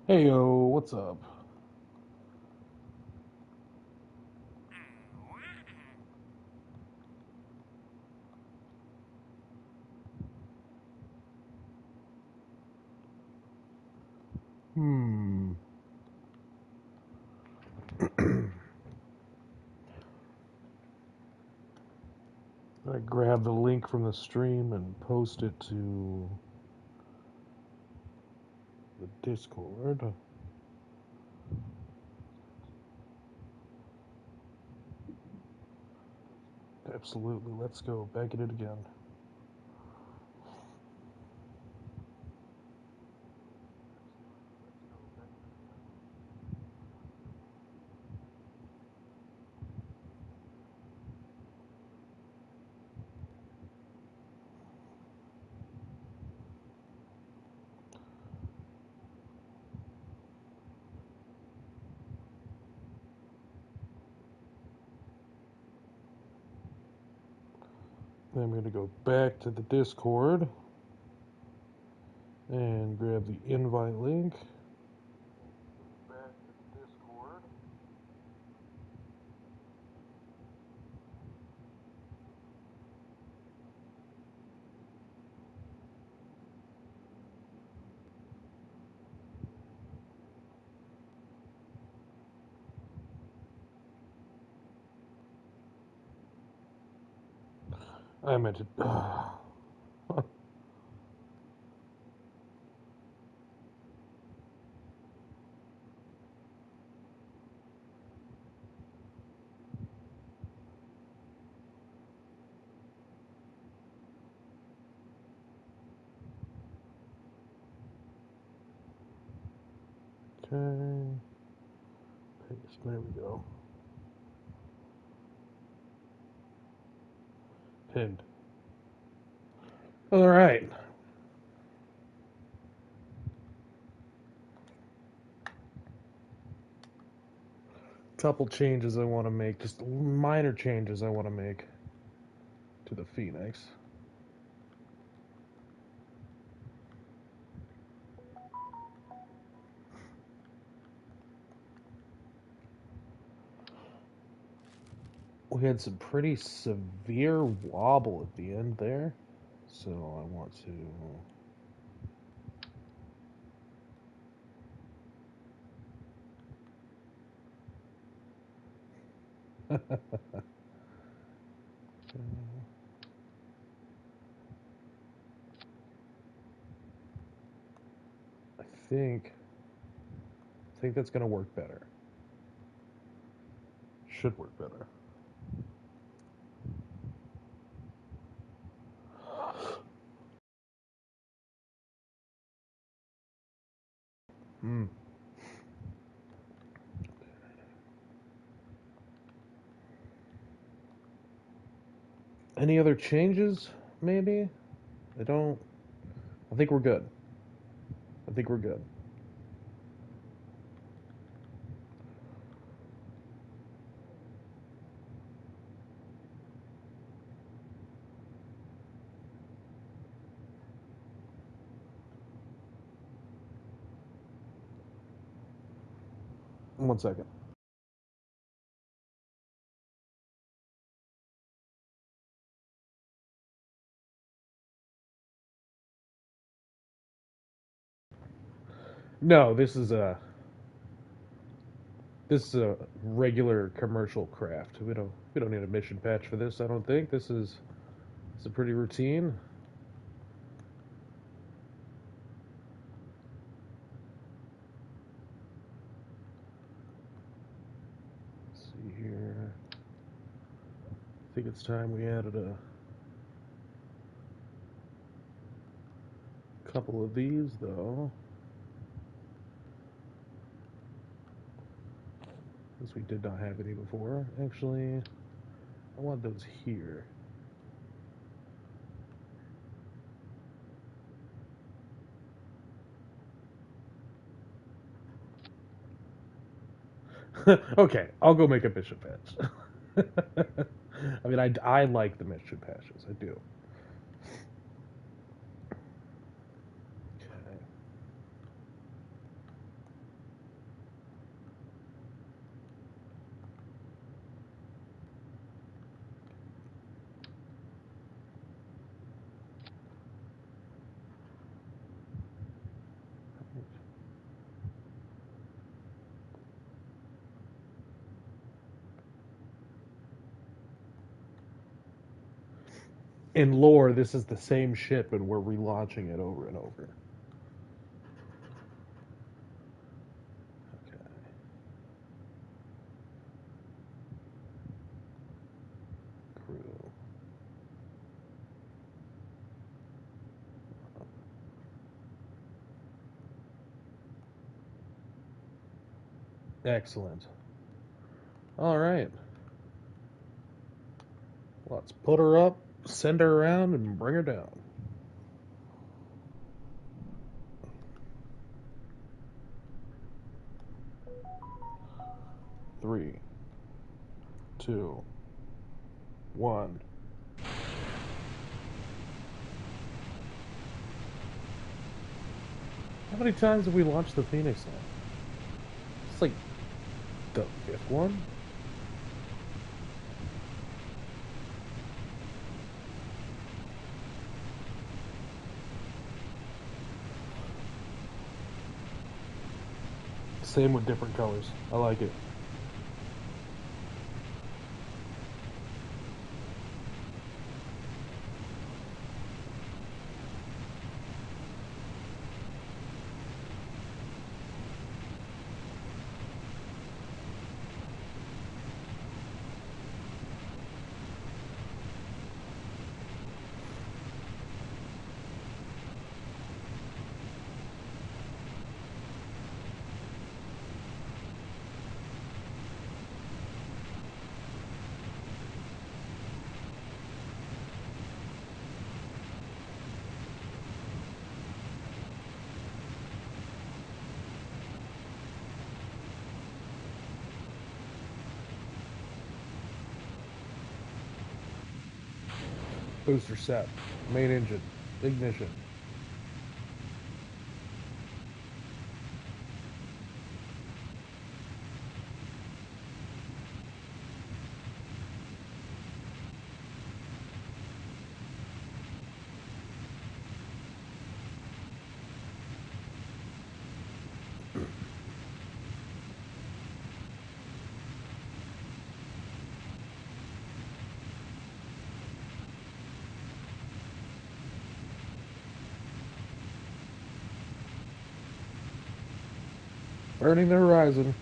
Hey yo, what's up? Hmm. I grab the link from the stream and post it to the Discord. Absolutely, let's go. Back at it again. Then I'm going to go back to the Discord and grab the invite link. I meant to. Okay. Paste. There we go. Pinned. All right. Couple changes I want to make. Just minor changes I want to make to the Phoenix. We had some pretty severe wobble at the end there, so I want to. I think that's gonna work better. Should work better. Hmm. Any other changes? Maybe. I don't. I think we're good. I think we're good. One second. No, this is a regular commercial craft. We don't need a mission patch for this. I don't think this is it's a pretty routine. Let's see here. I think it's time we added a couple of these though. Since we did not have any before. Actually, I want those here. Okay, I'll go make a mission patch. I mean, I like the mission patches. I do. Okay. in lore, this is the same ship, and we're relaunching it over and over. Okay. Crew. Excellent. All right. Let's put her up, send her around, and bring her down. 3, 2, 1. How many times have we launched the Phoenix now? It's like the 5th one? Same with different colors. I like it. Booster set. Main engine. Ignition. Burning the horizon.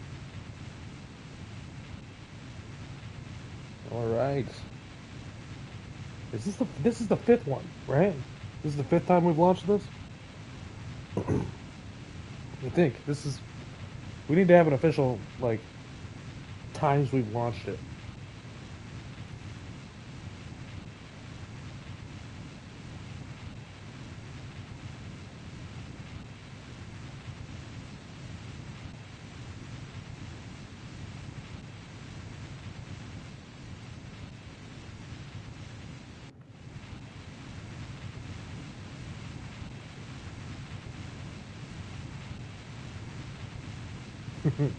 All right. This is the 5th one, right? This is the 5th time we've launched this. I think this is. We need to have an official like times we've launched it.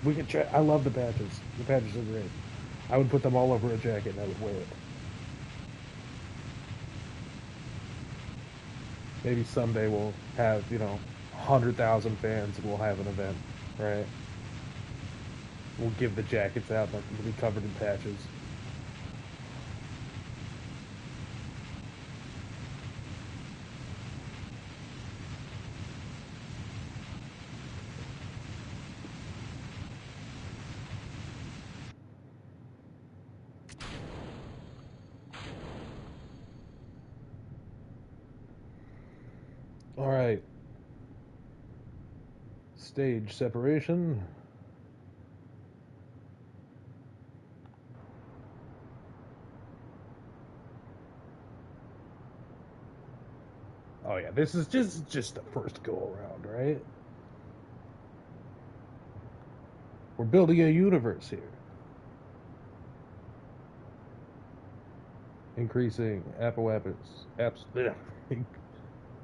We can try. I love the patches. The patches are great. I would put them all over a jacket and I would wear it. Maybe someday we'll have 100,000 fans and we'll have an event, right? We'll give the jackets out and they'll be covered in patches. All right. Stage separation. Oh yeah, this is just the first go around, right? We're building a universe here. Increasing apoapis.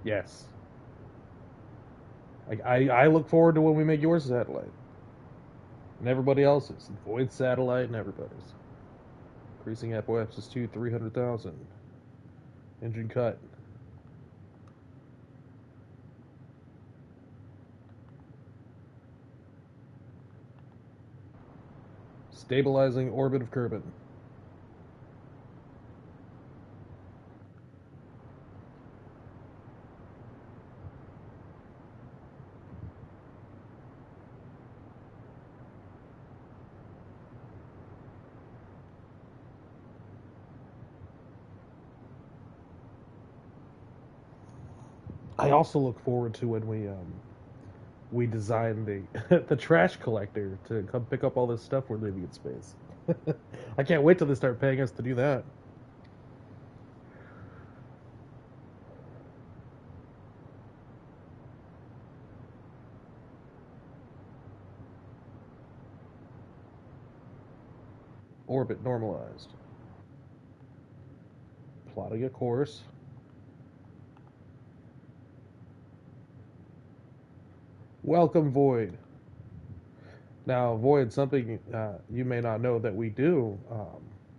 Yes. I look forward to when we make your satellite. And everybody else's. Void satellite and everybody's. Increasing apoapsis to 300,000. Engine cut. Stabilizing orbit of Kerran. I also look forward to when we design the the trash collector to come pick up all this stuff we're leaving in space. I can't wait till they start paying us to do that. Orbit normalized. Plotting a course. Welcome, Void. Now, Void, something you may not know that we do,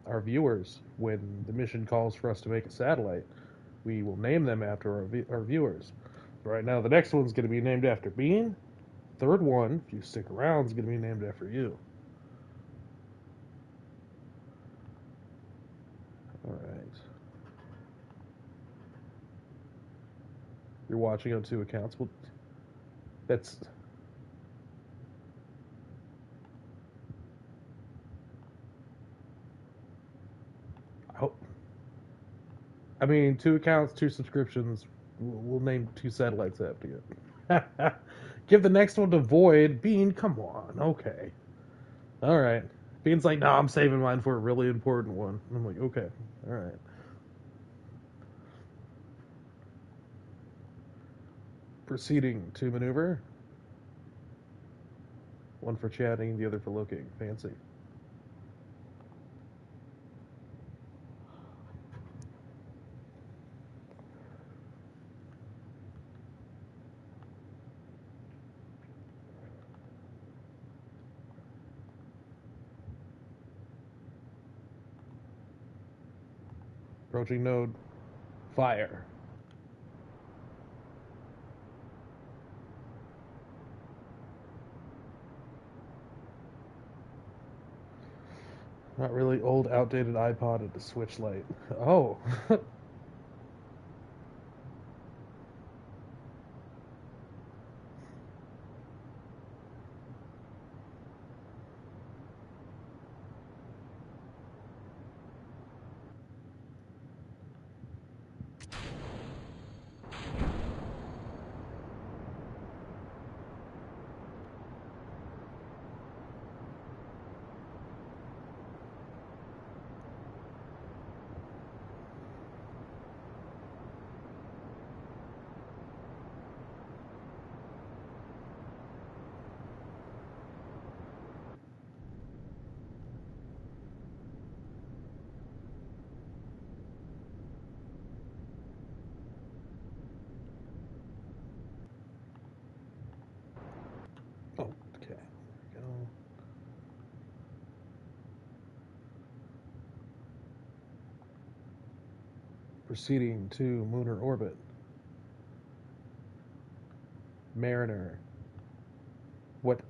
our viewers, when the mission calls for us to make a satellite, we will name them after our viewers. Right now, the next one's going to be named after Bean. Third one, if you stick around, is going to be named after you. All right. You're watching on two accounts. Well, that's. I mean, two accounts, two subscriptions. We'll name two satellites after you. Give the next one to Void. Bean, come on. Okay. All right. Bean's like, no, I'm saving mine for a really important one. I'm like, okay. All right. Proceeding to maneuver. One for chatting, the other for looking. Fancy. Approaching node. Fire. Not really old, outdated iPod at the switch light. Oh. Okay. There we go. Proceeding to lunar orbit. Mariner. What?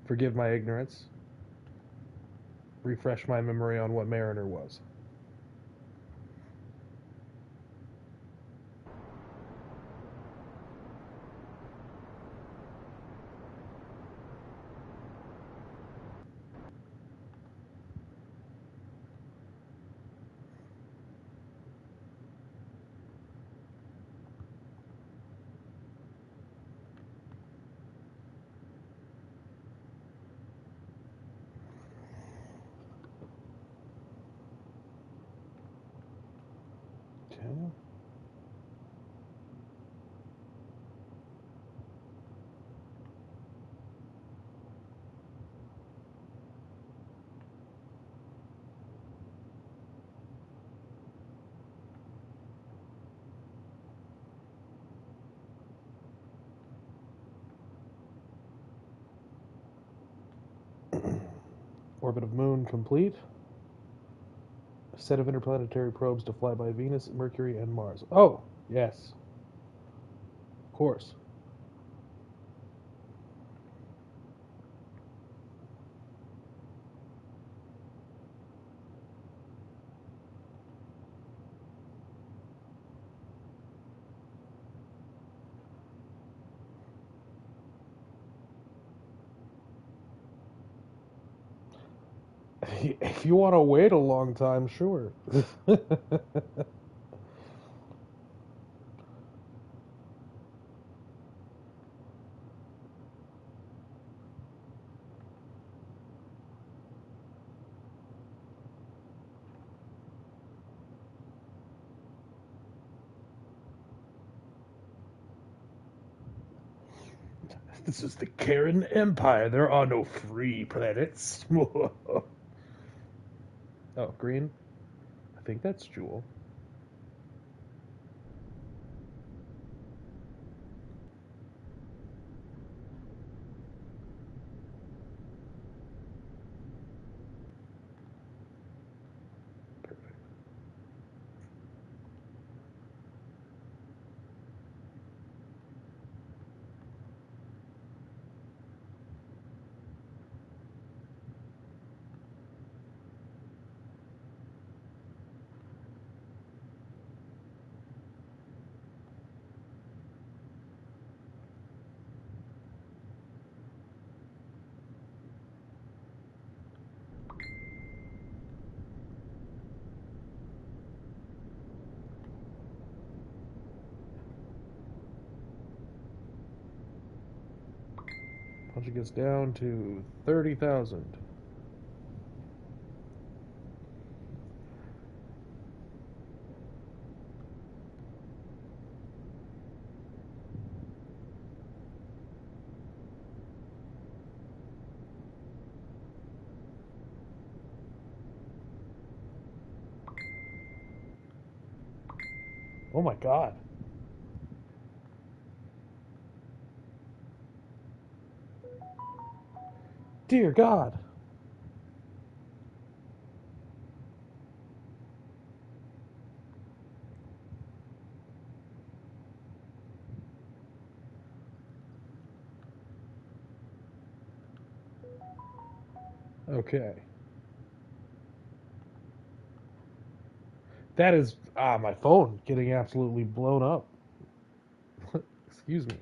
Forgive my ignorance. Refresh my memory on what Mariner was. Okay. Orbit of Moon complete. A set of interplanetary probes to fly by Venus, Mercury, and Mars. Oh, yes. Of course. If you want to wait a long time, sure. This is the Kerran Empire. There are no free planets. Oh, green? I think that's Jewel. Perfect. Punching us down to 30,000. Oh my god. Dear God. Okay. That is my phone getting absolutely blown up. Excuse me.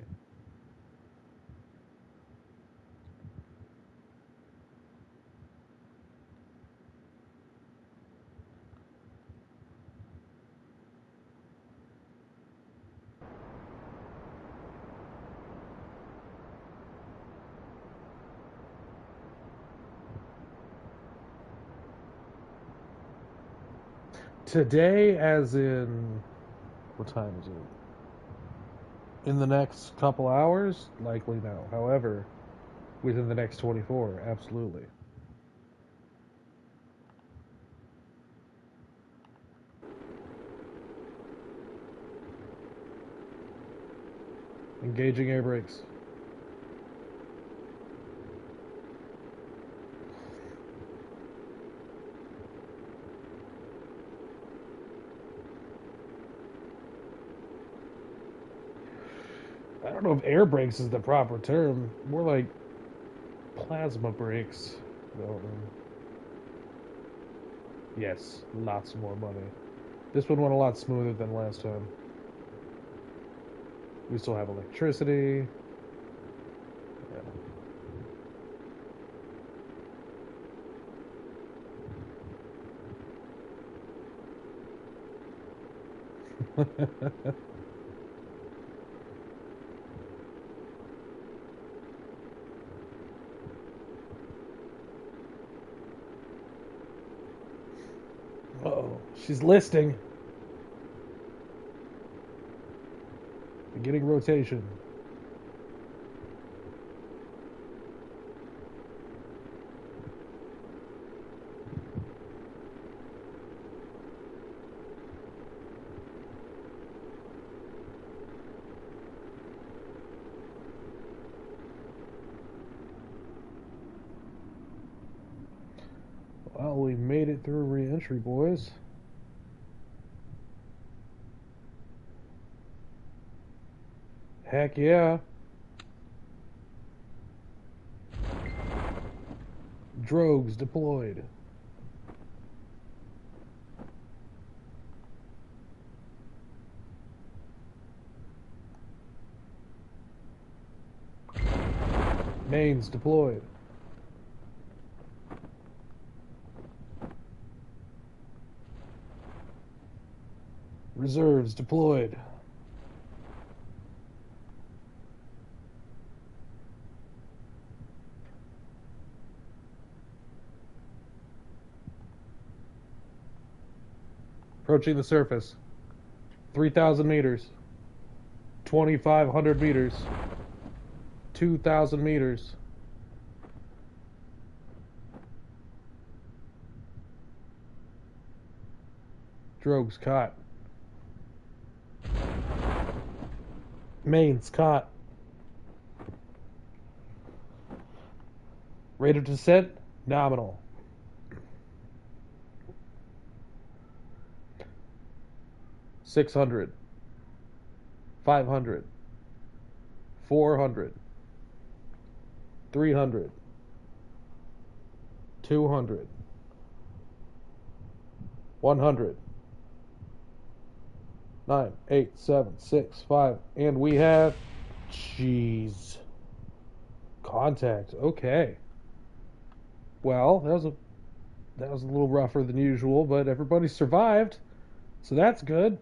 Today, as in, what time is it? In the next couple hours? Likely no. However, within the next 24, absolutely. Engaging air brakes. I don't know if air brakes is the proper term. More like plasma brakes. Yes, lots more money. This one went a lot smoother than last time. We still have electricity. Yeah. Uh-oh, she's listing. Beginning rotation. Well, we made it through re-entry, boys. Heck yeah. Drogues deployed. Mains deployed. Reserves deployed. Approaching the surface. 3,000 meters. 2,500 meters. 2,000 meters. Drogue's caught. Main's caught. Rate of descent, nominal. $600, $500, $400, $300, $200, $100, 9, 8, 7, 6, 5, and we have, jeez, contact. Okay. Well, that was a little rougher than usual, but everybody survived, so that's good.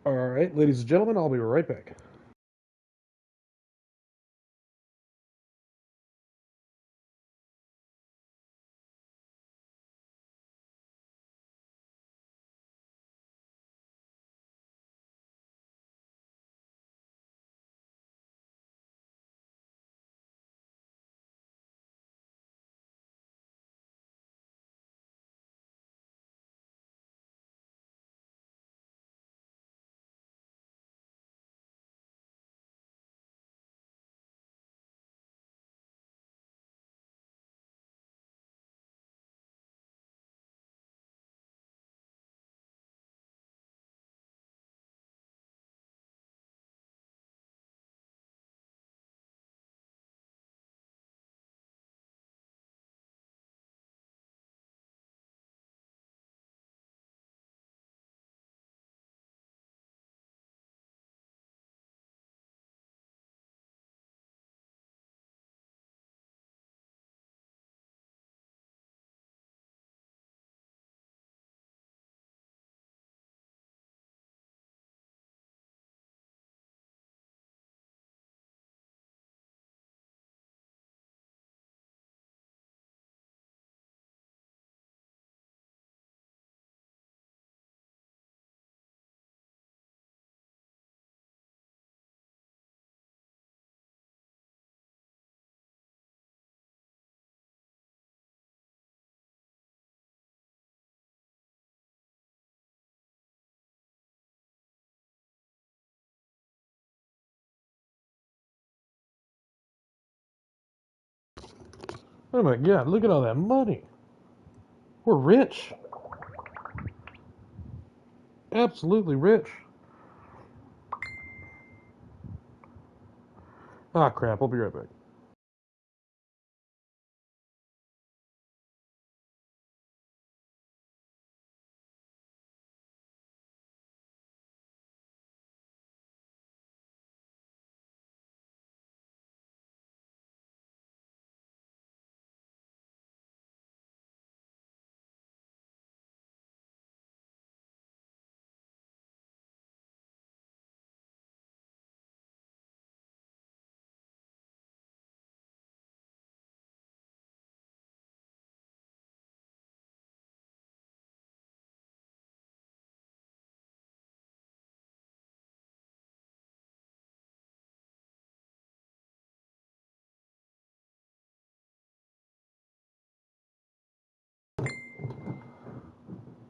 All right, ladies and gentlemen, I'll be right back. Oh my god, look at all that money. We're rich. Absolutely rich. Ah, crap. I'll be right back.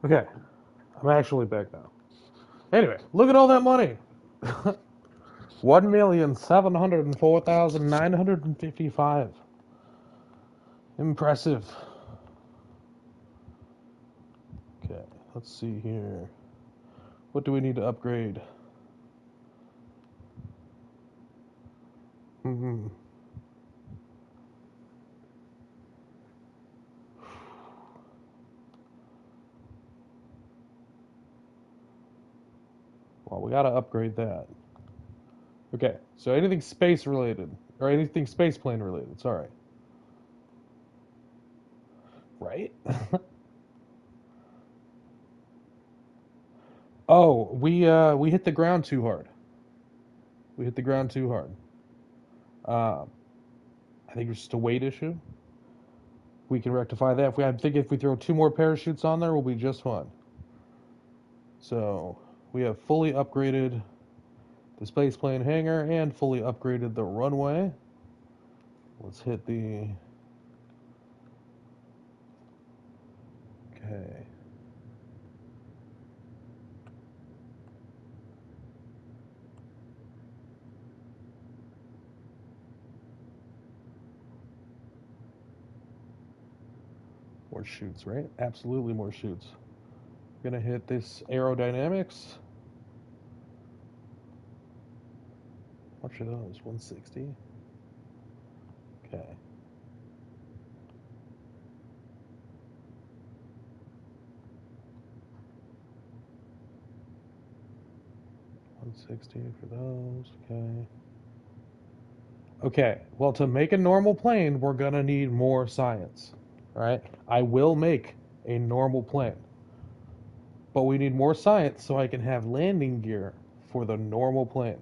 Okay, I'm actually back now. Anyway, look at all that money. 1,704,955. Impressive. Okay, let's see here. What do we need to upgrade? Hmm. Well, we gotta upgrade that. Okay, so anything space related, or anything space plane related, sorry. Right? Oh, we hit the ground too hard. We hit the ground too hard. Um, I think it's just a weight issue. We can rectify that. I think if we throw two more parachutes on there, we'll be just fine. So we have fully upgraded the spaceplane hangar and fully upgraded the runway. Let's hit the. Okay. More shoots, right? Absolutely more shoots. Gonna hit this aerodynamics. How much are those? 160? Okay. 160 for those. Okay. Okay. Well, to make a normal plane, we're gonna need more science. Right? I will make a normal plane. But we need more science so I can have landing gear for the normal plane.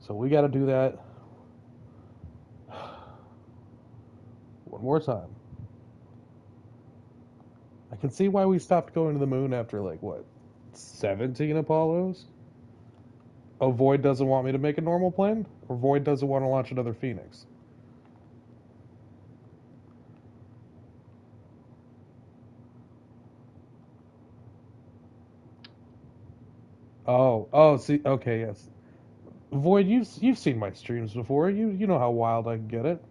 So we gotta do that one more time. I can see why we stopped going to the moon after like what, 17 Apollos? Oh, Void doesn't want me to make a normal plane? Or Void doesn't want to launch another Phoenix? Oh, see, okay, yes. Void, you've seen my streams before. You know how wild I can get it.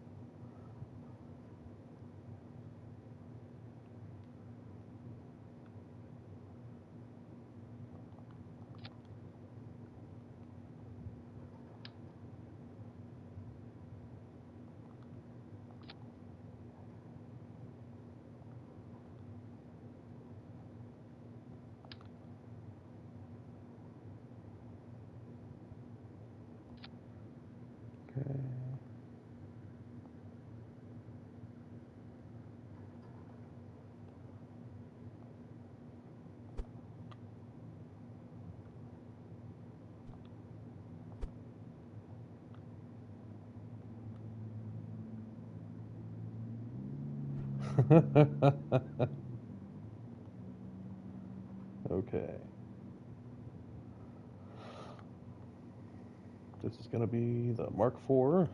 Okay. Okay. This is gonna be the Mark IV.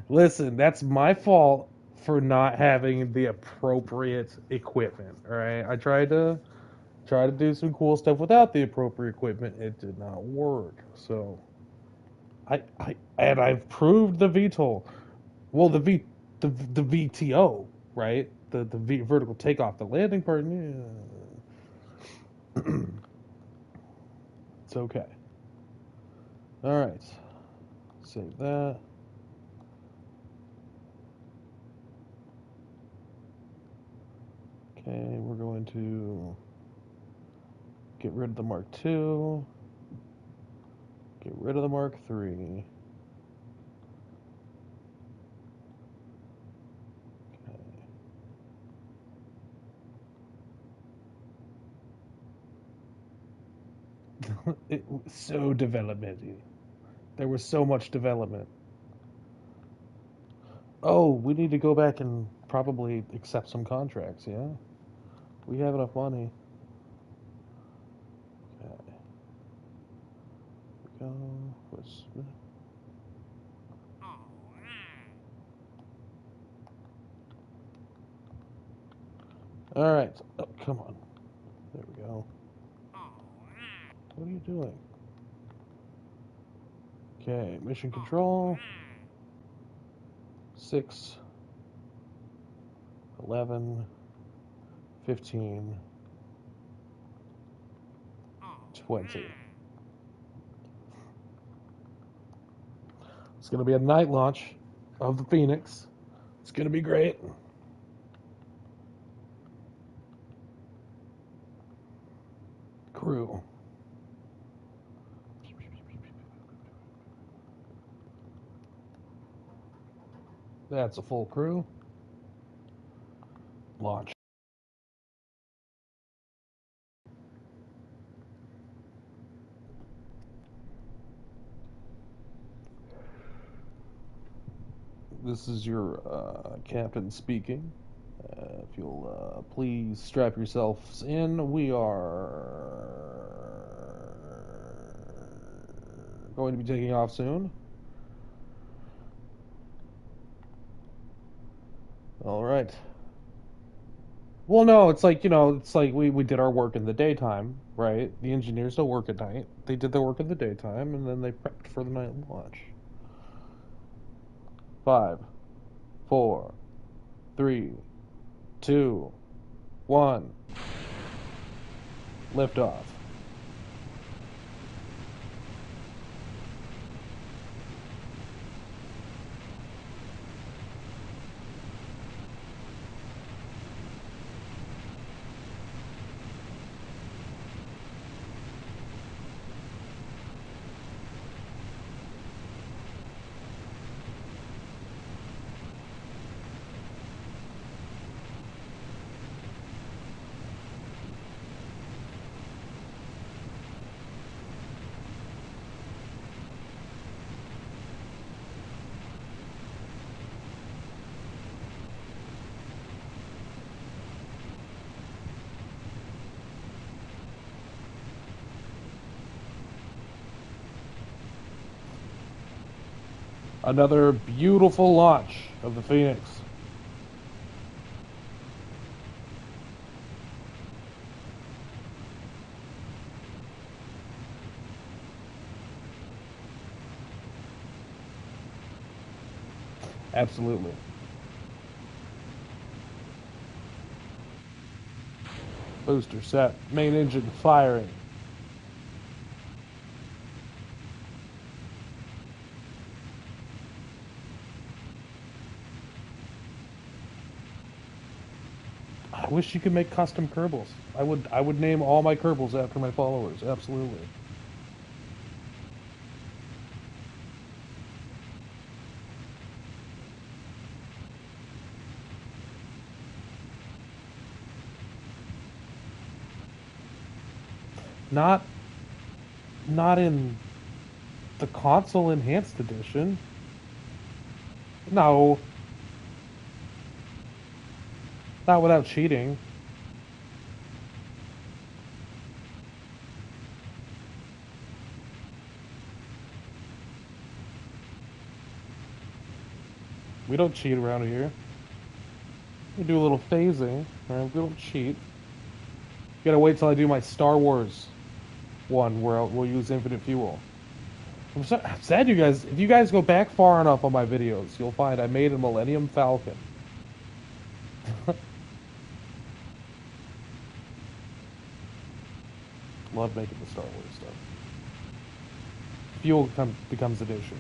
Listen, that's my fault for not having the appropriate equipment. All right, I tried to do some cool stuff without the appropriate equipment. It did not work. So I've proved the VTOL. Well, the VTO, right? The vertical takeoff, the landing part. Yeah. It's okay. All right, save that. Okay, we're going to get rid of the Mark II. Get rid of the Mark III. Okay. It was so developmental. There was so much development. Oh, we need to go back and probably accept some contracts, yeah? We have enough money. Okay. Go. What's... All right. Oh, come on. There we go. What are you doing? Okay, mission control. 6, 11, 15, 20. It's going to be a night launch of the Phoenix. It's going to be great. Crew. That's a full crew. Launch. This is your captain speaking. If you'll please strap yourselves in, we are going to be taking off soon. All right. Well, no, it's like, it's like we did our work in the daytime, right? The engineers don't work at night. They did their work in the daytime, and then they prepped for the night launch. 5, 4, 3, 2, 1. Lift off. Another beautiful launch of the Phoenix. Absolutely. Booster set. Main engine firing. I wish you could make custom Kerbals. I would name all my Kerbals after my followers. Absolutely. Not not in the console enhanced edition. No, not without cheating. We don't cheat around here. We do a little phasing. Right? We don't cheat. You gotta wait till I do my Star Wars one where we'll use infinite fuel. I'm sad you guys. If you guys go back far enough on my videos, you'll find I made a Millennium Falcon. Love making the Star Wars stuff. Fuel becomes additional.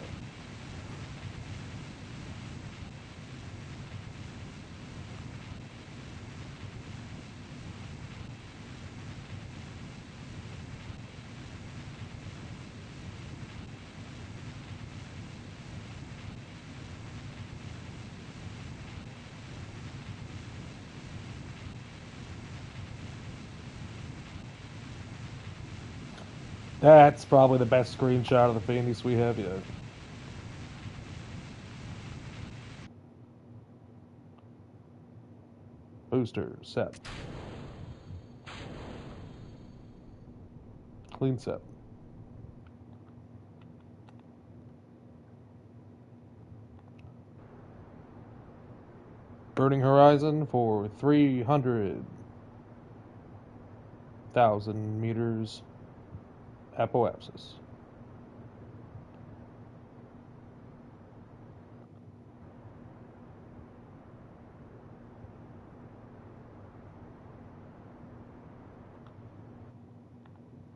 That's probably the best screenshot of the Phoenix we have yet. Booster set. Clean set. Burning horizon for 300,000 meters apoapsis.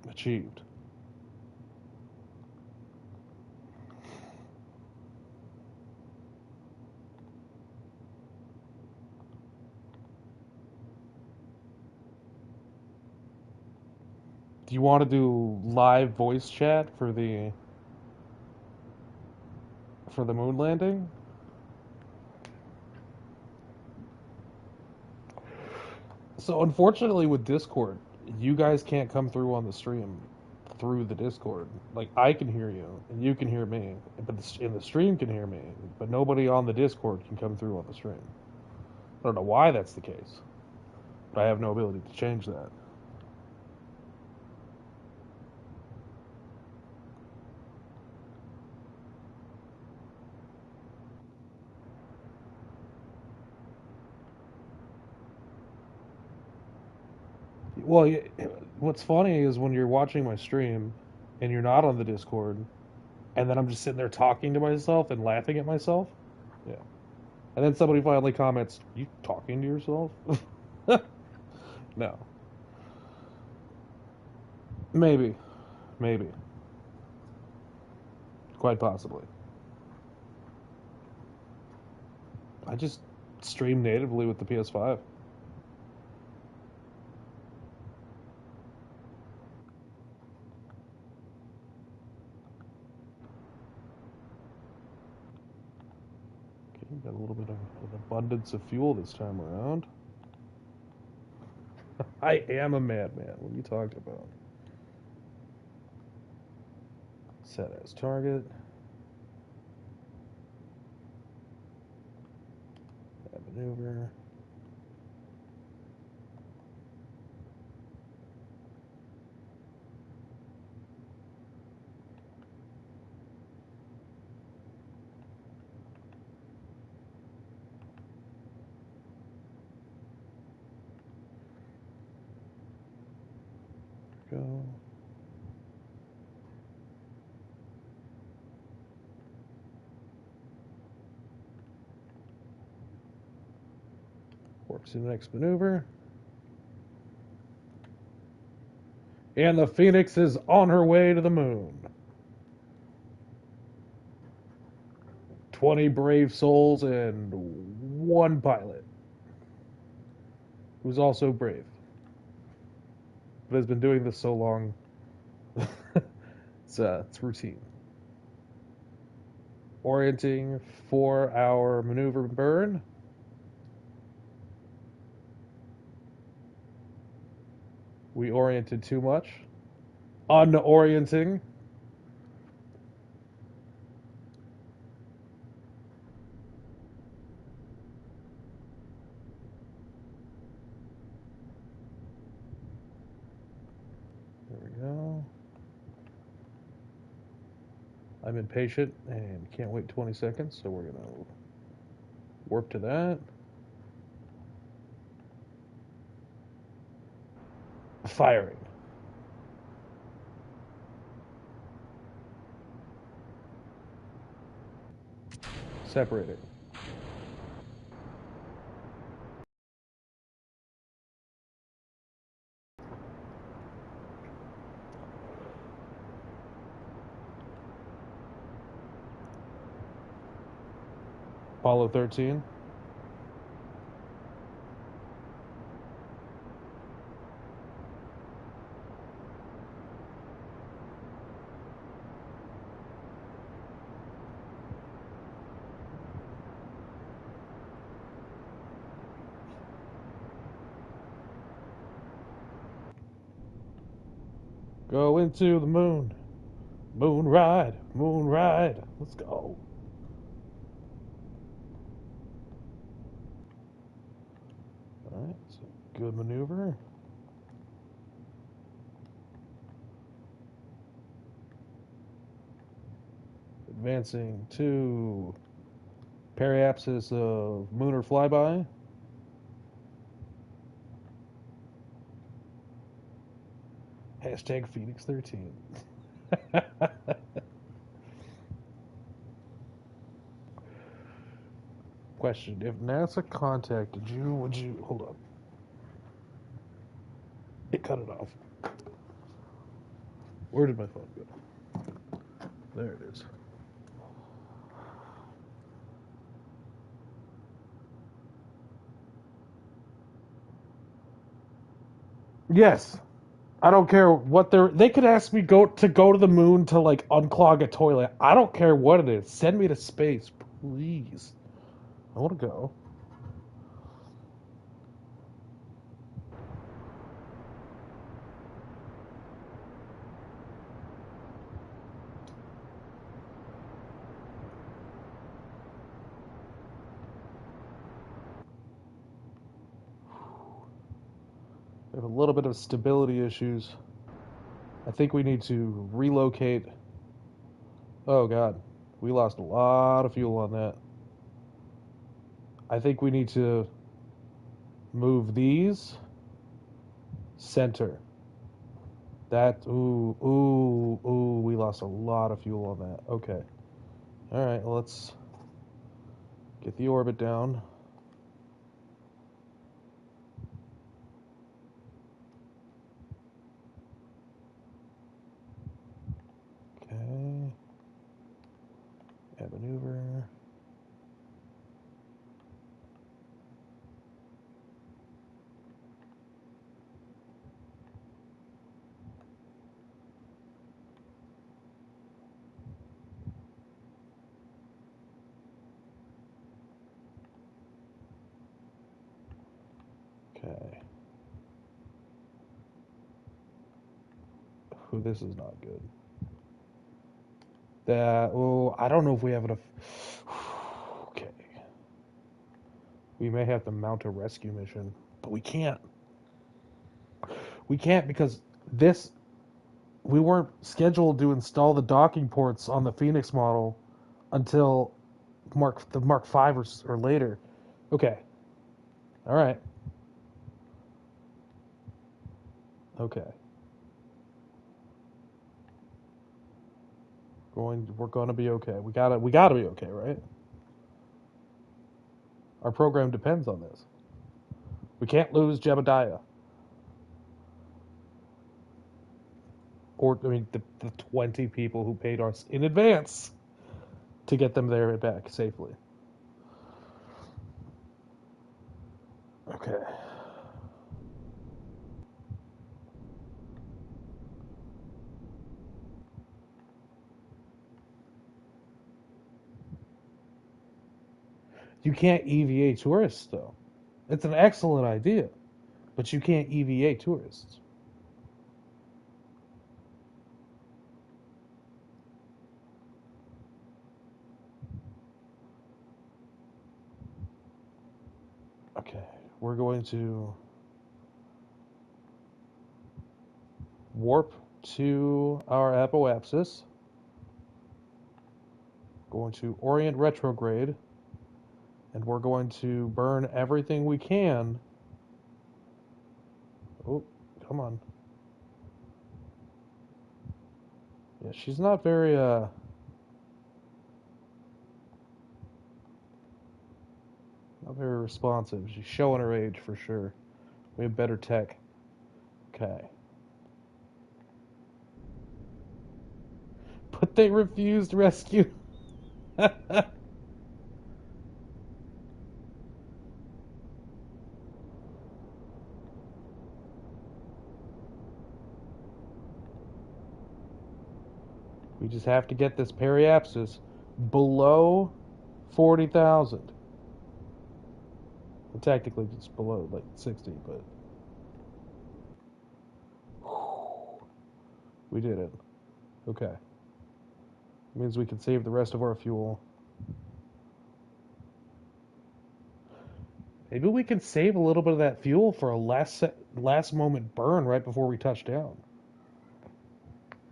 Achieved. Do you want to do live voice chat for the moon landing? So unfortunately with Discord, you guys can't come through on the stream through the Discord. Like I can hear you and you can hear me, but in the stream can hear me, but nobody on the Discord can come through on the stream. I don't know why that's the case, but I have no ability to change that. Well, what's funny is when you're watching my stream and you're not on the Discord, and then I'm just sitting there talking to myself and laughing at myself. Yeah. And then somebody finally comments, "You talking to yourself?" No. Maybe. Maybe. Quite possibly. I just stream natively with the PS5. Okay, got a little bit of an abundance of fuel this time around. I am a madman. What are you talking about? Set as target. Maneuver. Go. Warp to the next maneuver. And the Phoenix is on her way to the moon. 20 brave souls and one pilot who's also brave, but has been doing this so long. It's routine. Orienting 4-hour maneuver burn. We oriented too much. Unorienting. There we go. I'm impatient and can't wait 20 seconds, so we're going to warp to that. Firing. Separating. Apollo 13. Go into the moon. Moon ride. Moon ride. Let's go. Alright, so good maneuver. Advancing to periapsis of lunar flyby. Hashtag Phoenix 13. Question: if NASA contacted you, would you hold up? It cut it off. Where did my phone go? There it is. Yes. I don't care what they could ask me go to the moon to like unclog a toilet. I don't care what it is. Send me to space, please. I want to go. We have a little bit of stability issues. I think we need to relocate. Oh god, we lost a lot of fuel on that. I think we need to move these center. That ooh, we lost a lot of fuel on that. Okay. All right, well, let's get the orbit down. Okay. Add maneuver. Okay. Ooh, this is not good. I don't know if we have enough. Okay. We may have to mount a rescue mission, but we can't. We can't because this we weren't scheduled to install the docking ports on the Phoenix model until Mark 5 or later. Okay. All right. Okay. We're going to be okay. We got to be okay, right? Our program depends on this. We can't lose Jebediah. Or I mean the 20 people who paid us in advance to get them there and back safely. Okay. You can't EVA tourists though. It's an excellent idea, but you can't EVA tourists. Okay. We're going to warp to our apoapsis. Going to orient retrograde, and we're going to burn everything we can. Oh, come on. Yeah, she's not very not very responsive. She's showing her age for sure. We have better tech. Okay. But they refused rescue. We just have to get this periapsis below 40,000. Well, technically, it's below like 60, but we did it. Okay. Means we can save the rest of our fuel. Maybe we can save a little bit of that fuel for a last moment burn right before we touch down.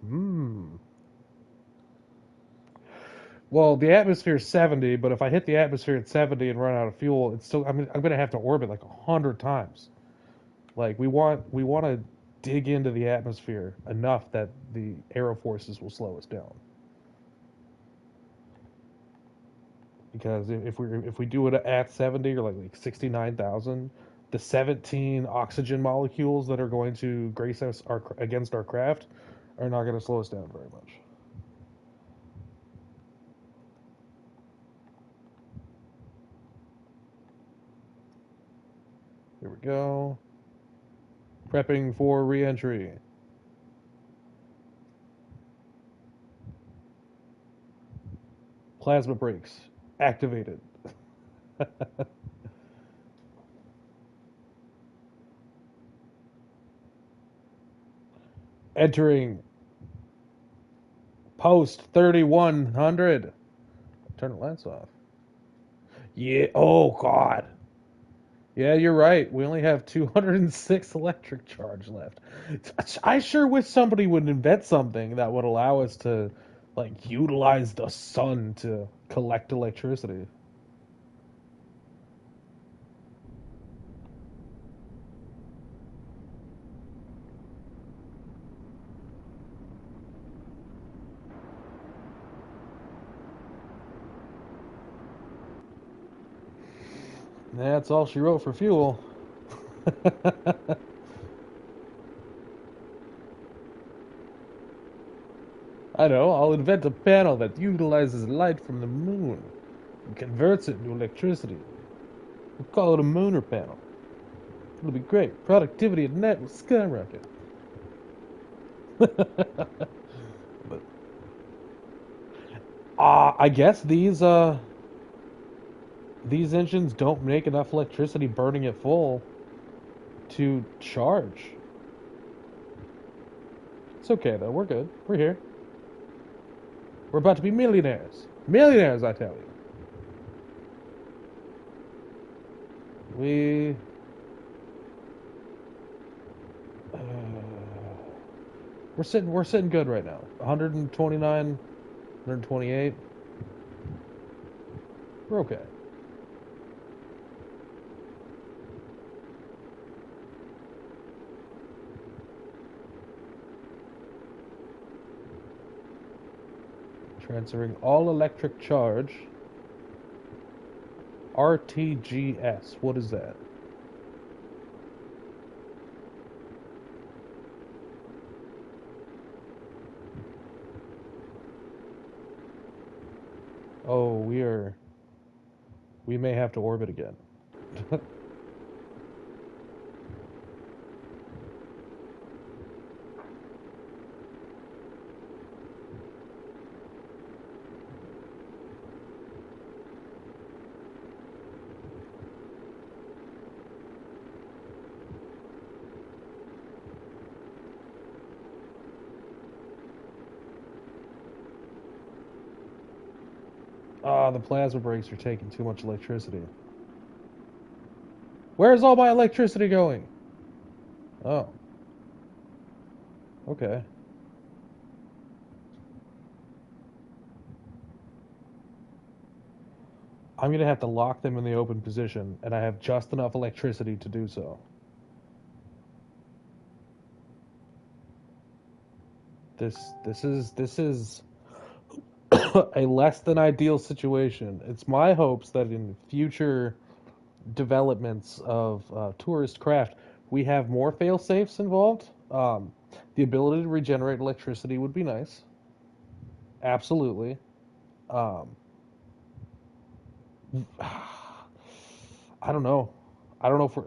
Hmm. Well, the atmosphere is 70, but if I hit the atmosphere at 70 and run out of fuel, it's still I'm going to have to orbit like 100 times. Like we want to dig into the atmosphere enough that the aero forces will slow us down. Because if we do it at 70 or like 69,000, the 17 oxygen molecules that are going to grace us against our craft are not going to slow us down very much. Here we go. Prepping for re-entry. Plasma brakes activated. Entering post 3100. Turn the lights off. Yeah. Oh God. Yeah, you're right. We only have 206 electric charge left. I sure wish somebody would invent something that would allow us to, like, utilize the sun to collect electricity. That's all she wrote for fuel. I know, I'll invent a panel that utilizes light from the moon and converts it into electricity. We'll call it a mooner panel. It'll be great. Productivity at net will skyrocket. But I guess these engines don't make enough electricity burning at full to charge. It's okay though. We're good. We're here. We're about to be millionaires. Millionaires, I tell you. We uh, we're sitting good right now. 129, 128. We're okay. Transferring all electric charge. RTGS. What is that? Oh, we may have to orbit again. Ah, the plasma breaks are taking too much electricity. Where's all my electricity going? Oh, okay. I'm gonna have to lock them in the open position, and I have just enough electricity to do so. This is a less than ideal situation. It's my hopes that in future developments of tourist craft, we have more fail safes involved. The ability to regenerate electricity would be nice. Absolutely. Um, I don't know. I don't know if we're.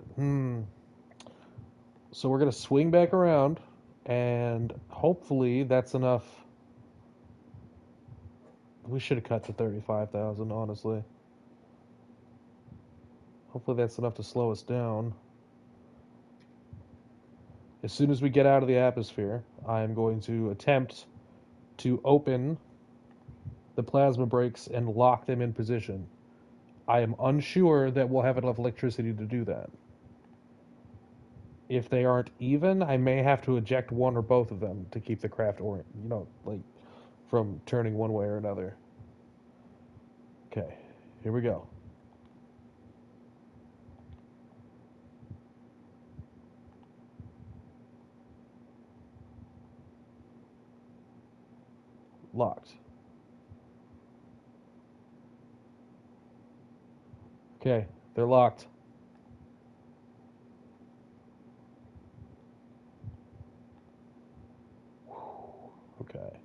So we're gonna swing back around, and hopefully that's enough. We should have cut to 35,000. Honestly, hopefully that's enough to slow us down. As soon as we get out of the atmosphere, I am going to attempt to open the plasma brakes and lock them in position. I am unsure that we'll have enough electricity to do that. If they aren't even, I may have to eject one or both of them to keep the craft like from turning one way or another. Okay, here we go. Locked. Okay, they're locked. Okay.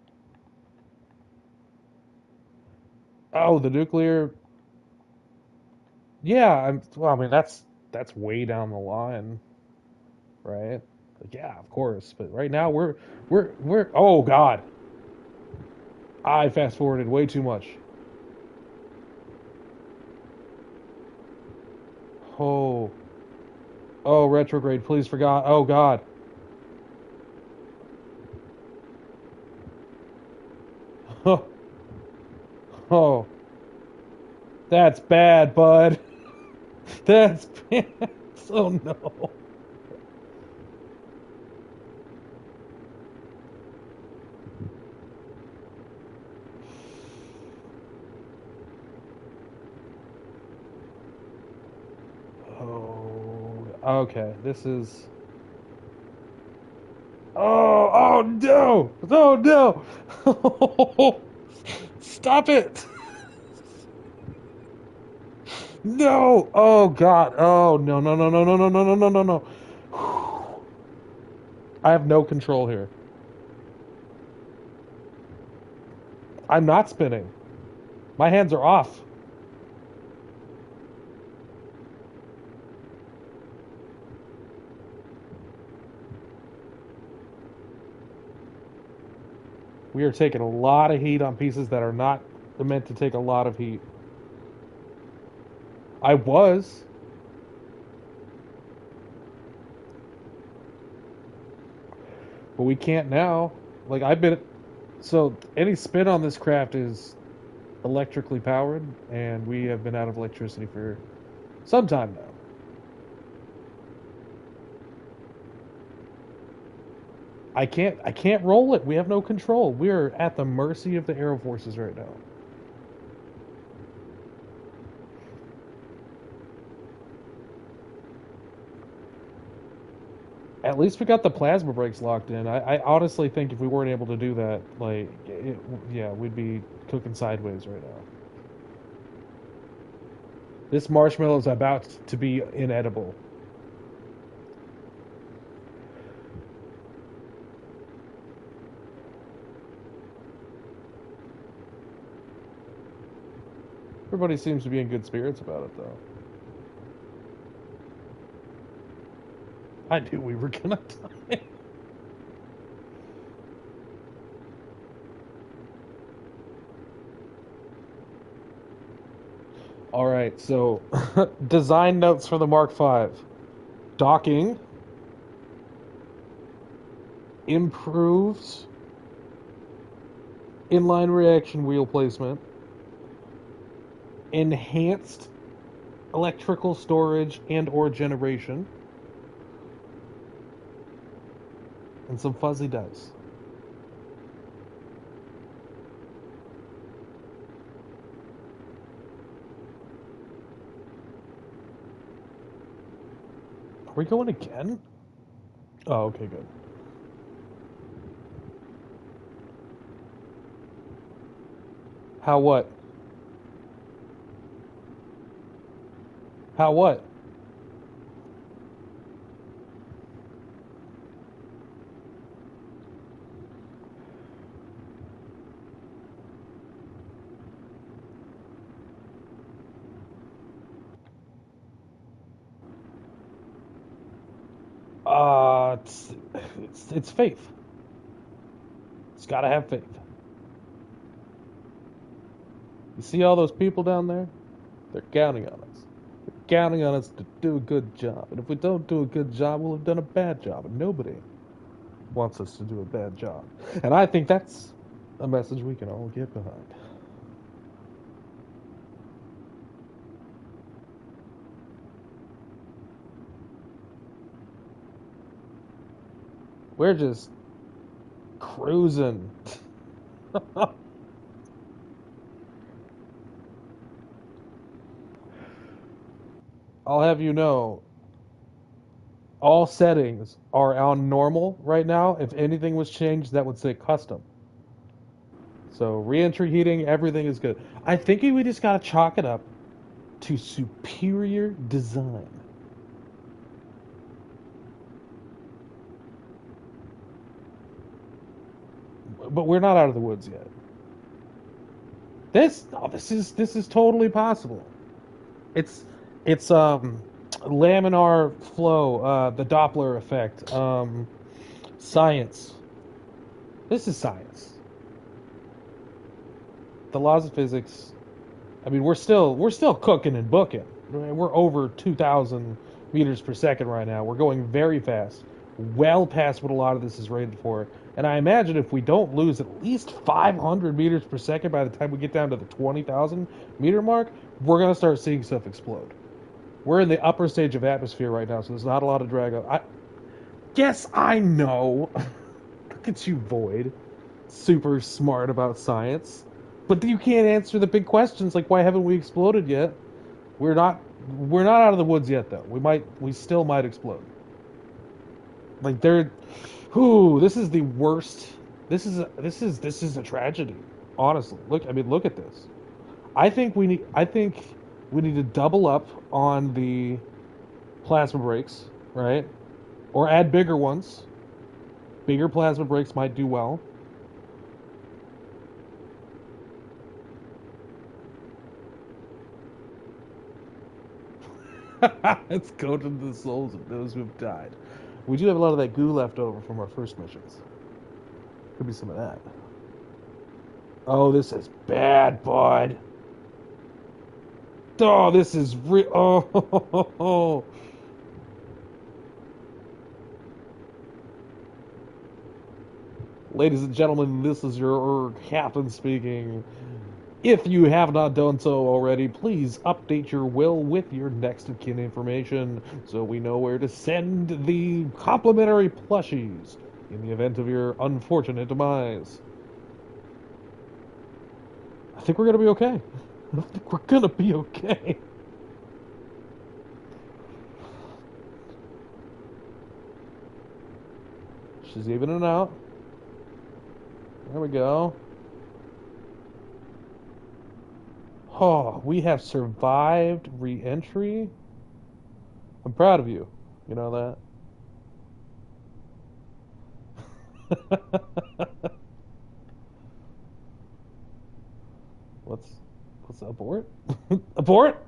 Oh, the nuclear. Yeah, well, I mean that's way down the line, right? Like, yeah, of course. But right now we're. Oh God, I fast forwarded way too much. Oh, oh, retrograde. Please forgot. Oh God. Oh, oh, that's bad, bud. That's pants. Oh no. Oh, okay. This is. Oh, oh no! Oh no! Stop it! No! Oh God! Oh no! No! No! No! No! No! No! No! No! No! No! I have no control here. I'm not spinning. My hands are off. We are taking a lot of heat on pieces that are not meant to take a lot of heat. I was. But we can't now. Like, I've been. So, any spin on this craft is electrically powered, and we have been out of electricity for some time now. I can't roll it. We have no control. We're at the mercy of the air forces right now. At least we got the plasma brakes locked in. I honestly think if we weren't able to do that, like, yeah, we'd be cooking sideways right now. This marshmallow is about to be inedible. Everybody seems to be in good spirits about it, though. I knew we were gonna die. All right, so design notes for the Mark V. Docking improves inline reaction wheel placement, enhanced electrical storage and or generation, and some fuzzy dice. Are we going again? Oh, okay, good. How what? How what? It's faith. It's got to have faith. You see all those people down there? They're counting on us. They're counting on us to do a good job. And if we don't do a good job, we'll have done a bad job. And nobody wants us to do a bad job. And I think that's a message we can all get behind. We're just cruising. I'll have you know, all settings are on normal right now. If anything was changed, that would say custom. So re-entry heating, everything is good. I think we just gotta chalk it up to superior design. But we're not out of the woods yet. This is totally possible. It's it's laminar flow, the Doppler effect, science. This is science. The laws of physics. I mean, we're still cooking and booking. We're over 2,000 meters per second right now. We're going very fast, well past what a lot of this is rated for. And I imagine if we don't lose at least 500 meters per second by the time we get down to the 20,000 meter mark, we're gonna start seeing stuff explode. We're in the upper stage of atmosphere right now, so there's not a lot of drag on. Yes, I know. Look at you, Void. Super smart about science. But you can't answer the big questions like why haven't we exploded yet? We're not out of the woods yet though. We still might explode. Like they're this is the worst. This is a tragedy. Honestly. Look at this. I think we need to double up on the plasma brakes, right? Or add bigger ones. Bigger plasma brakes might do well. Let's go to the souls of those who have died. We do have a lot of that goo left over from our first missions. Could be some of that. Oh, this is bad, bud. Oh, this is real. Oh. Ladies and gentlemen, this is your captain speaking. If you have not done so already, please update your will with your next of kin information so we know where to send the complimentary plushies in the event of your unfortunate demise. I think we're going to be okay. I think we're going to be okay. She's evening out. There we go. Oh, we have survived re-entry. I'm proud of you. You know that? Let's abort? Abort?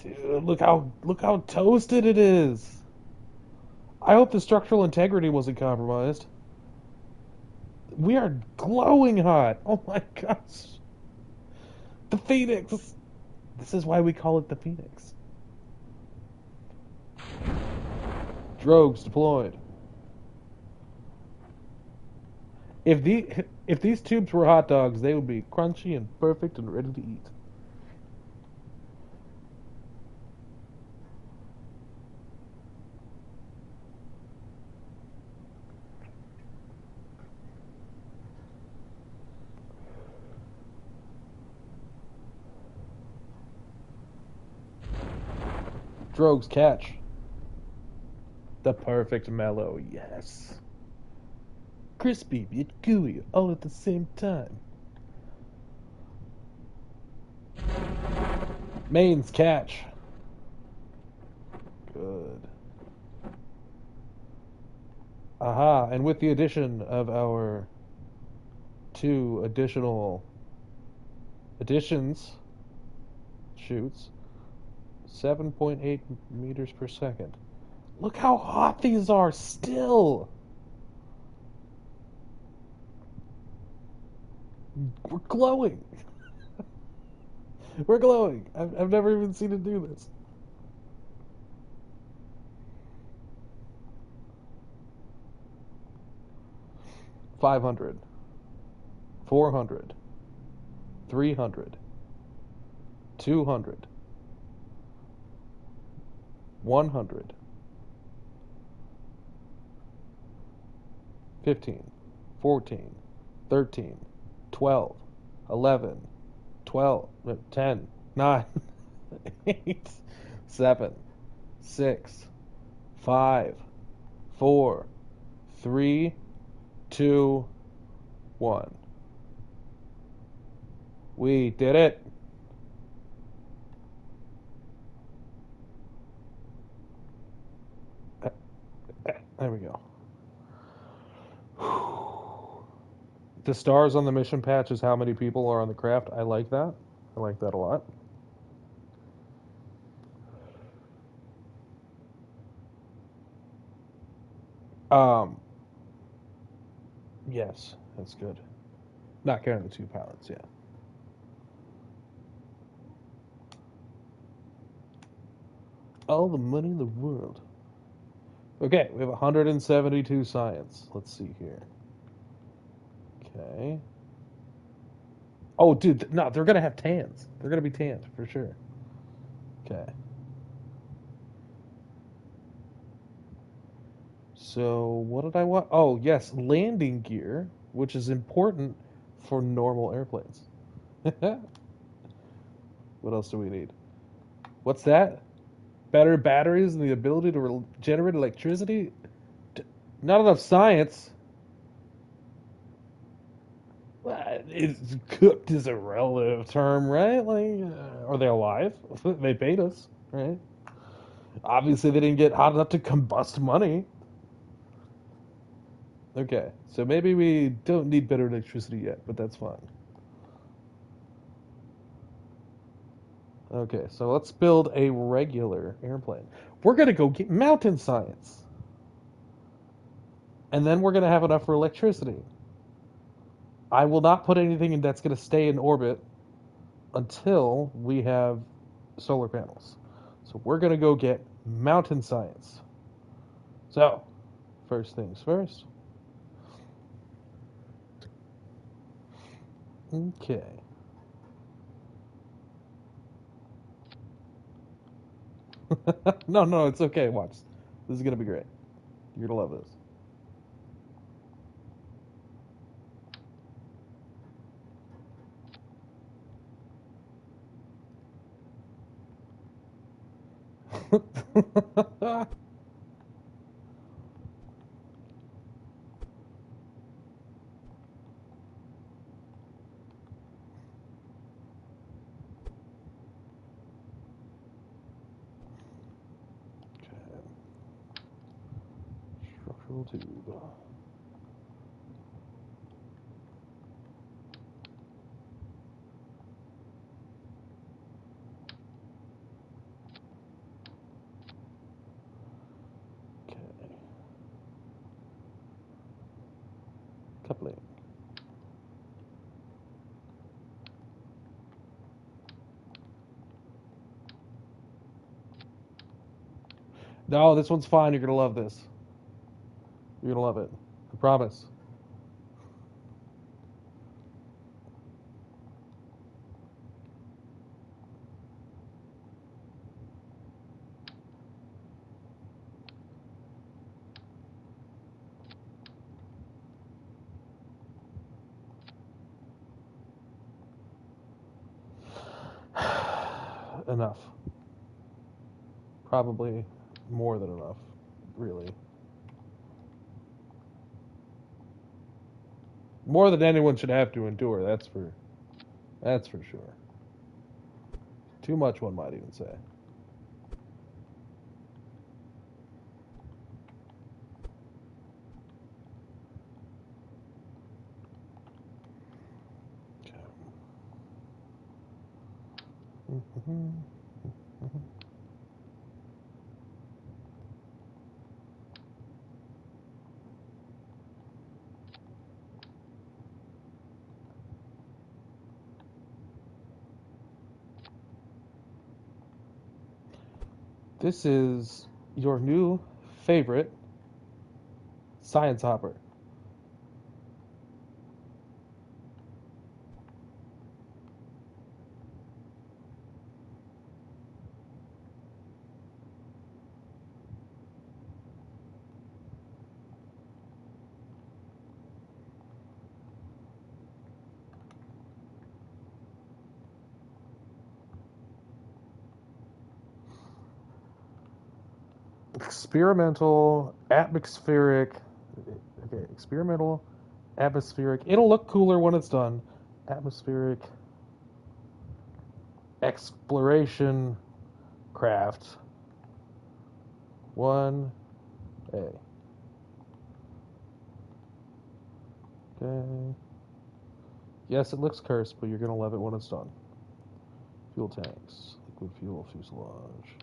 Dude, look how toasted it is. I hope the structural integrity wasn't compromised. We are glowing hot. Oh my gosh. The Phoenix. This is why we call it the Phoenix. Drogues deployed. If these tubes were hot dogs, they would be crunchy and perfect and ready to eat. Drogues catch. The perfect mellow, yes. Crispy yet gooey all at the same time. Mains catch. Good. Aha, and with the addition of our 2 additional additions, shoots, 7.8 meters per second. Look how hot these are still! We're glowing! We're glowing! I've never even seen it do this. $500, $400, $300, $200, $100, $15, $14, $13, $12, $11, $12, $10, $9, $8, $7, $6, $5, $4, $3, $2, $1. We did it. There we go. The stars on the mission patch is how many people are on the craft. I like that. I like that a lot. Yes, that's good. Not counting the 2 pilots, yeah. All the money in the world. Okay, we have 172 science. Let's see here. Okay. Oh, dude, no, they're gonna have tans. They're gonna be tanned for sure. Okay. So what did I want? Oh, yes, landing gear, which is important for normal airplanes. What else do we need? What's that? Better batteries and the ability to generate electricity? Not enough science. It's cooked is a relative term, right? Like, are they alive? They paid us, right? Obviously, they didn't get hot enough to combust money. Okay, so maybe we don't need better electricity yet, but that's fine. Okay, so let's build a regular airplane. We're gonna go get mountain science, and then we're gonna have enough for electricity. I will not put anything in that's gonna stay in orbit until we have solar panels. So we're gonna go get mountain science. So, first things first. Okay. No, no, it's okay. Watch. This is gonna be great. You're gonna love this. Structural tube. Okay. Coupling. No, this one's fine. You're gonna love this. You're gonna love it. I promise. Enough. Probably more than enough. Really. More than anyone should have to endure. That's for sure. Too much, one might even say. Okay. 'This is your new favorite science hopper. Experimental, atmospheric. Okay, experimental, atmospheric. It'll look cooler when it's done. Atmospheric exploration craft 1A. Okay. Yes, it looks cursed, but you're gonna love it when it's done. Fuel tanks, liquid fuel fuselage.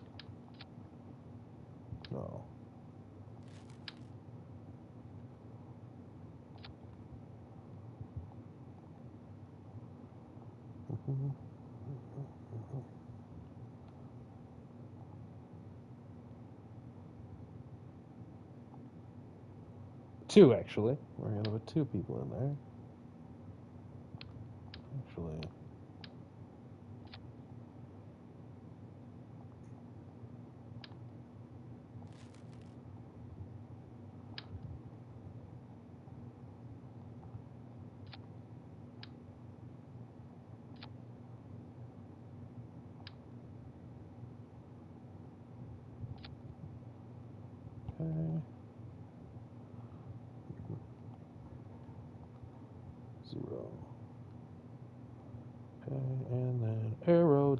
No. Two, actually. We're gonna put two people in there. Actually.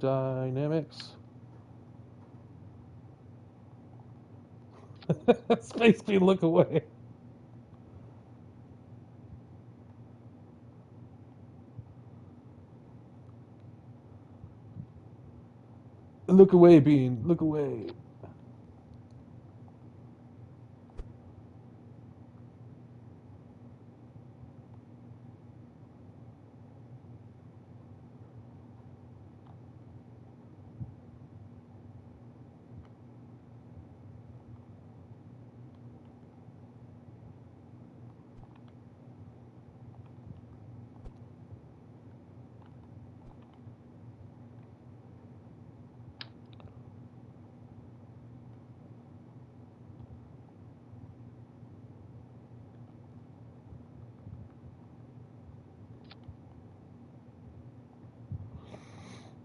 aerodynamics. Space Bean, look away. Look away, Bean. Look away.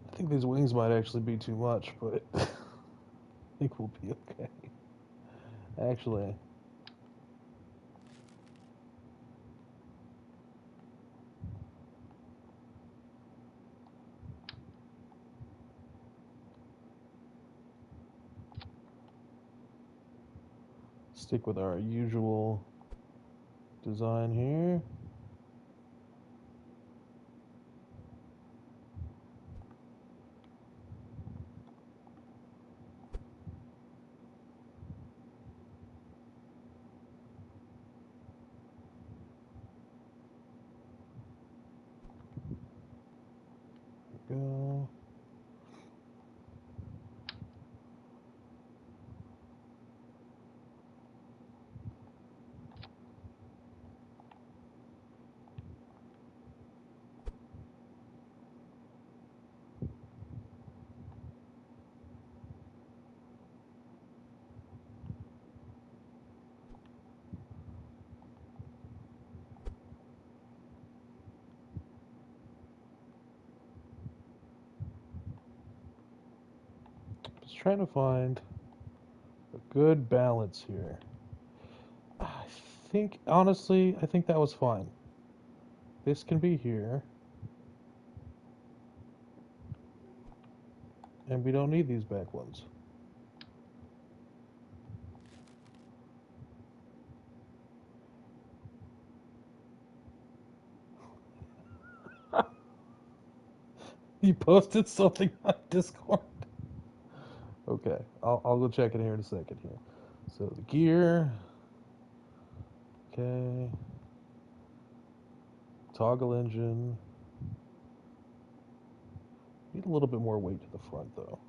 I think these wings might actually be too much, but I think we'll be okay. Actually, stick with our usual design here. Go. Just trying to find a good balance here. I think, honestly, I think that was fine. This can be here. And we don't need these back ones. You posted something on Discord? Okay, I'll go check it here in a second here. So the gear. Okay. Toggle engine. Need a little bit more weight to the front though.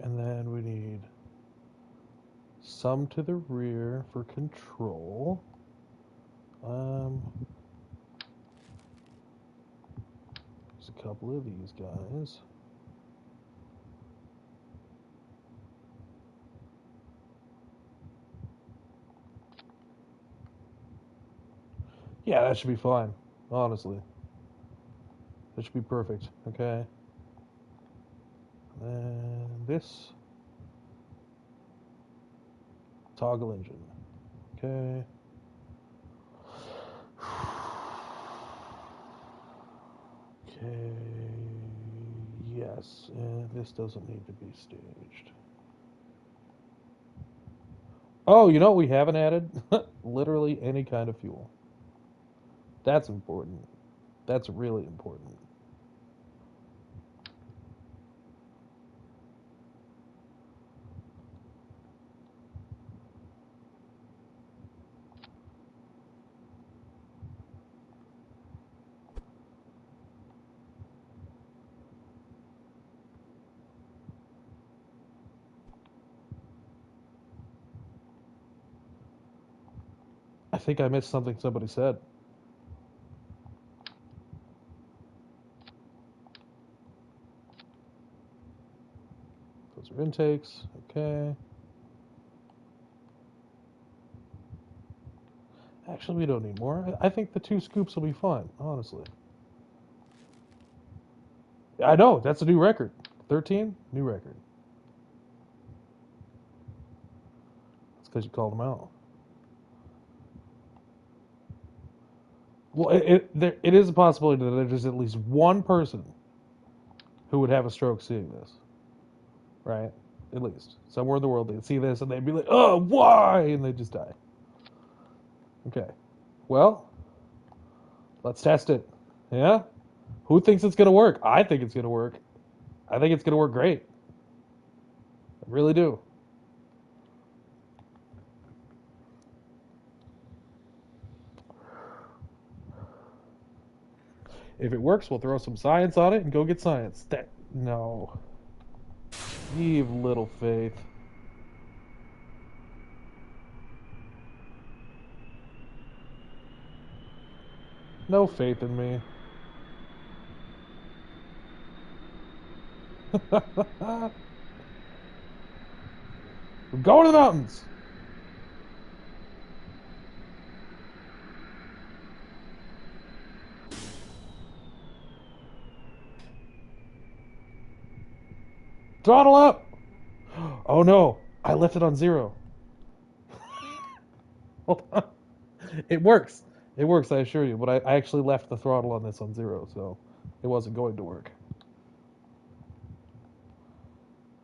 And then we need some to the rear for control. There's a couple of these guys. Yeah, that should be fine, honestly. That should be perfect, okay? And this toggle engine, okay? Okay, yes, and this doesn't need to be staged. Oh, you know what we haven't added? Literally any kind of fuel. That's important. That's really important. I think I missed something somebody said. intakes. Okay. Actually, we don't need more. I think the 2 scoops will be fine, honestly. I know, that's a new record. 13, new record. That's because you called them out. Well, it is a possibility that there's at least one person who would have a stroke seeing this, right? At least somewhere in the world they'd see this and they'd be like, "Oh, why?" and they'd just die. Okay, well, let's test it. Yeah, who thinks it's gonna work? I think it's gonna work. I think it's gonna work great. I really do. If it works, we'll throw some science on it and go get science. That no, you've little faith. No faith in me. We're going to the mountains. Throttle up. Oh no, I left it on 0. Hold on. It works. It works, I assure you. But I actually left the throttle on this on 0, so it wasn't going to work.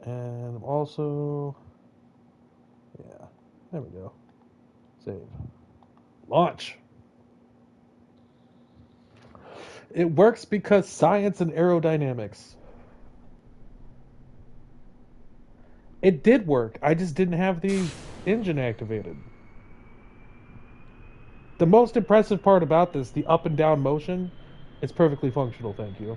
And also, yeah, there we go. Save. Launch. It works because science and aerodynamics. It did work. I just didn't have the engine activated. The most impressive part about this, the up and down motion, it's perfectly functional, thank you.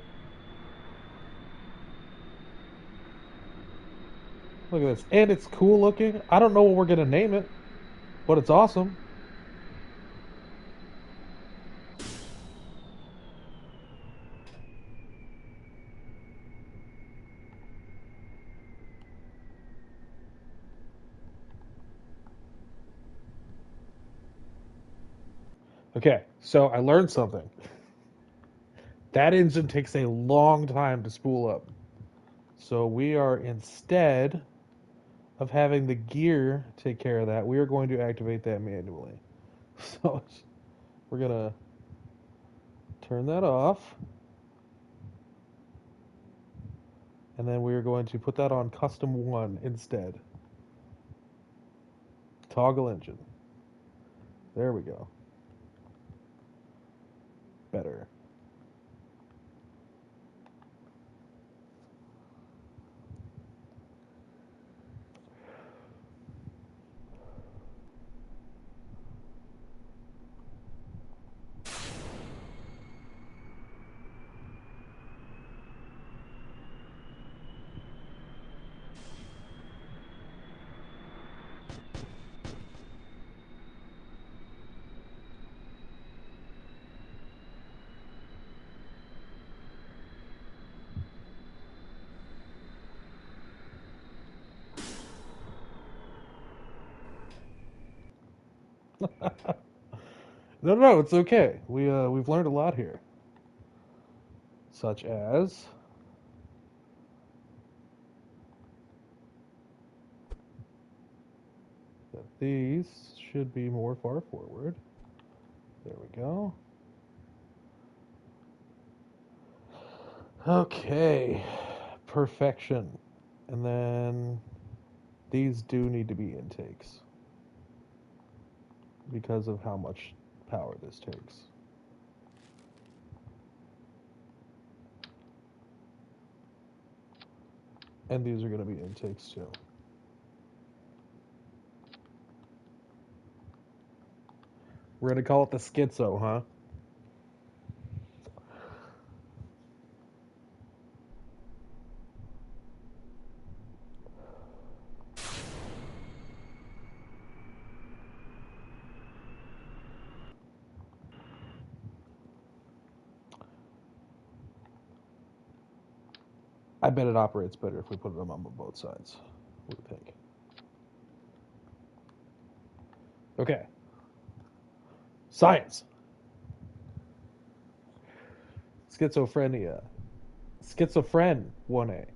Look at this. And it's cool looking. I don't know what we're going to name it, but it's awesome. Okay, so I learned something. That engine takes a long time to spool up. So we are, instead of having the gear take care of that, we are going to activate that manually. So we're going to turn that off. And then we're going to put that on custom 1 instead. Toggle engine. There we go. Better. No, it's okay. We've learned a lot here, such as that these should be more far forward. There we go. Okay, perfection. And then these do need to be intakes because of how much power this takes. And these are going to be intakes too. We're going to call it the schizo, huh? I bet it operates better if we put them on both sides. What do you think? Okay. Science. Schizophrenia. Schizophren 1A.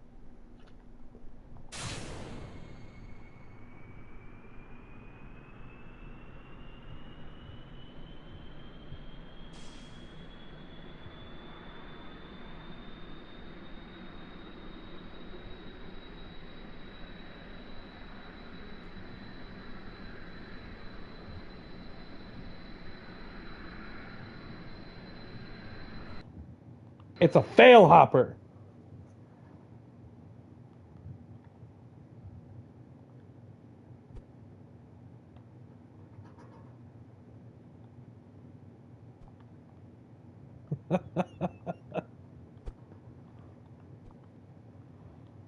It's a fail hopper.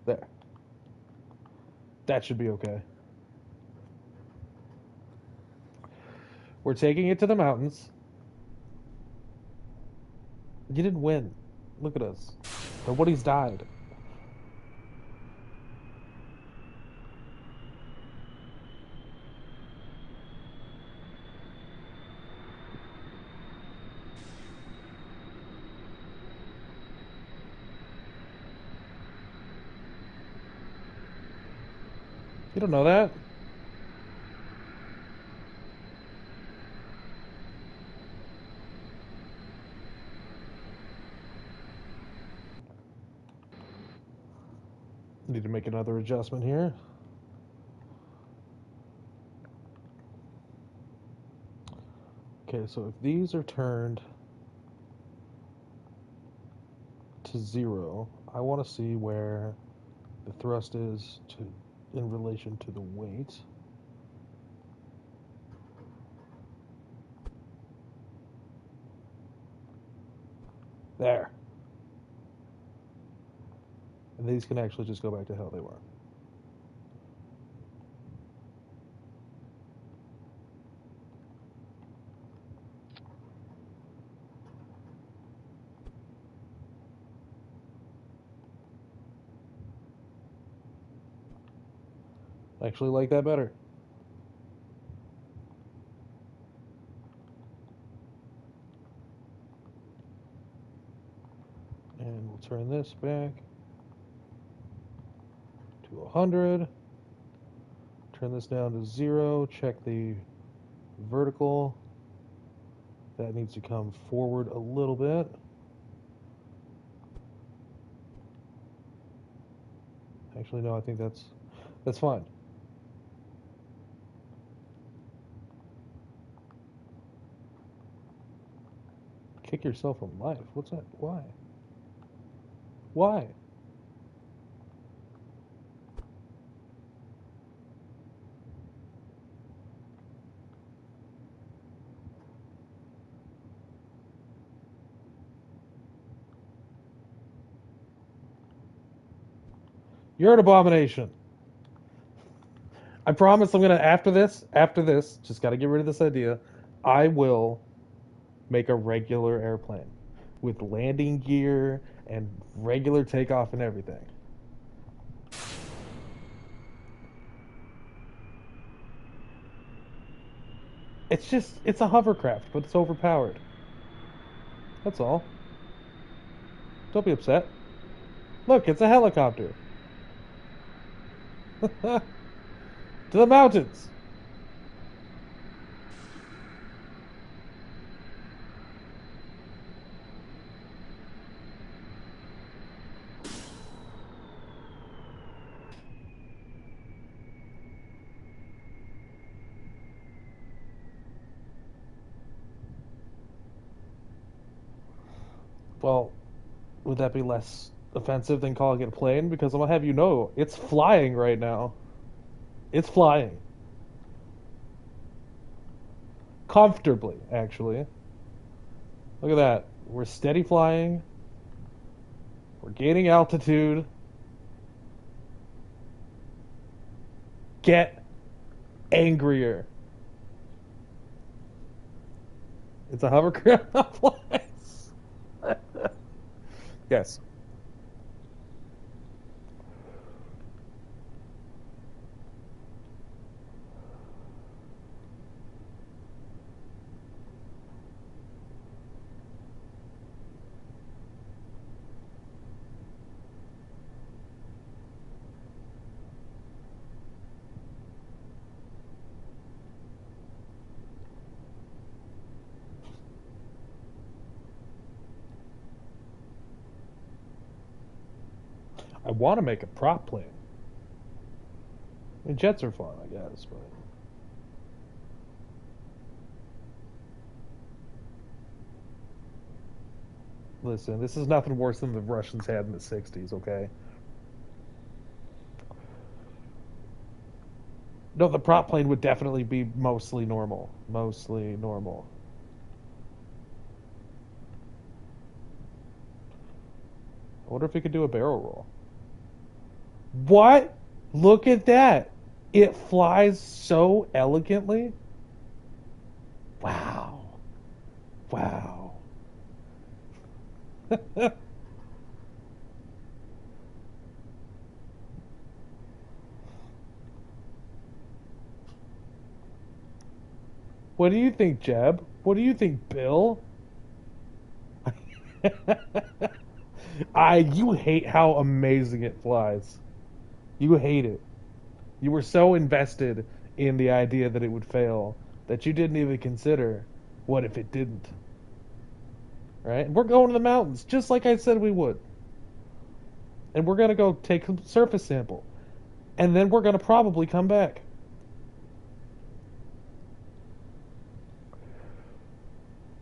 There. That should be okay. We're taking it to the mountains. You didn't win. Look at us. Nobody's died. You don't know that? Need to make another adjustment here. Okay, so if these are turned to 0, I want to see where the thrust is in relation to the weight. There. And these can actually just go back to how they were. I actually like that better. And we'll turn this back to 100. Turn this down to 0. Check the vertical. That needs to come forward a little bit. Actually, no, I think that's fine. Kick yourself from life. What's that? Why? Why? You're an abomination. I promise I'm gonna after this, just gotta get rid of this idea. I will make a regular airplane with landing gear and regular takeoff and everything. It's a hovercraft, but it's overpowered. That's all. Don't be upset. Look, it's a helicopter. To the mountains. Well, would that be less offensive than calling it a plane? Because I'm gonna have you know, it's flying right now. It's flying. Comfortably, actually. Look at that. We're steady flying. We're gaining altitude. Get angrier. It's a hovercraft that flies. Yes. I want to make a prop plane. I mean, jets are fun, I guess, but listen, this is nothing worse than the Russians had in the '60s. Okay. No, the prop plane would definitely be mostly normal. Mostly normal. I wonder if we could do a barrel roll. What? Look at that. It flies so elegantly. Wow. Wow. What do you think, Jeb? What do you think, Bill? You hate how amazing it flies. You hate it. You were so invested in the idea that it would fail that you didn't even consider what if it didn't. Right? And we're going to the mountains, just like I said we would. And we're going to go take a surface sample. And then we're going to probably come back.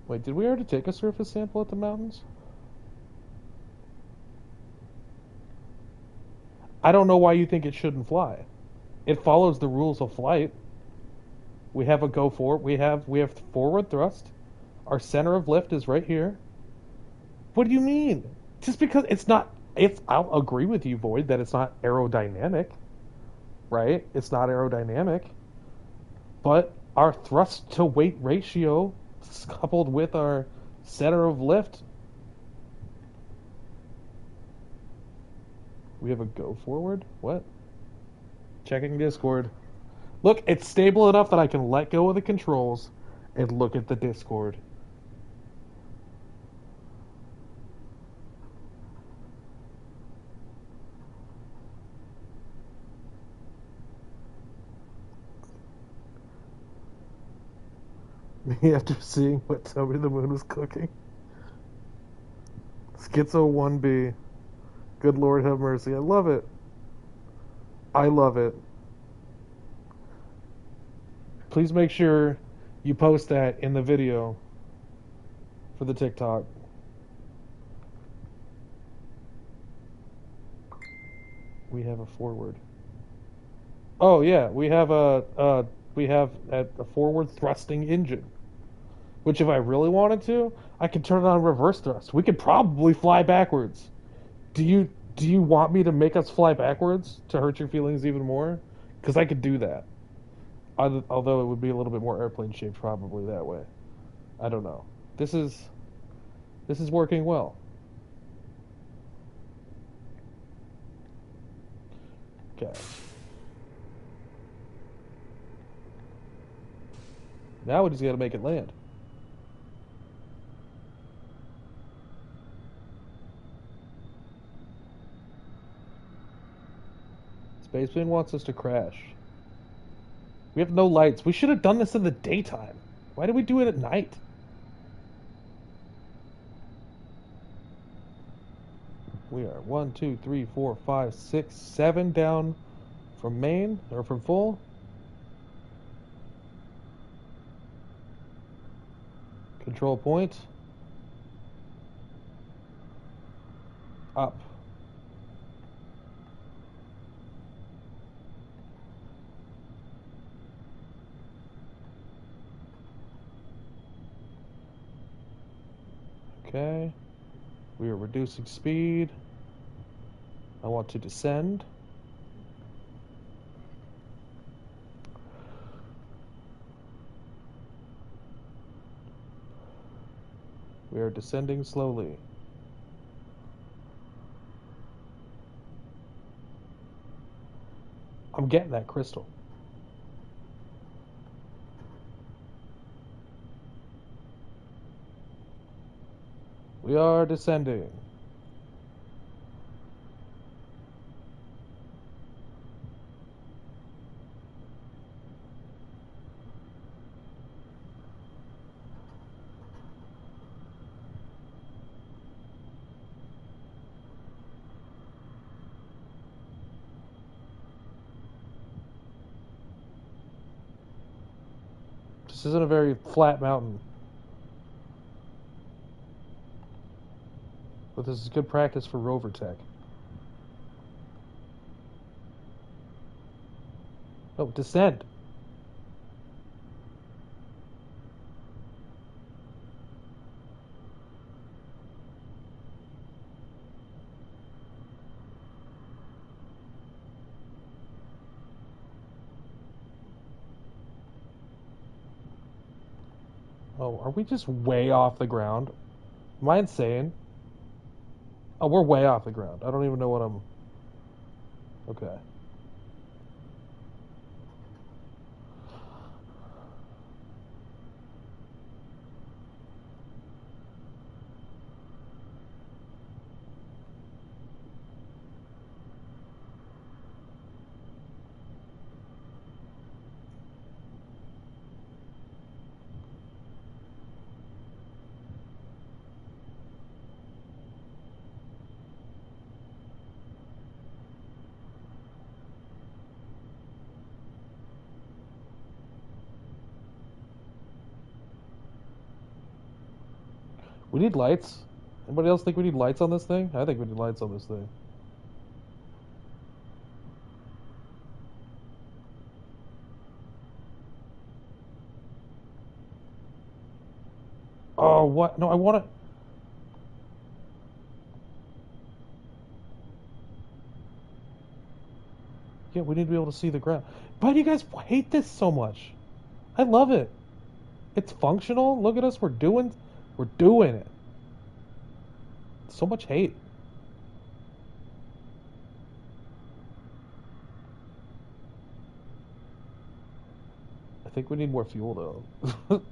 Wait, did we already take a surface sample at the mountains? I don't know why you think it shouldn't fly. It follows the rules of flight. We have a go forward. We have forward thrust. Our center of lift is right here. What do you mean? Just because it's not, I'll agree with you, Void, that it's not aerodynamic, right? It's not aerodynamic, but our thrust to weight ratio coupled with our center of lift, we have a go forward. What? Checking Discord. Look, it's stable enough that I can let go of the controls and look at the Discord. Me after seeing what Toby the Moon was cooking. Schizo 1B. Good Lord have mercy. I love it. I love it. Please make sure you post that in the video for the TikTok. We have a forward. Oh yeah, we have a forward thrusting engine. Which, if I really wanted to, I could turn it on reverse thrust. We could probably fly backwards. Do you want me to make us fly backwards to hurt your feelings even more? Because I could do that. Although it would be a little bit more airplane shaped, probably that way. I don't know. This is working well. Okay. Now we just got to make it land. Spaceman wants us to crash. We have no lights. We should have done this in the daytime. Why did we do it at night? We are 1, 2, 3, 4, 5, 6, 7 down from main or from full. Control point. Up. Okay. We are reducing speed. I want to descend. We are descending slowly. I'm getting that crystal. We are descending. This isn't a very flat mountain. But this is good practice for rover tech. Oh, descend. Oh, are we just way off the ground? Am I insane? Oh, we're way off the ground. I don't even know what I'm... Okay. We need lights. Anybody else think we need lights on this thing? I think we need lights on this thing. Oh, what? No, I want to... Yeah, we need to be able to see the ground. Why do you guys hate this so much? I love it. It's functional. Look at us. We're doing it. So much hate. I think we need more fuel, though.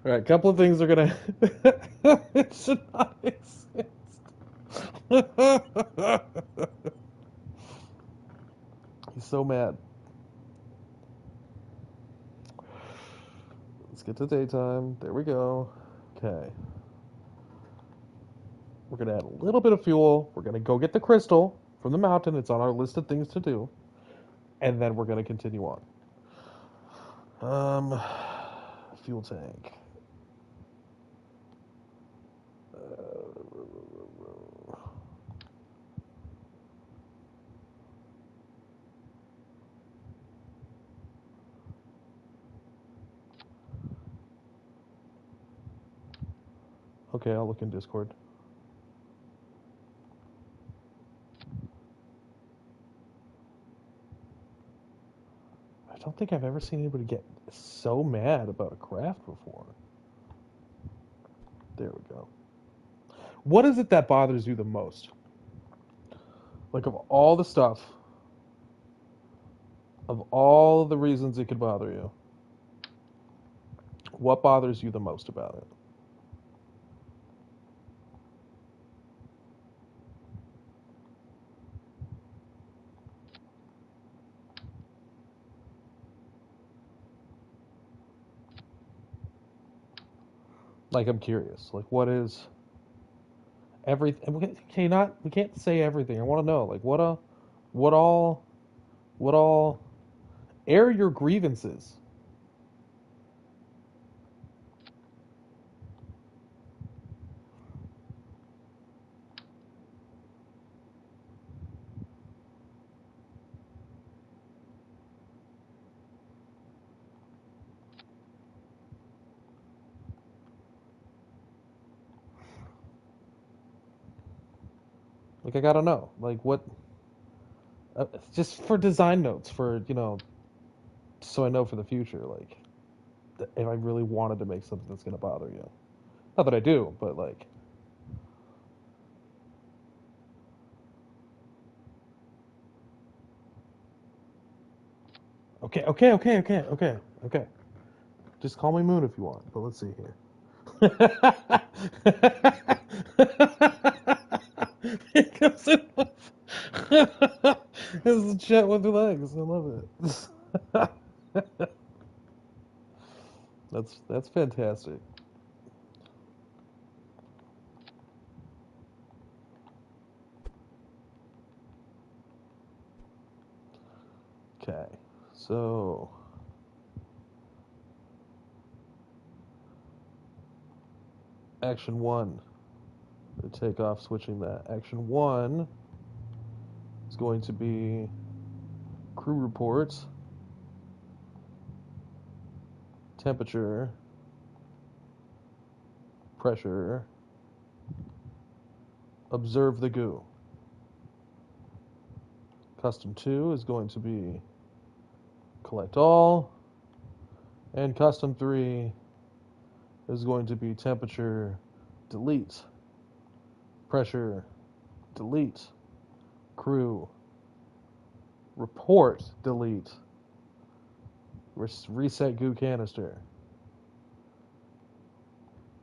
All right, a couple of things are gonna. It should not exist. He's so mad. Let's get to daytime. There we go. Okay. We're gonna add a little bit of fuel. We're gonna go get the crystal from the mountain. It's on our list of things to do, and then we're gonna continue on. Fuel tank. Okay, I'll look in Discord. I don't think I've ever seen anybody get so mad about a craft before. There we go. What is it that bothers you the most? Like, of all the stuff, of all the reasons it could bother you, what bothers you the most about it? Like, I'm curious. Like, what is everything? We can't say everything. I want to know. Like, what all, what all, air your grievances. Like, I gotta know. Like, what? Just for design notes, for so I know for the future. Like, if I really wanted to make something that's gonna bother you. Not that I do, but like. Okay. Just call me Moon if you want, but let's see here. It comes in This is chat with the legs. I love it. That's fantastic. So action 1, the takeoff, switching that. Action 1 is going to be crew reports, temperature, pressure, observe the goo. Custom 2 is going to be collect all, and custom 3 is going to be temperature, delete, pressure, delete, crew, report, delete, reset goo canister.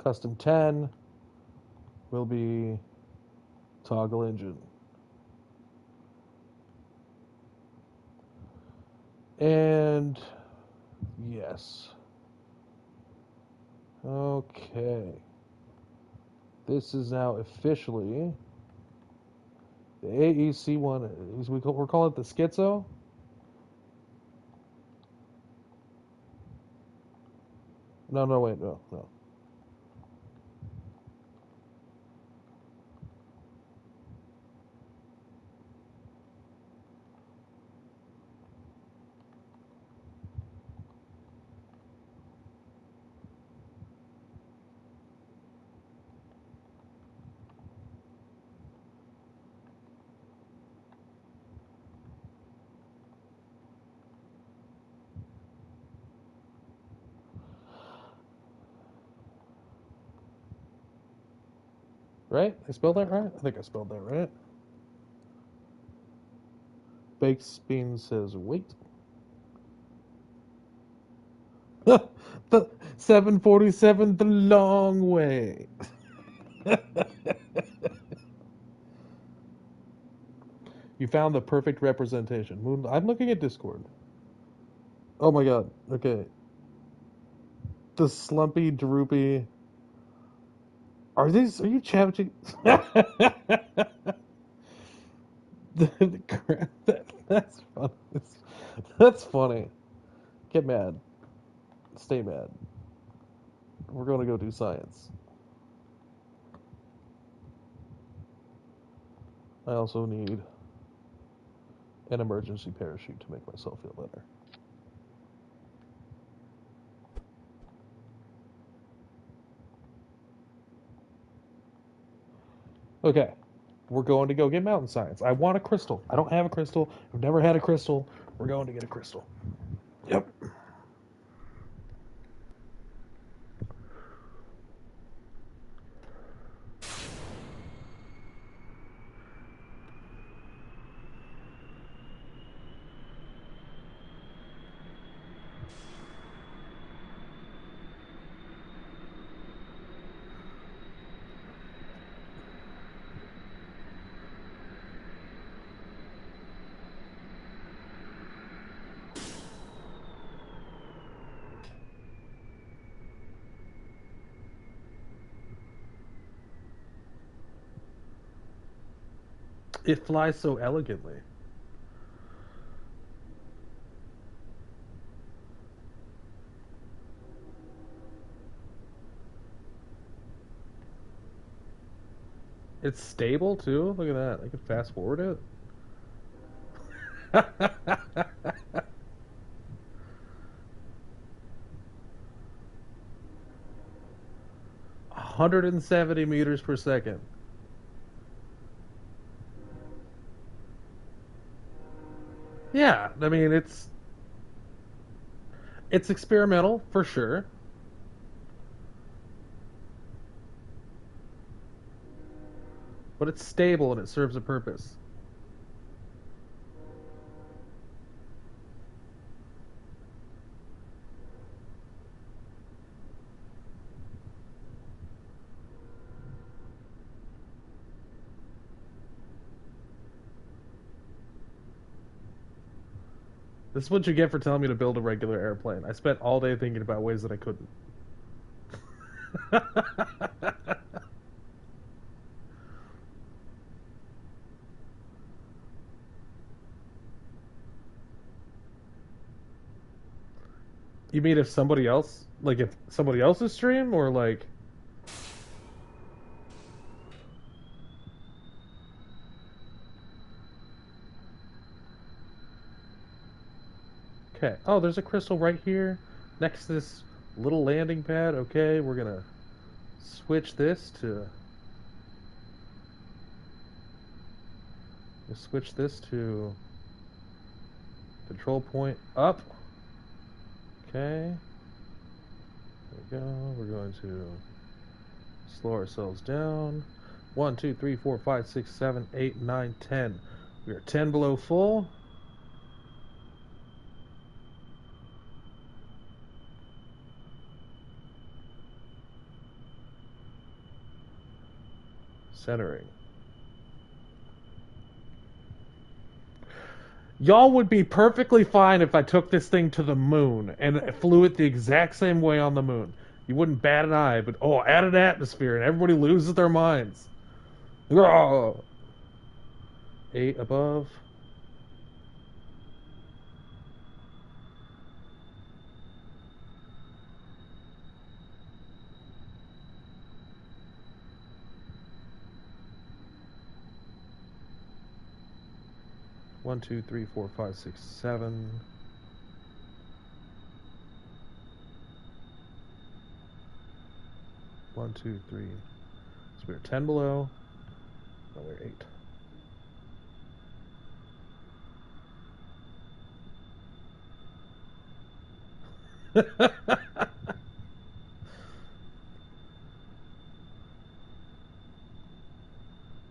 Custom 10 will be toggle engine. And yes. Okay. This is now officially the AEC one. We're calling it the Schizo. No, wait, no. Right? I spelled that right? I think I spelled that right. Baked Bean says, wait. The 747 the long way. You found the perfect representation. Moon, I'm looking at Discord. Oh my god. Okay. The slumpy, droopy. Are you challenging? That's funny. That's funny. Get mad. Stay mad. We're going to go do science. I also need an emergency parachute to make myself feel better. Okay. We're going to go get mountain science. I want a crystal. I don't have a crystal. I've never had a crystal. We're going to get a crystal. Yep. It flies so elegantly. It's stable too. Look at that. I can fast forward it. 170 meters per second. Yeah, I mean it's experimental for sure. But it's stable and it serves a purpose. This is what you get for telling me to build a regular airplane. I spent all day thinking about ways that I couldn't. You mean if somebody else, like if somebody else's stream, or like? Okay. Oh, there's a crystal right here, next to this little landing pad. Okay, we're gonna switch this to. Switch this to control point up. Okay. There we go. We're going to slow ourselves down. 1, 2, 3, 4, 5, 6, 7, 8, 9, 10. We are 10 below full. Centering. Y'all would be perfectly fine if I took this thing to the moon and flew it the exact same way on the moon. You wouldn't bat an eye, but oh, add an atmosphere and everybody loses their minds. Oh. 8 above. One, two, three, four, five, six, 7. One, two, three. So we're 10 below. No, we're 8.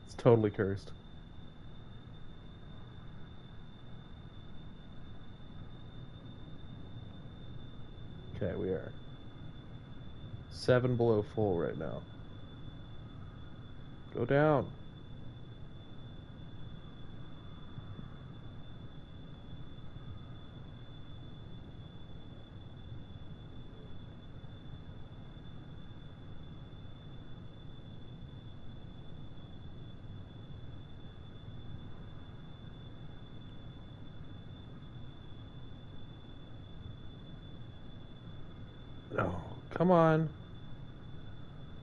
It's totally cursed. Okay, we are 7 below full right now. Go down. No, come on.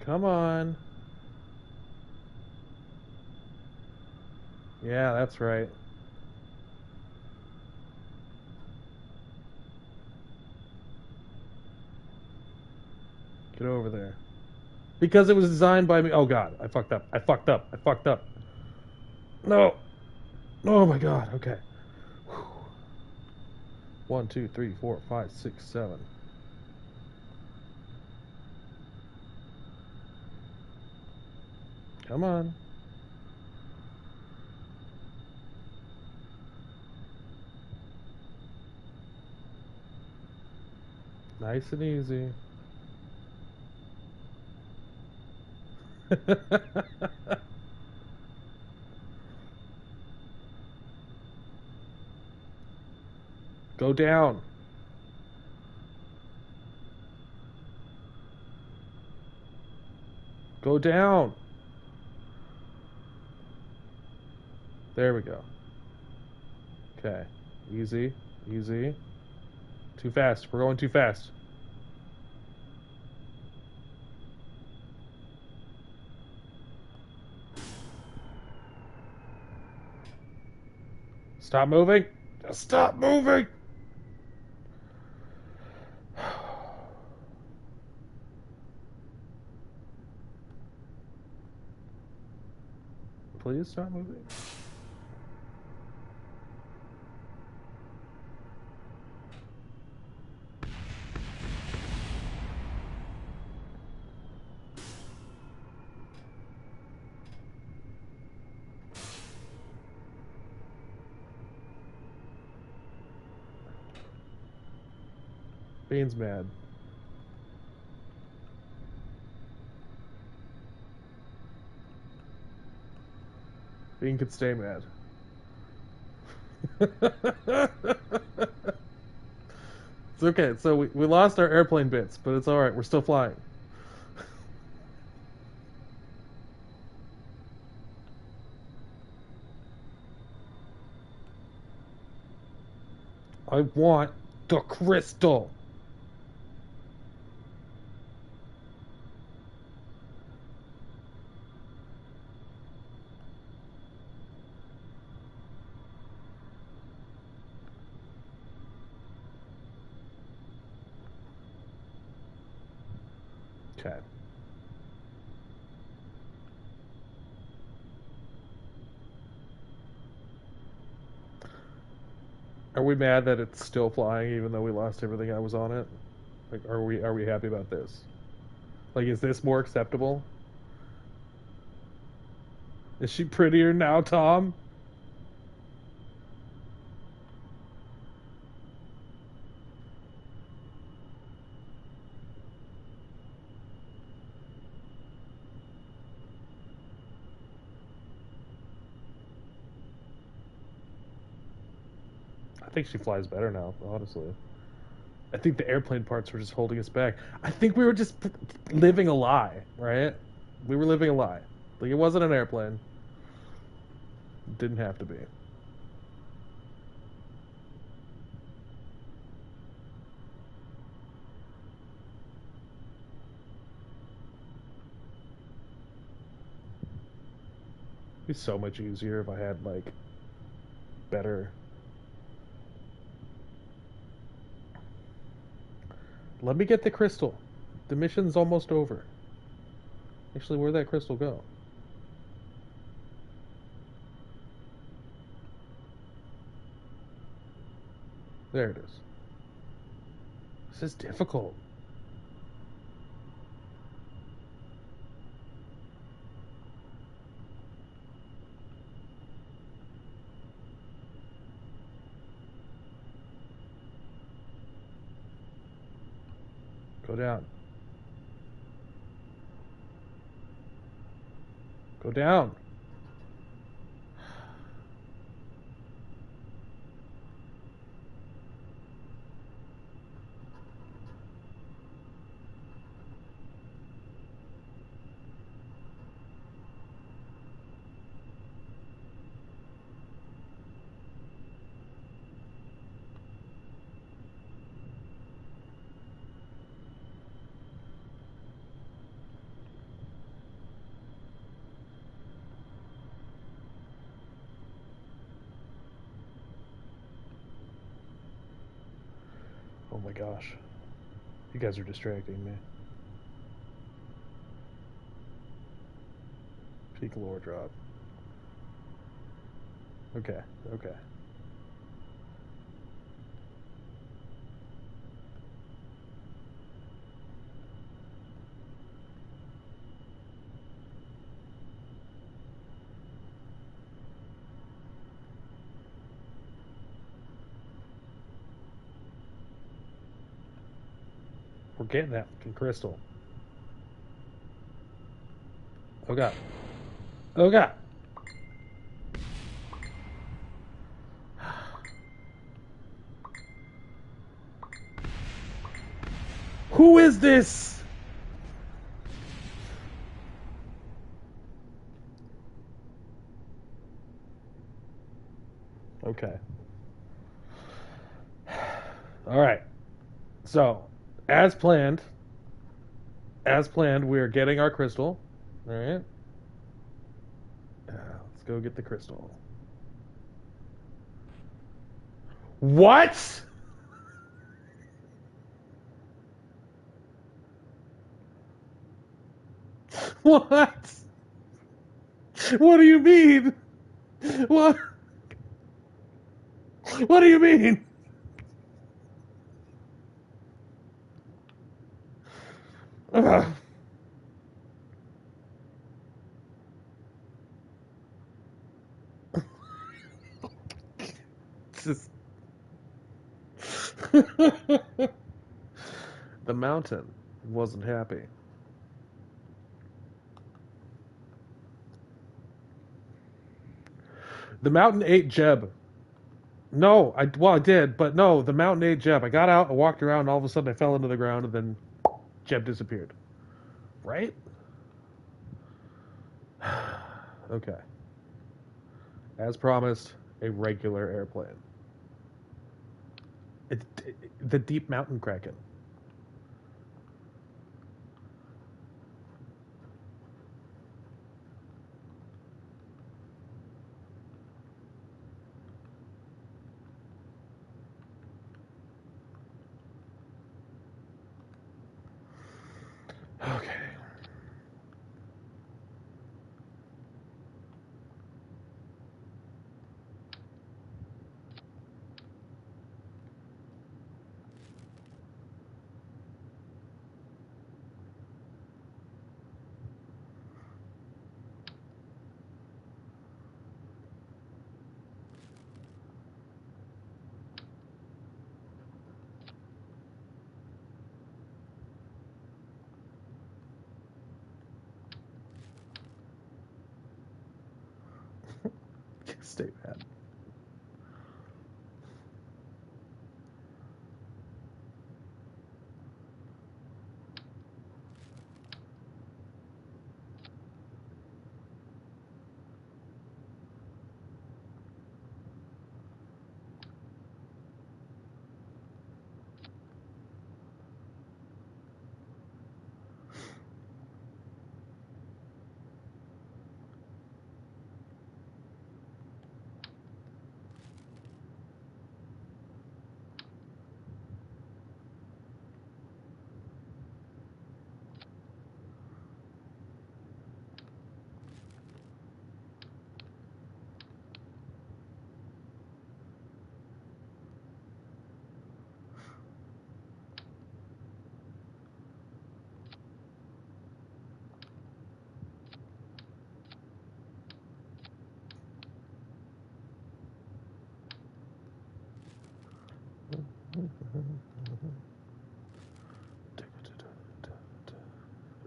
Come on. Yeah, that's right. Get over there. Because it was designed by me. Oh god, I fucked up. I fucked up. I fucked up. No. Oh my god, okay. 1, 2, 3, 4, 5, 6, 7. Come on. Nice and easy. Go down. Go down. There we go. Okay. Easy. Easy. Too fast. We're going too fast. Stop moving. Just stop moving. Please stop moving. Bean's mad. Bean could stay mad. It's okay. So we lost our airplane bits, but it's alright. We're still flying. I want the crystal. Okay. Are we mad that it's still flying even though we lost everything that was on it? Like, are we happy about this? Like, is this more acceptable? Is she prettier now, Tom? I think she flies better now, honestly. I think the airplane parts were just holding us back. I think we were just living a lie, right? We were living a lie. Like, it wasn't an airplane. It didn't have to be. It'd be so much easier if I had, like, better. Let me get the crystal. The mission's almost over. Actually, where'd that crystal go? There it is. This is difficult. Go down. Go down. Oh my gosh. You guys are distracting me. Peak lore drop. Okay, okay. We're getting that fucking crystal. Oh god. Oh god. Who is this? Okay. All right. So, as planned, we are getting our crystal. All right. Let's go get the crystal. What? What? What do you mean? What? What do you mean? Ugh. Just... the mountain wasn't happy. The mountain ate Jeb. No, I did, but no, the mountain ate Jeb. I got out, I walked around, and all of a sudden I fell into the ground, and then Jeb disappeared. Right? Okay. As promised, a regular airplane. The deep mountain kraken. Okay. Stay mad.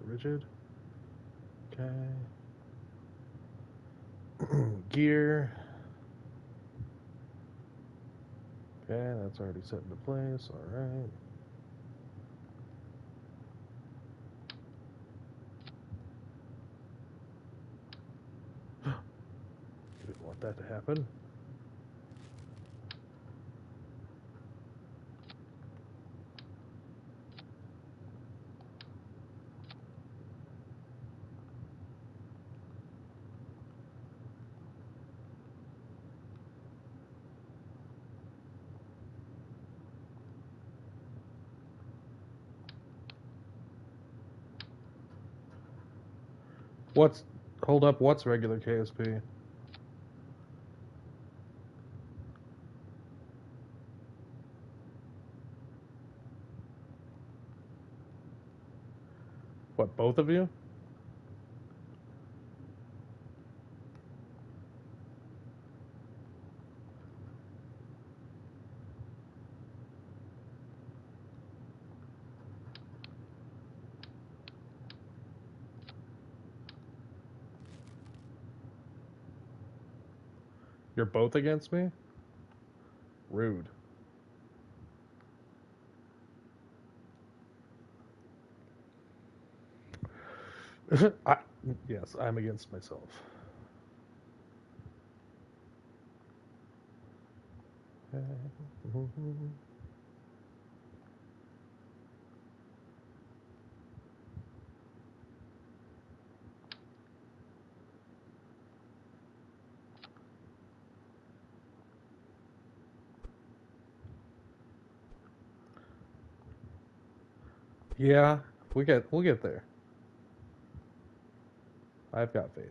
Rigid. Okay. Gear. Okay, that's already set into place. All right. Didn't want that to happen. What's hold up? What's regular KSP? What, both of you? You're both against me? Rude. I, yes, I'm against myself. Yeah, we'll get there. I've got faith.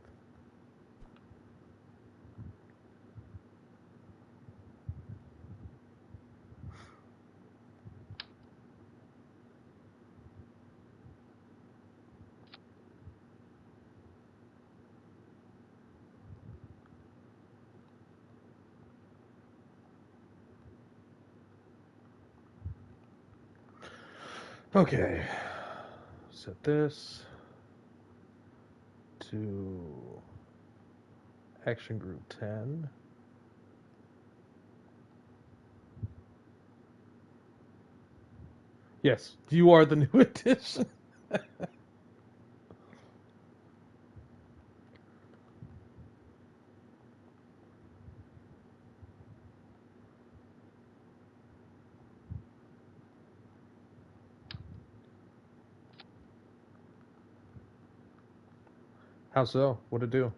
Okay. Set this to action group 10. Yes, you are the new addition. How so? What'd it do?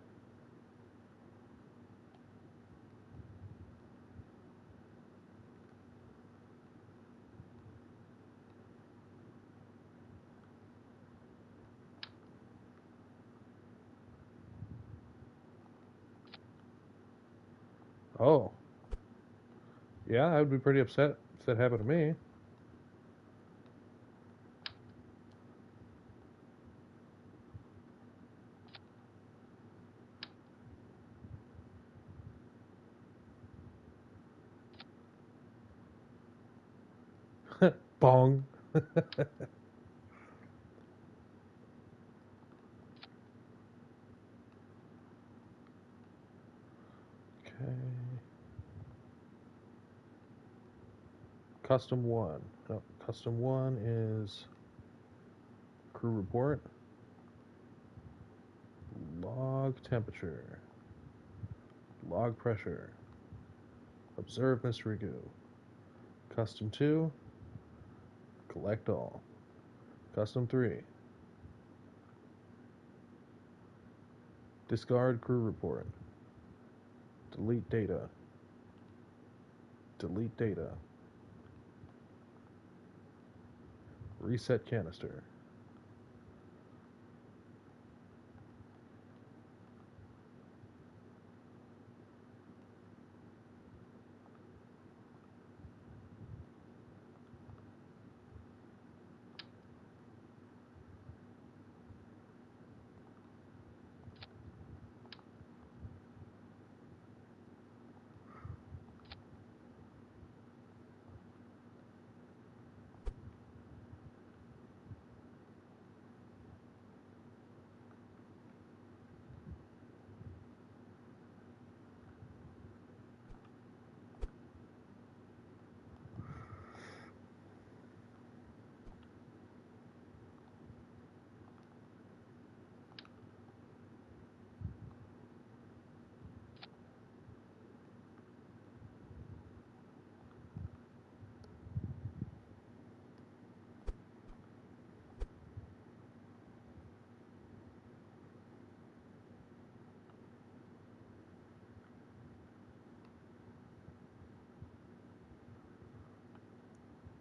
Oh. Yeah, I would be pretty upset if that happened to me. Bong. Okay. Custom 1. No, Custom 1 is crew report. Log temperature. Log pressure. Observe Mr. Rigu. Custom 2. Collect all. Custom 3. Discard crew report. Delete data. Delete data. Reset canister.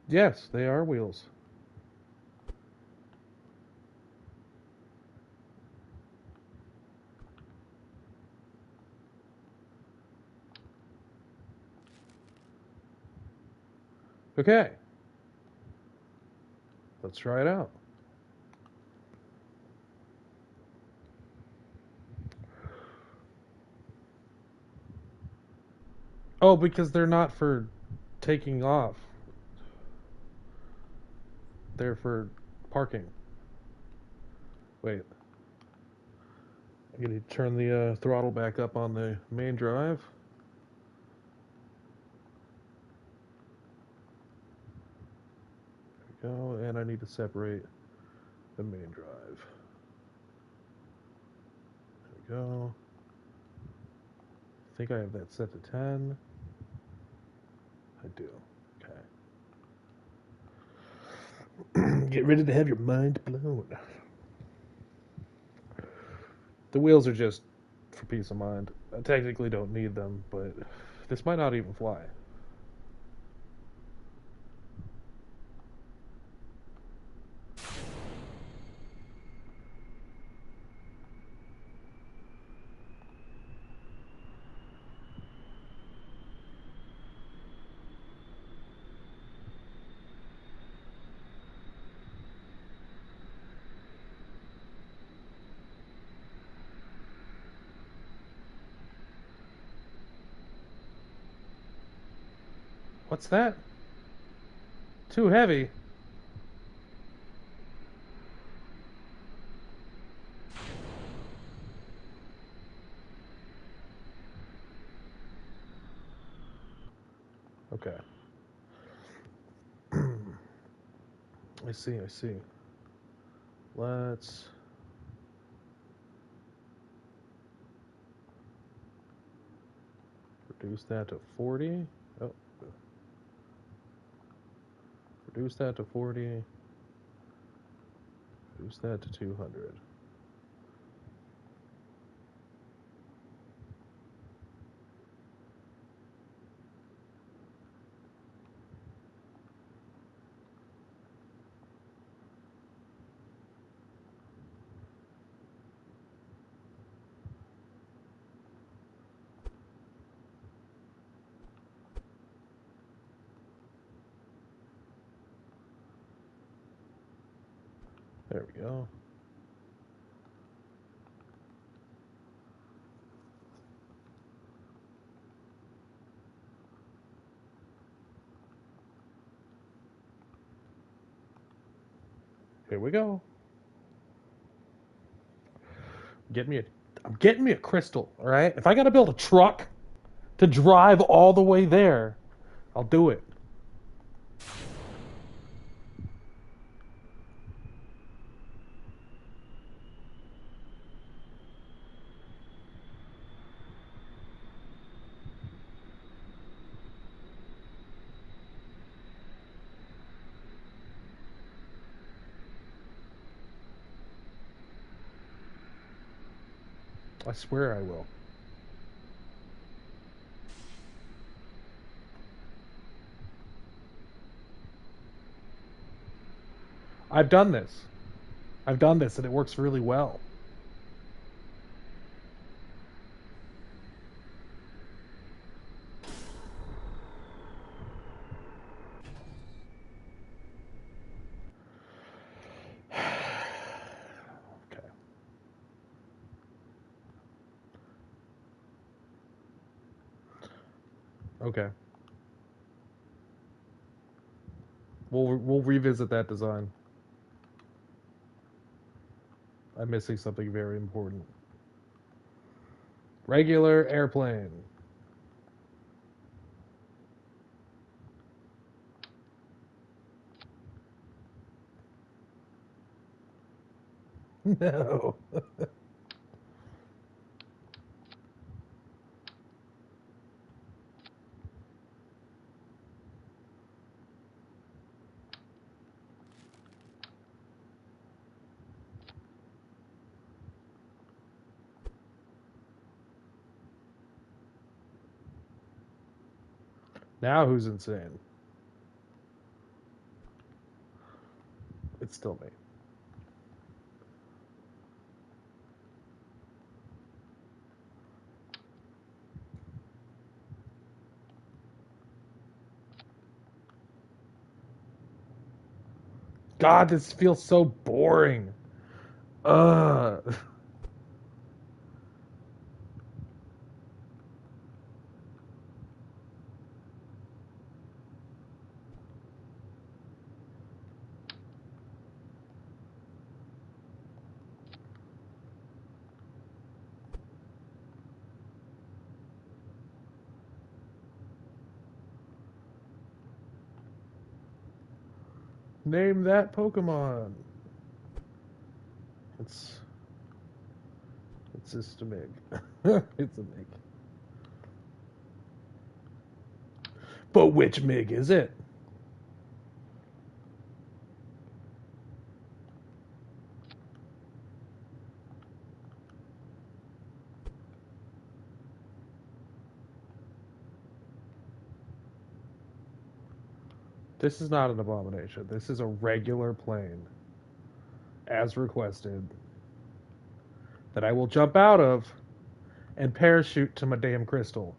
Yes, they are wheels. Okay. Let's try it out. Oh, because they're not for taking off. They're for parking. Wait. I'm going to turn the throttle back up on the main drive. There we go. And I need to separate the main drive. There we go. I think I have that set to 10. I do. Okay. Get ready to have your mind blown. The wheels are just for peace of mind. I technically don't need them, but this might not even fly. What's that? Too heavy. Okay. I see, I see. Let's reduce that to 40. Oh. Reduce that to 40. Reduce that to 200. There we go. Here we go. I'm getting me a crystal, all right? If I got to build a truck, To drive all the way there. I'll do it. I swear I will. I've done this. I've done this and it works really well. Okay. Okay. We'll revisit that design. I'm missing something very important. Regular airplane. No. Now who's insane? It's still me. God, this feels so boring. Ugh. Name that Pokemon. It's just a Mig. It's a Mig. But which Mig is it? This is not an abomination. This is a regular plane, as requested, that I will jump out of and parachute to my damn crystal.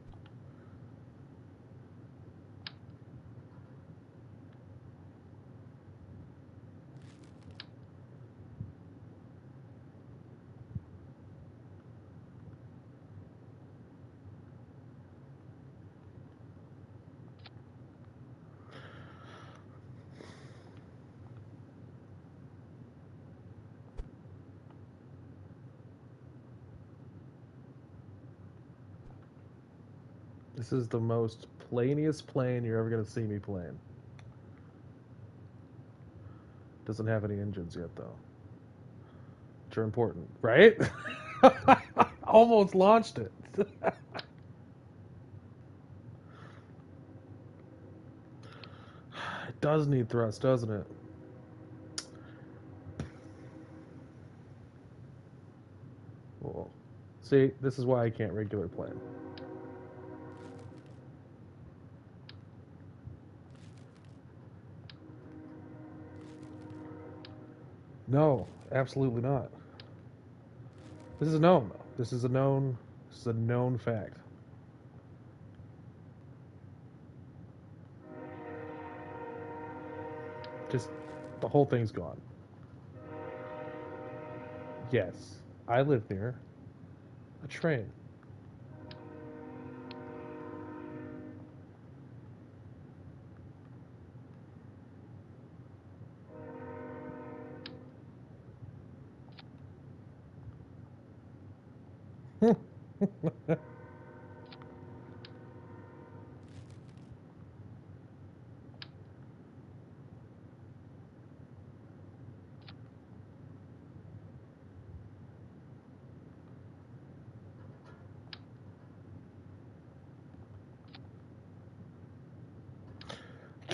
This is the most planiest plane you're ever going to see me playing. Doesn't have any engines yet, though. Which are important, right? Almost launched it. It does need thrust, doesn't it? Well, see, this is why I can't regular plane. No, absolutely not. This is a known, though. This is a known. This is a known fact. Just the whole thing's gone. Yes, I live near a train.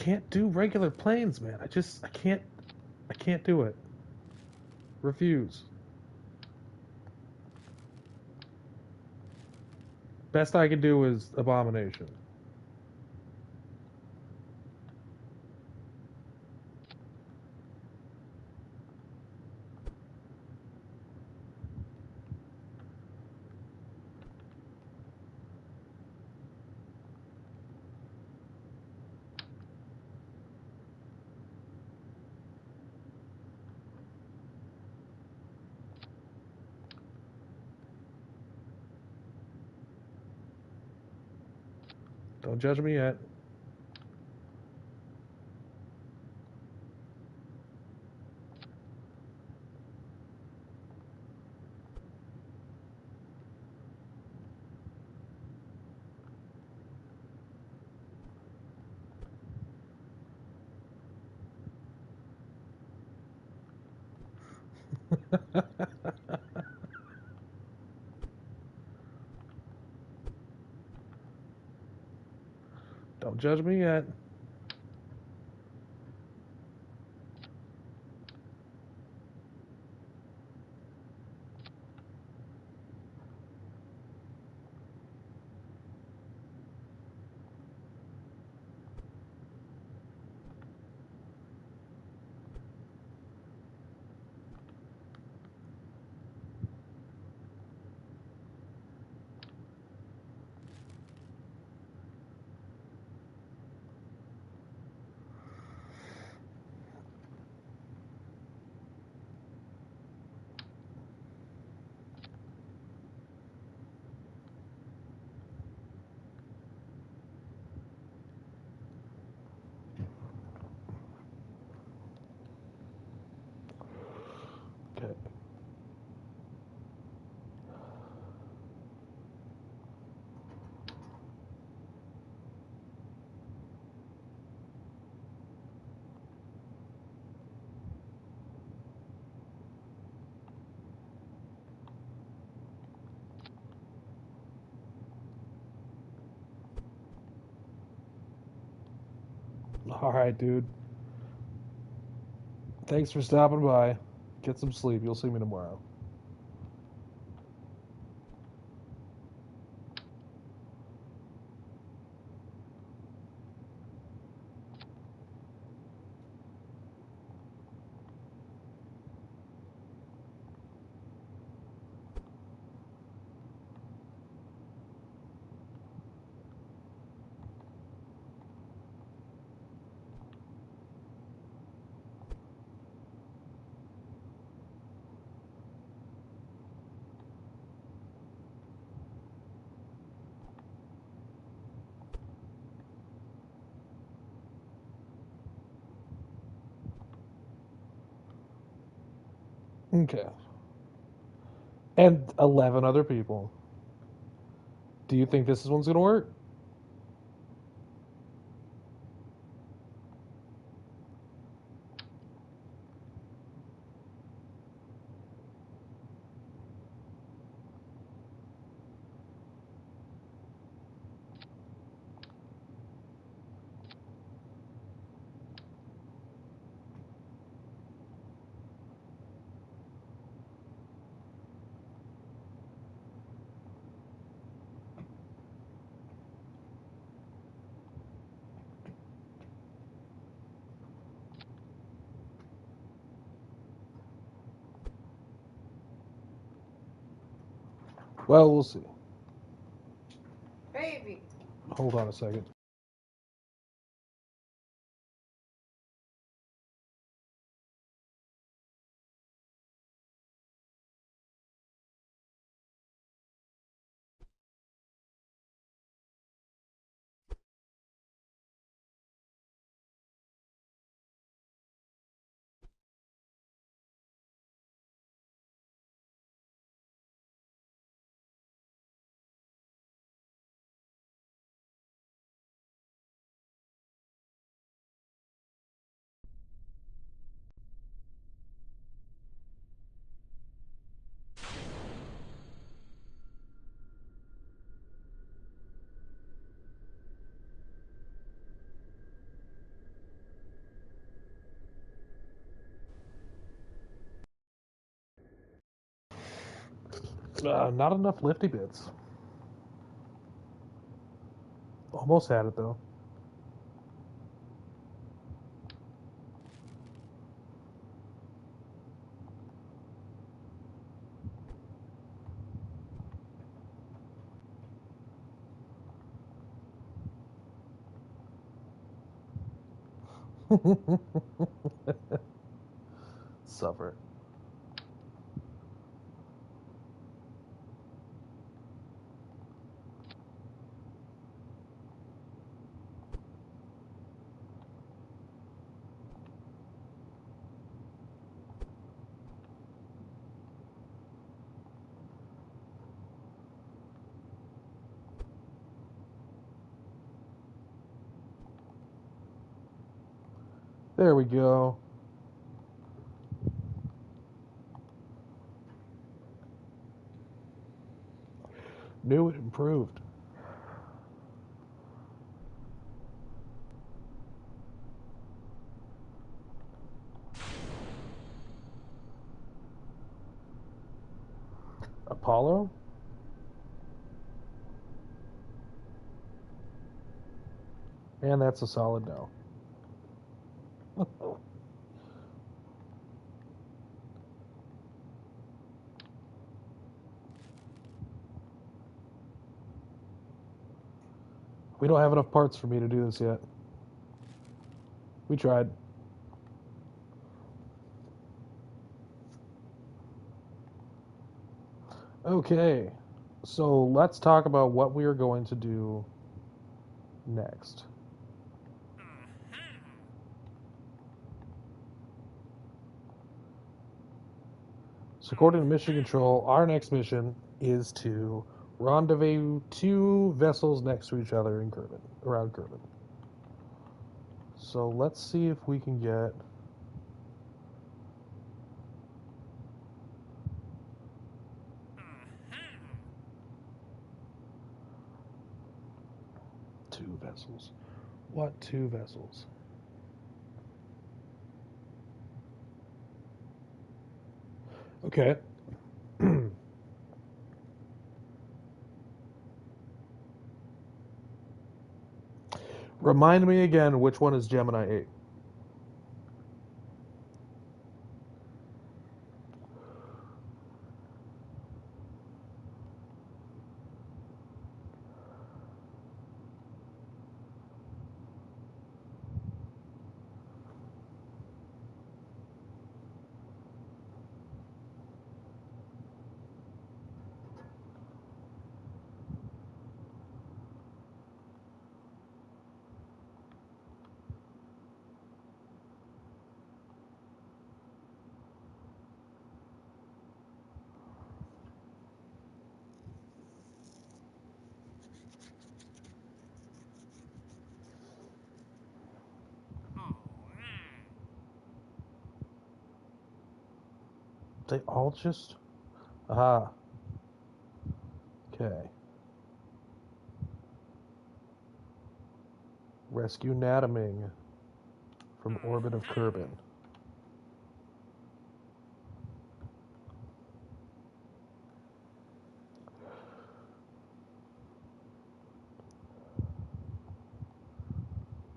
can't do regular planes, man. I can't do it. Refuse. Best I can do is Abomination. Don't judge me yet. Don't judge me yet. Okay. All right, dude. Thanks for stopping by. Get some sleep. You'll see me tomorrow. Okay. And 11 other people. Do you think this one's going to work? Well, we'll see. Baby. Hold on a second. Not enough lifty bits. Almost had it though. Suffer. There we go. New and improved. Apollo? And that's a solid no. We don't have enough parts for me to do this yet. We tried. Okay, so let's talk about what we are going to do next. So according to Mission Control, our next mission is to rendezvous two vessels next to each other in Kerran, around Kerran. So let's see if we can get two vessels. What two vessels? Okay. Remind me again, which one is Gemini 8? They all just... Ah. Okay. Rescue Nataming from orbit of Kerbin.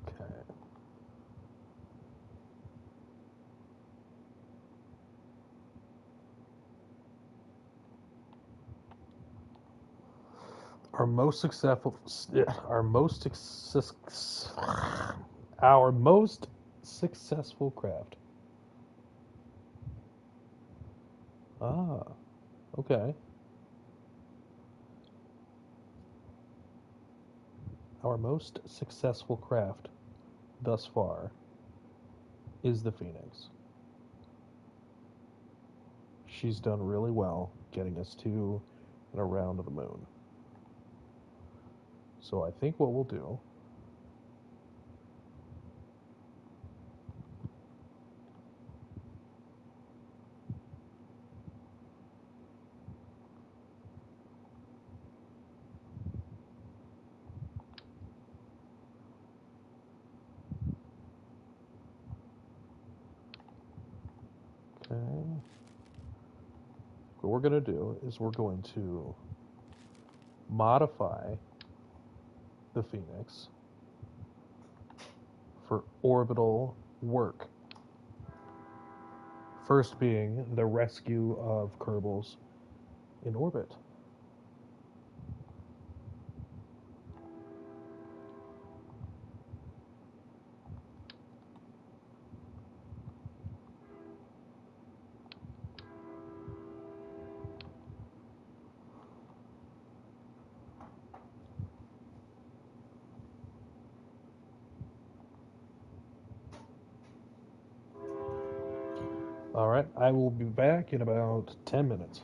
Okay. Our most successful, our most successful craft. Ah, okay. Our most successful craft thus far is the Phoenix. She's done really well getting us to and around the moon. So I think what we'll do okay. What we're going to do is we're going to modify the Phoenix for orbital work. First being the rescue of Kerbals in orbit. All right, I will be back in about 10 minutes.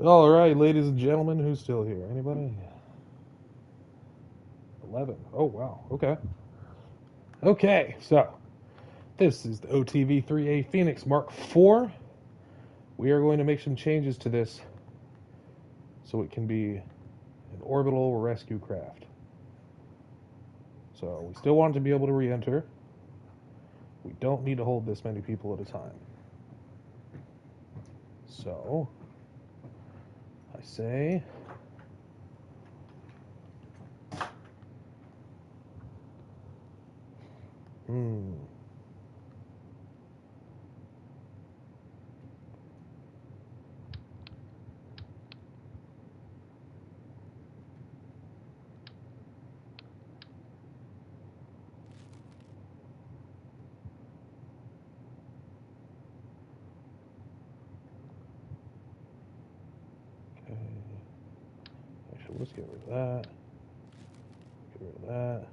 All right, ladies and gentlemen, who's still here? Anybody? 11. Oh, wow. Okay. Okay, so this is the OTV-3A Phoenix Mark IV. We are going to make some changes to this so it can be an orbital rescue craft. So we still want it to be able to re-enter. We don't need to hold this many people at a time. So I say okay. Actually, let's get rid of that. Get rid of that.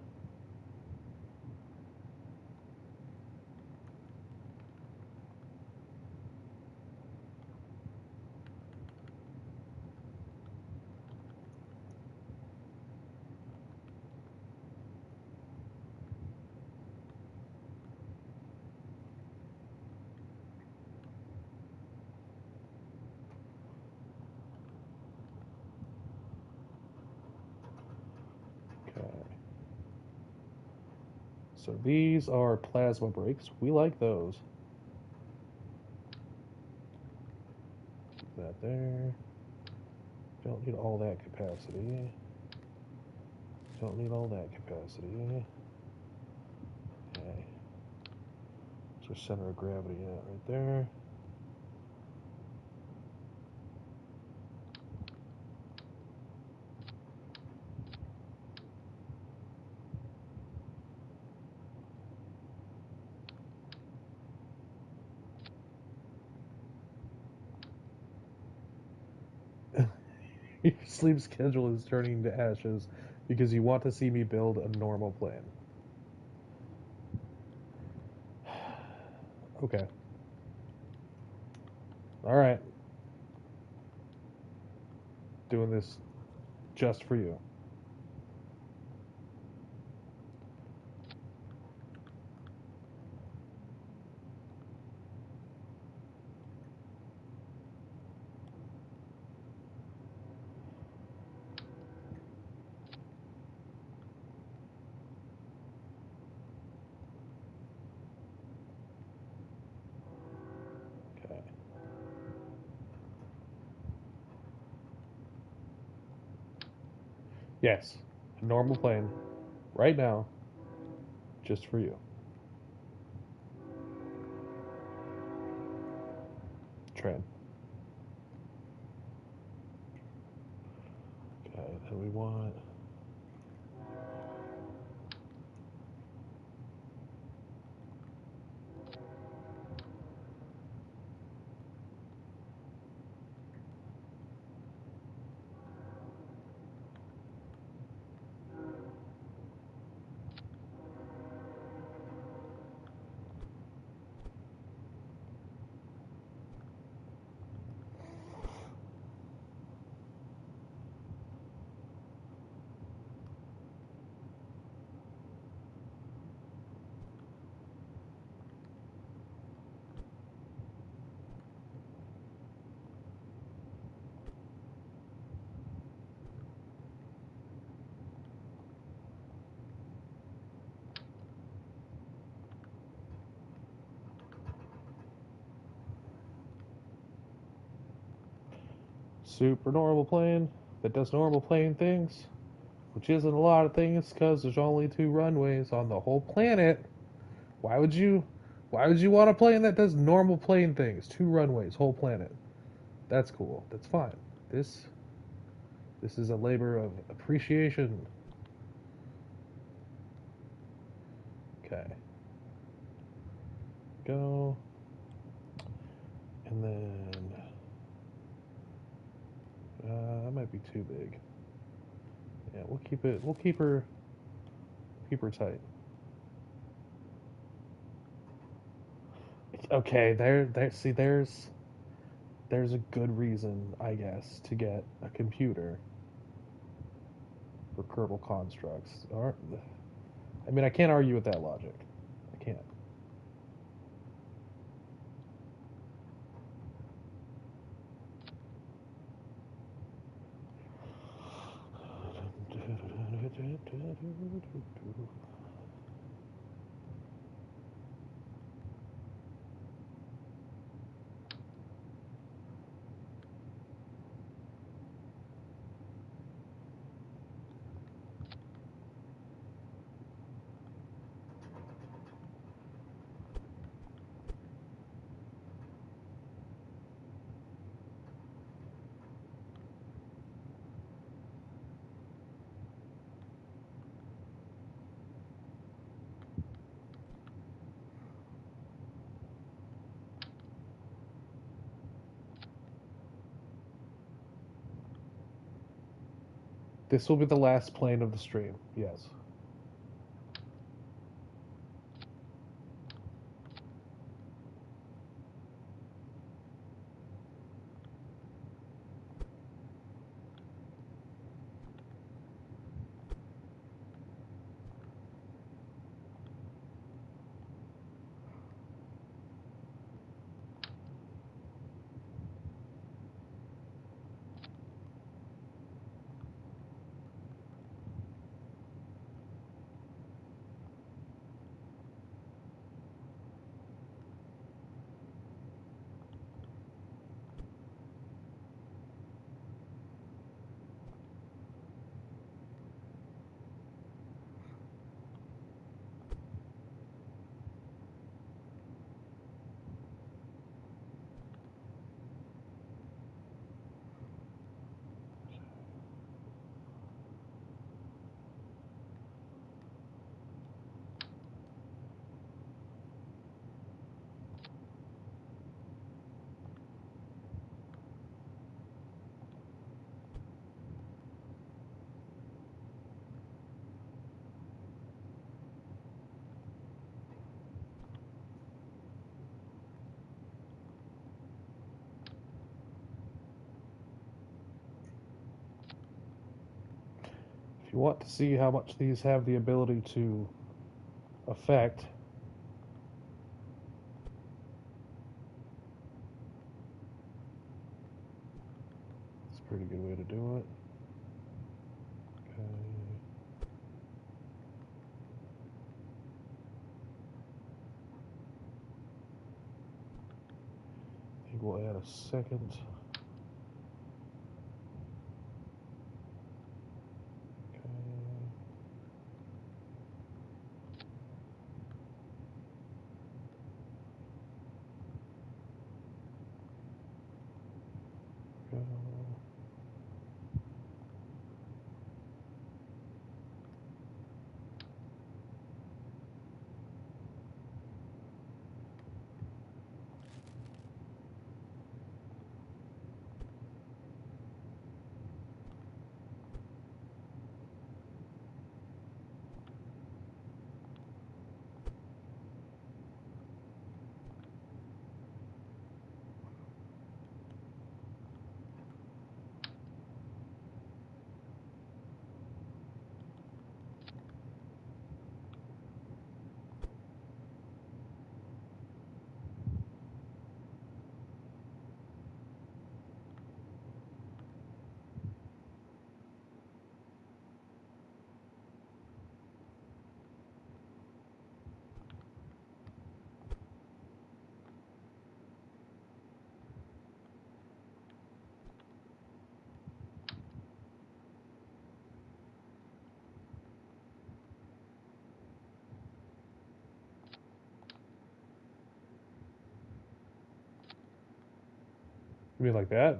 Okay. So these are plasma brakes. We like those. Keep that there. Don't need all that capacity. Don't need all that capacity. Okay. So center of gravity right there. Your sleep schedule is turning to ashes because you want to see me build a normal plane. Okay. Alright. Doing this just for you. Okay. Yes. A normal plane. Right now. Just for you. Trend. Okay. Then we want... Super normal plane that does normal plane things, which isn't a lot of things because there's only 2 runways on the whole planet. Why would you want a plane that does normal plane things? 2 runways, whole planet. That's cool. That's fine. This is a labor of appreciation. Okay. Go. And then that might be too big. Yeah, we'll keep it. We'll keep her tight. Okay, there. See, there's there's a good reason, I guess, to get a computer for kernel constructs. I mean, I can't argue with that logic. I can't. This will be the last plane of the stream. Yes. If you want to see how much these have the ability to affect, it's a pretty good way to do it. Okay. I think we'll add a second. You mean like that?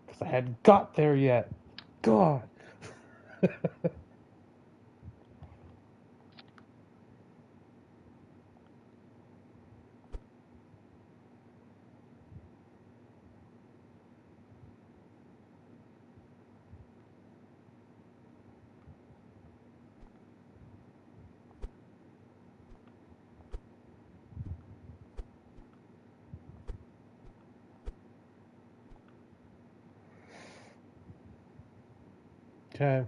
Because I hadn't got there yet. God. Okay.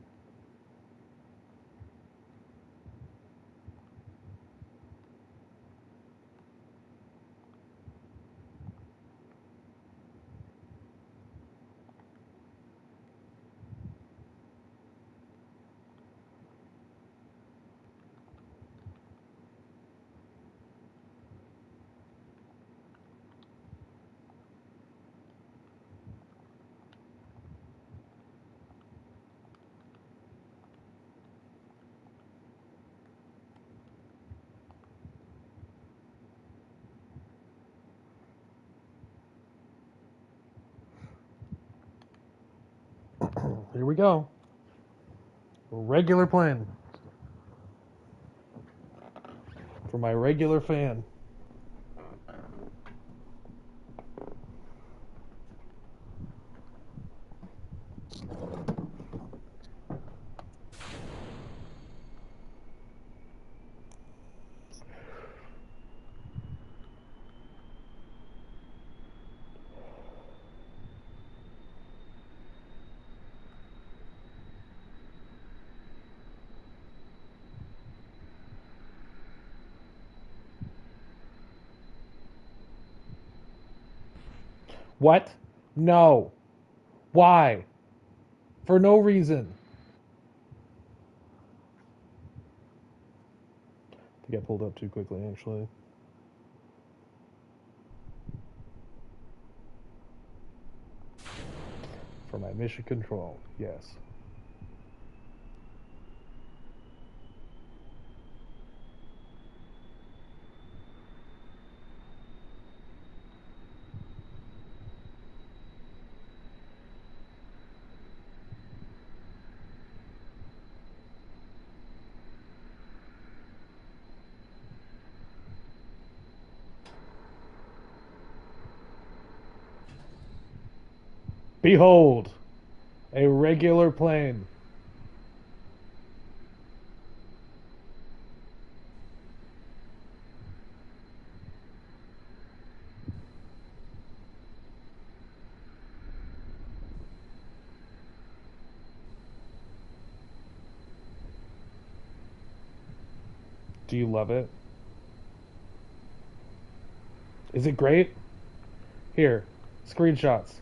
Here we go. Regular plane. For my regular fan. What? No. Why? For no reason. I think I pulled up too quickly, actually. For my mission control, yes. Behold, a regular plane. Do you love it? Is it great? Here, screenshots.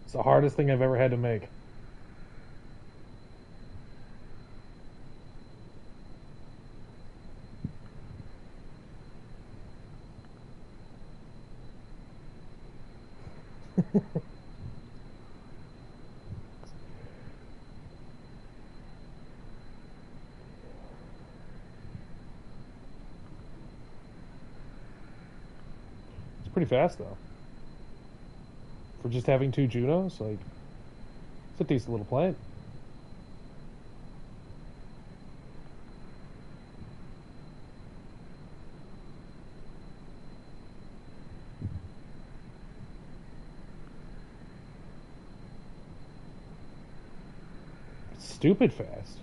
It's the hardest thing I've ever had to make. It's pretty fast, though. For just having two Junos, like, it's a decent little plane. It's stupid fast.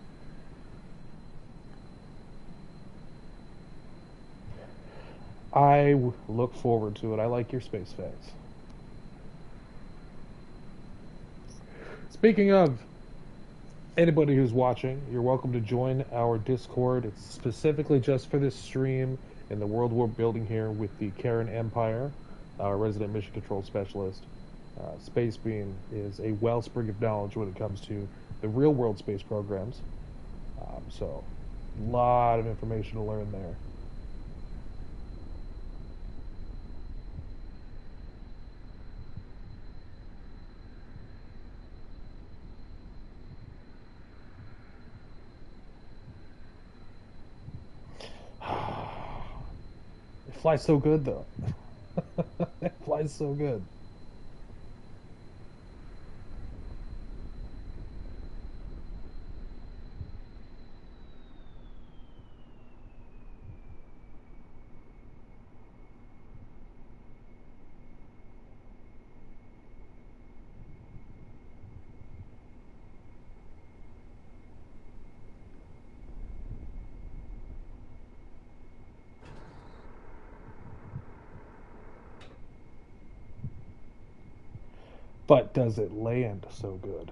I look forward to it. I like your space facts. Speaking of anybody who's watching, you're welcome to join our Discord. It's specifically just for this stream in the world we're building here with the Kerran Empire, our resident mission control specialist. Space Beam is a wellspring of knowledge when it comes to the real world space programs. So, a lot of information to learn there. It flies so good, though. It flies so good. But does it land so good?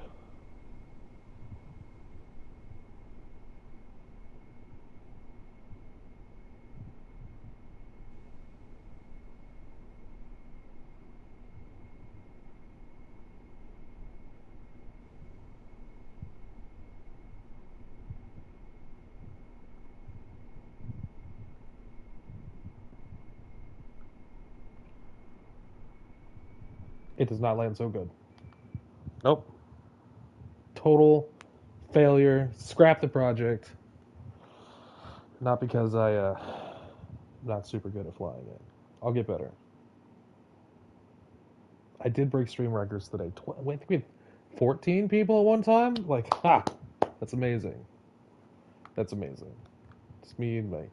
It does not land so good. Nope. Total failure. Scrap the project. Not because I'm not super good at flying it. I'll get better. I did break stream records today. I think we had 14 people at one time. Like, ha! That's amazing. That's amazing. It's me and my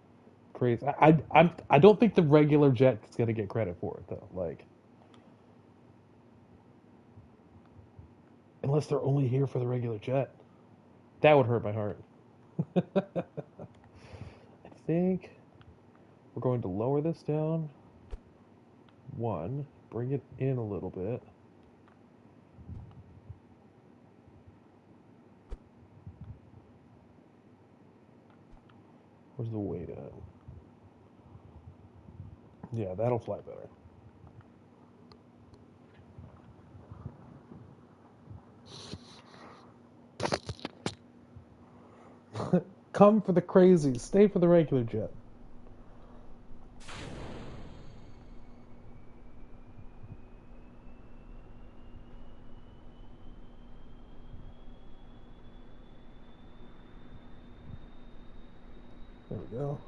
crazy. I don't think the regular jet is gonna get credit for it though. Like, unless they're only here for the regular jet, that would hurt my heart. I think we're going to lower this down. One, bring it in a little bit. Where's the weight at? Yeah, that'll fly better. Come for the crazy, stay for the regular jet. There we go.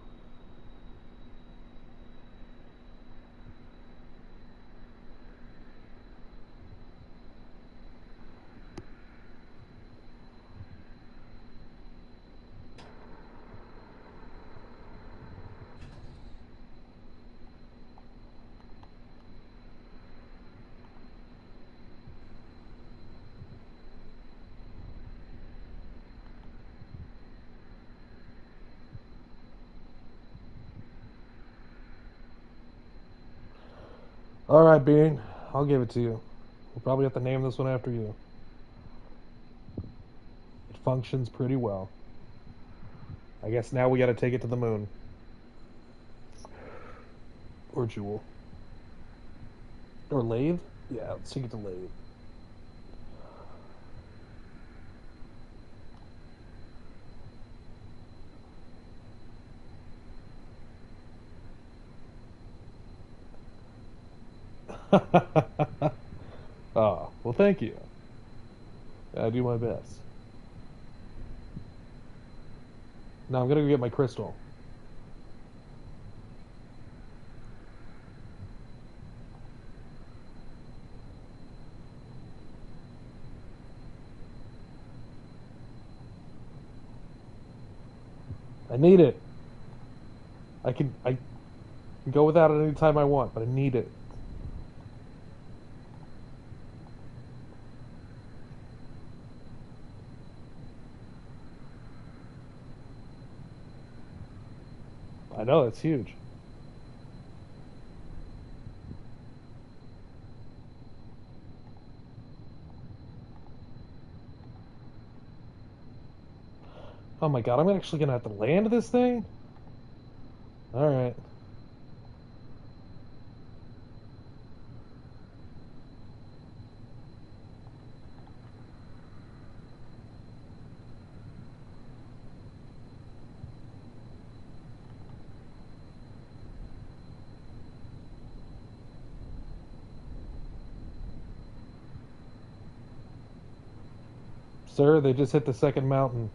All right, Bean. I'll give it to you. We'll probably have to name this one after you. It functions pretty well. I guess now we got to take it to the moon. Or Jewel. Or Lathe? Yeah, let's take it to Lathe. Oh, well, thank you. I do my best. Now I'm gonna go get my crystal. I need it. I can go without it any time I want, but I need it. I know, it's huge. Oh my god, I'm actually gonna have to land this thing? Alright. Sir, they just hit the second mountain.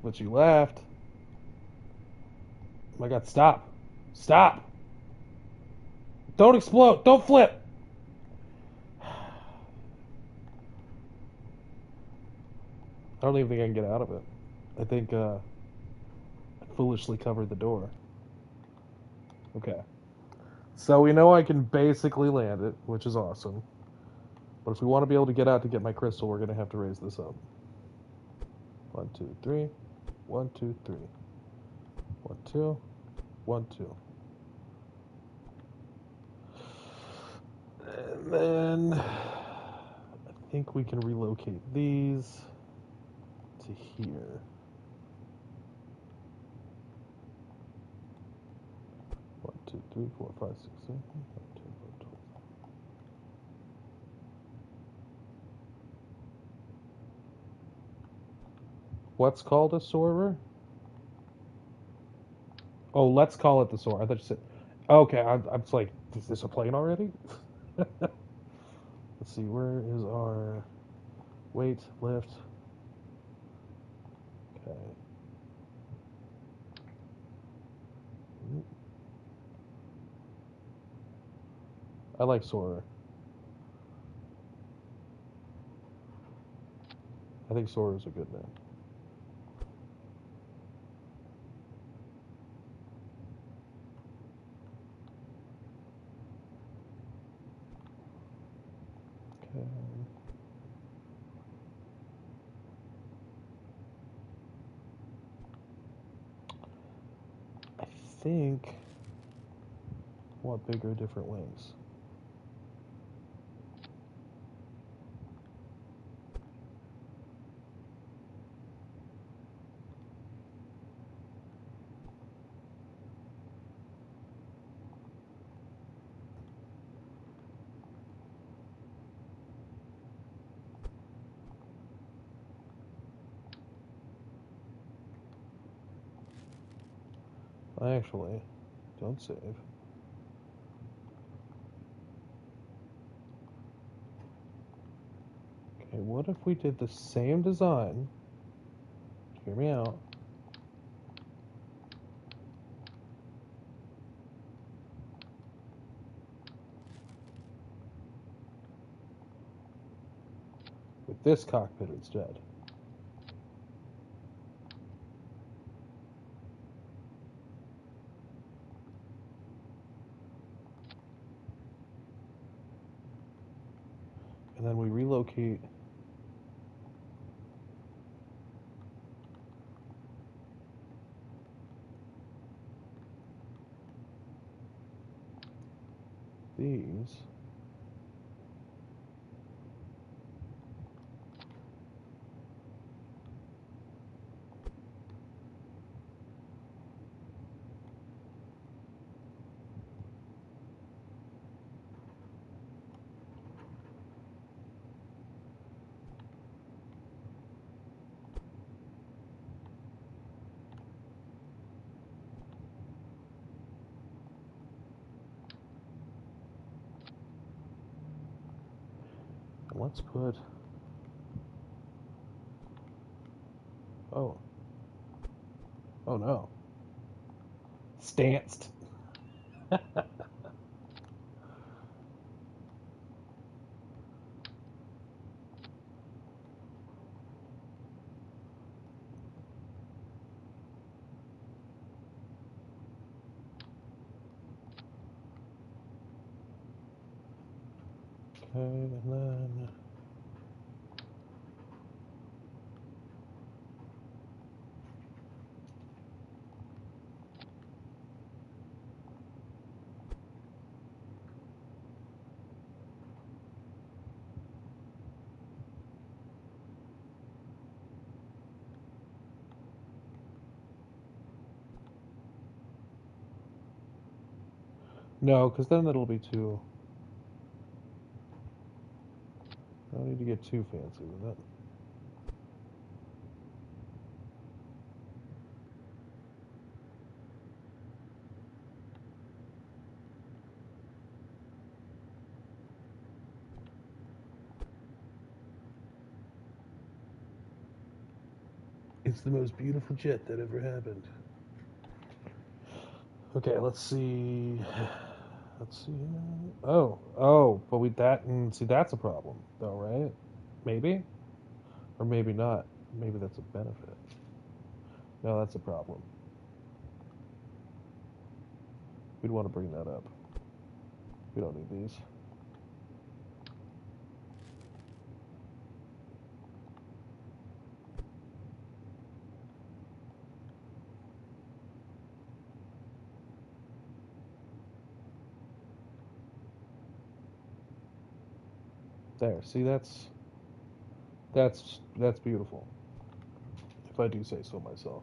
But you laughed. Oh my god, stop. Stop. Don't explode. Don't flip. I don't even think I can get out of it. I think I foolishly covered the door. Okay. So we know I can basically land it, which is awesome. But if we want to be able to get out to get my crystal, we're going to have to raise this up. 1, 2, 3. 1, 2, 3. 1, 2. 1, 2. And then I think we can relocate these to here. 1, 2, 3, 4, 5, 6, 7, 8, 9, 10, 11, 12. What's called a soarer? Oh, let's call it the soarer. I thought you said. Okay, I'm like, is this a plane already? Let's see, where is our weight, lift? Okay. I like soarer. I think soarer is a good name. Okay. I think I want bigger, different wings. Actually, don't save. Okay, what if we did the same design? Hear me out. With this cockpit instead. And then we relocate these. And let's put. Oh. Oh no. Stanced. Okay, and then. No, because then it'll be too. I don't need to get too fancy with it. It's the most beautiful jet that ever happened. Okay, let's see. Let's see. Oh, but we that and see that's a problem, though, right? Maybe, or maybe not. Maybe that's a benefit. No, that's a problem. We'd want to bring that up. We don't need these. There. See, that's beautiful. If I do say so myself.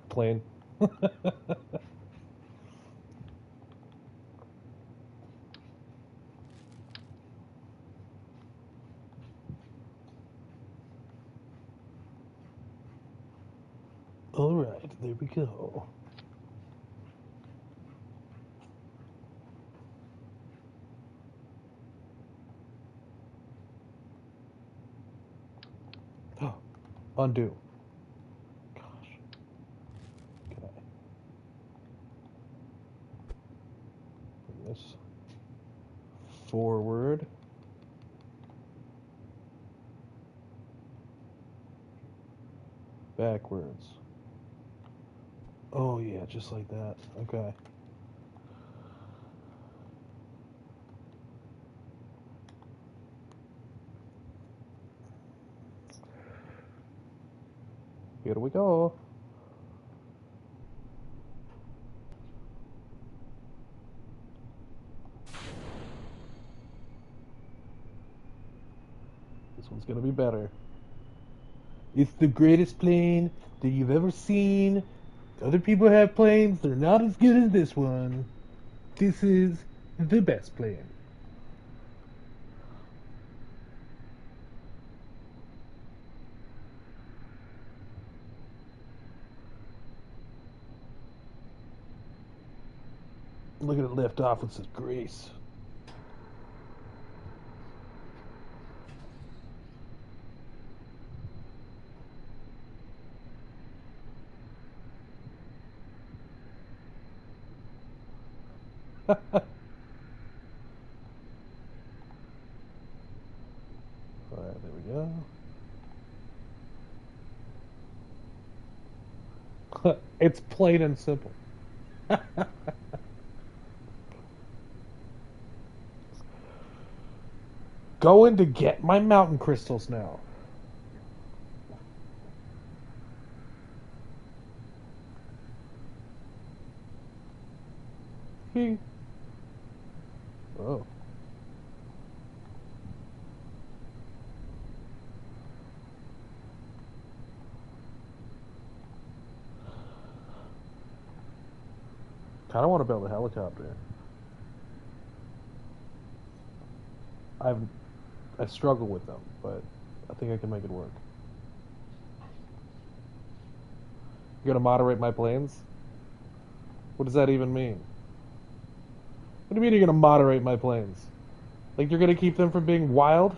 Plain. All right, there we go. Oh, undo. Gosh. Can I bring this forward? Backwards. Oh yeah, just like that. Okay. Here we go. This one's gonna be better. It's the greatest plane that you've ever seen. Other people have planes, they're not as good as this one. This is the best plane. Look at it lift off with such grace. Alright, there we go. It's plain and simple. Going to get my mountain crystals now. Oh. Kind of want to build a helicopter. I struggle with them, but I think I can make it work. You're gonna moderate my planes? What does that even mean? What do you mean you're gonna moderate my planes? Like you're gonna keep them from being wild?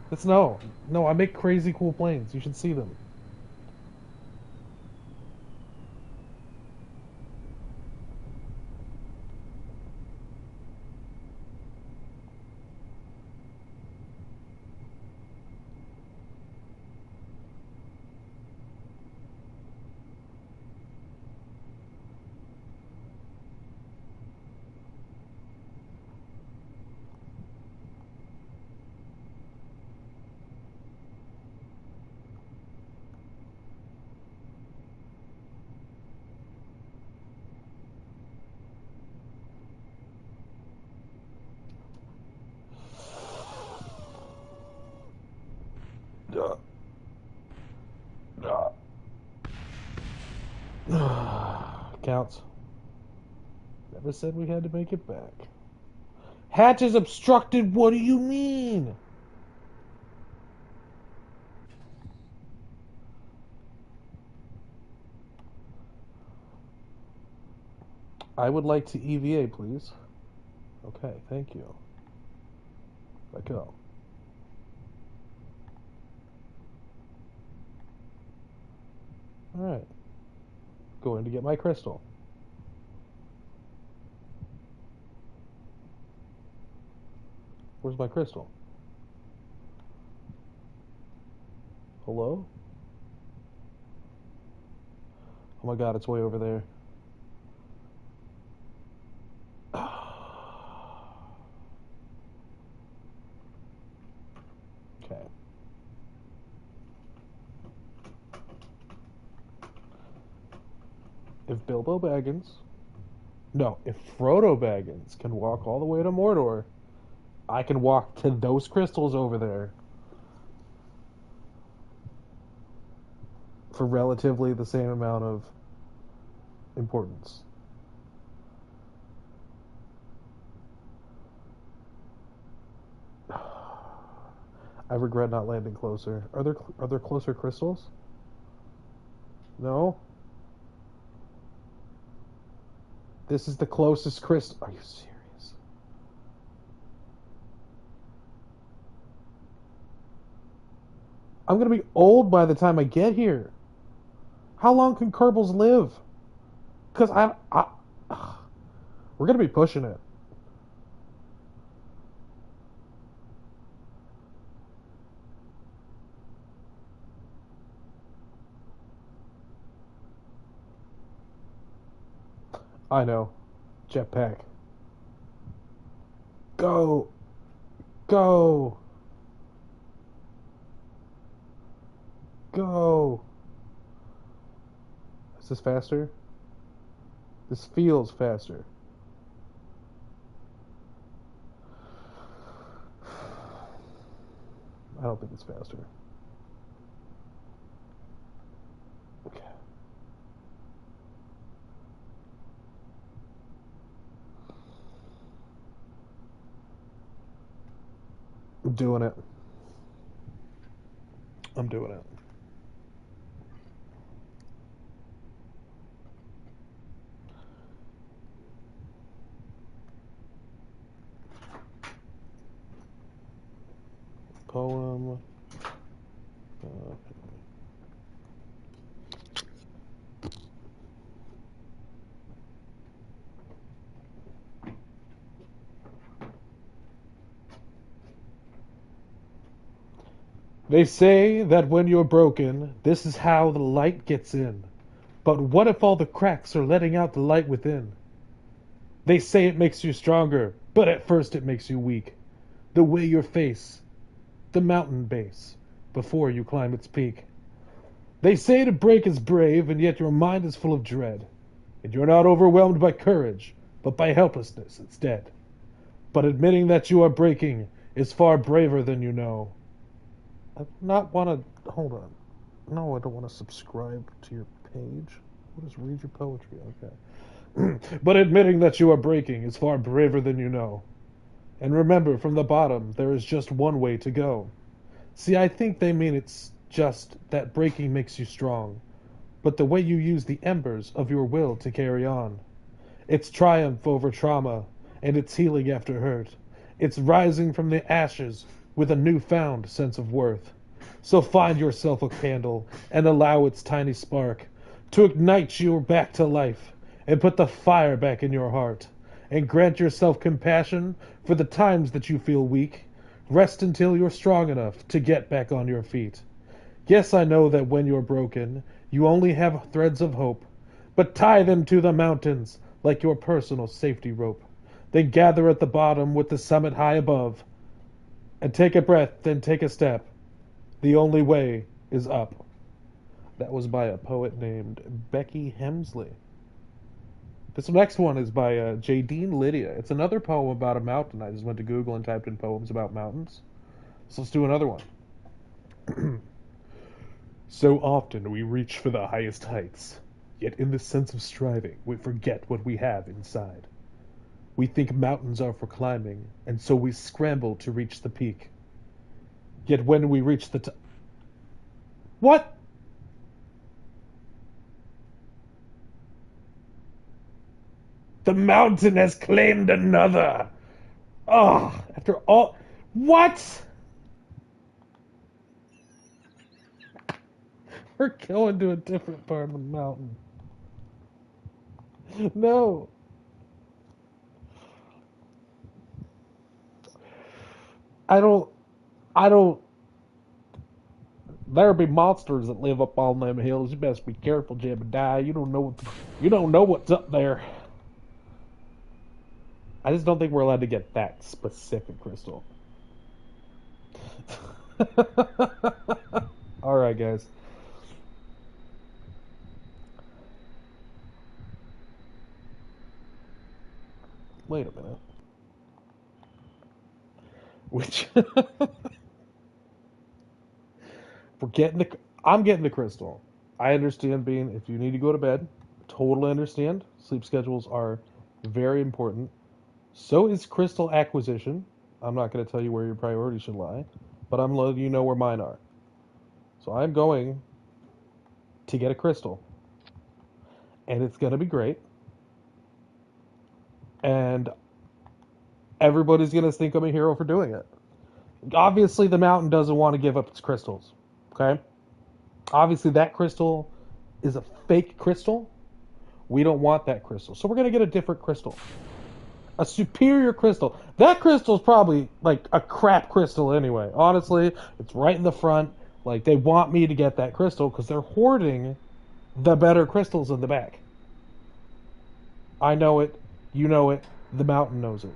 That's no. No, I make crazy cool planes. You should see them. Counts. Never said we had to make it back. Hatch is obstructed. What do you mean? I would like to EVA, please. Okay, thank you. Let go. Alright. Going to get my crystal. Where's my crystal? Hello? Oh my god, it's way over there. Okay. If Bilbo Baggins... No, if Frodo Baggins can walk all the way to Mordor, I can walk to those crystals over there for relatively the same amount of importance. I regret not landing closer. Are there closer crystals? No. This is the closest crystal. Are you serious? I'm gonna be old by the time I get here. How long can Kerbals live? Because we're gonna be pushing it. I know. Jetpack. Go. Go. Go. Is this faster? This feels faster. I don't think it's faster. Okay. I'm doing it. I'm doing it. Poem. They say that when you're broken, this is how the light gets in. But what if all the cracks are letting out the light within? They say it makes you stronger, but at first it makes you weak. The way your face, the mountain base, before you climb its peak. They say to break is brave, and yet your mind is full of dread. And you're not overwhelmed by courage, but by helplessness instead. But admitting that you are breaking is far braver than you know. I not want to... Hold on. No, I don't want to subscribe to your page. What is read your poetry? Okay. But admitting that you are breaking is far braver than you know. And remember, from the bottom, there is just one way to go. See, I think they mean it's just that breaking makes you strong, but the way you use the embers of your will to carry on. It's triumph over trauma, and it's healing after hurt. It's rising from the ashes with a newfound sense of worth. So find yourself a candle and allow its tiny spark to ignite you back to life and put the fire back in your heart. And grant yourself compassion for the times that you feel weak. Rest until you're strong enough to get back on your feet. Yes, I know that when you're broken, you only have threads of hope, but tie them to the mountains like your personal safety rope. Then gather at the bottom with the summit high above, and take a breath, then take a step. The only way is up. That was by a poet named Becky Hemsley. This next one is by Jadine Lydia. It's another poem about a mountain. I just went to Google and typed in poems about mountains. So let's do another one. So often we reach for the highest heights, yet in the sense of striving, we forget what we have inside. We think mountains are for climbing, and so we scramble to reach the peak. Yet when we reach the top... What? The mountain has claimed another. Oh, after all... What? We're going to a different part of the mountain. No. I don't. I don't. There be monsters that live up on them hills. You best be careful, Jebediah. You don't know what. You don't know what's up there. I just don't think we're allowed to get that specific, Crystal. All right, guys. Wait a minute. Which we're getting the. I'm getting the crystal. I understand being if you need to go to bed. Totally understand. Sleep schedules are very important. So is crystal acquisition. I'm not going to tell you where your priorities should lie, but I'm letting you know where mine are. So I'm going to get a crystal, and it's going to be great. And everybody's going to think I'm a hero for doing it. Obviously, the mountain doesn't want to give up its crystals. Okay? Obviously, that crystal is a fake crystal. We don't want that crystal. So we're going to get a different crystal. A superior crystal. That crystal's probably like a crap crystal anyway. Honestly, it's right in the front. Like, they want me to get that crystal because they're hoarding the better crystals in the back. I know it. You know it. The mountain knows it.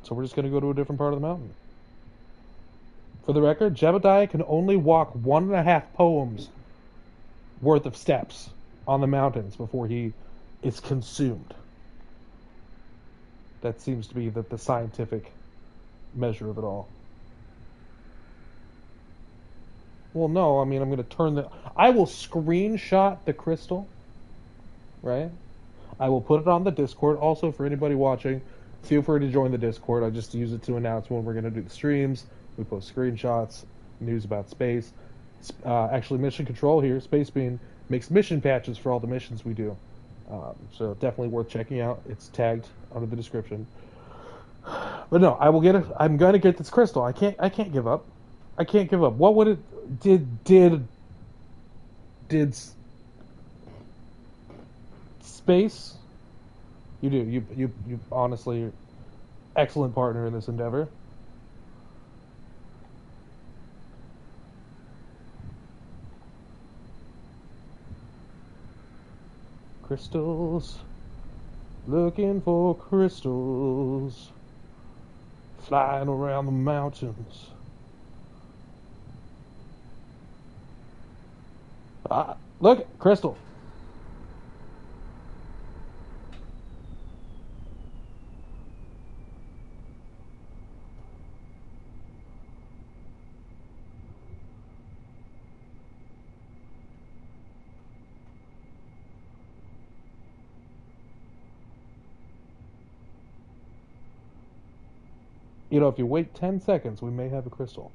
So we're just going to go to a different part of the mountain. For the record, Jebediah can only walk 1.5 poems worth of steps on the mountains before he is consumed. That seems to be the scientific measure of it all. Well, no, I mean, I'm going to turn the... I will screenshot the crystal, right? I will put it on the Discord. Also, for anybody watching, feel free to join the Discord. I just use it to announce when we're going to do the streams. We post screenshots, news about space. Actually, Mission Control here, Space Bean, makes mission patches for all the missions we do. So definitely worth checking out. It's tagged under the description. But no, I will get it. I'm going to get this crystal. I can't give up. I can't give up. What would it... Did space... You do. You honestly, excellent partner in this endeavor. Crystals. Looking for crystals. Flying around the mountains. Ah, look, crystal. You know, if you wait 10 seconds, we may have a crystal.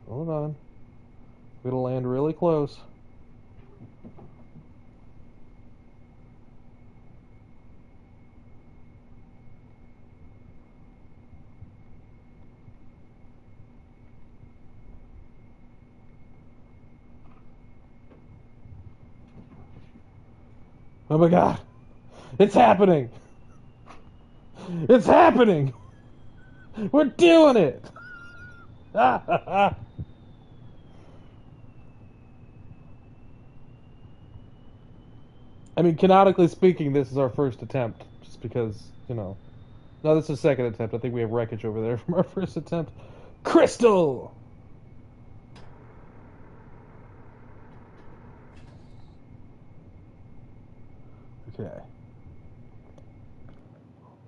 Hold on. We're going to land really close. Oh my god. It's happening. It's happening. We're doing it. I mean, canonically speaking, this is our first attempt. Just because, you know. No, this is second attempt. I think we have wreckage over there from our first attempt. Crystal! Okay.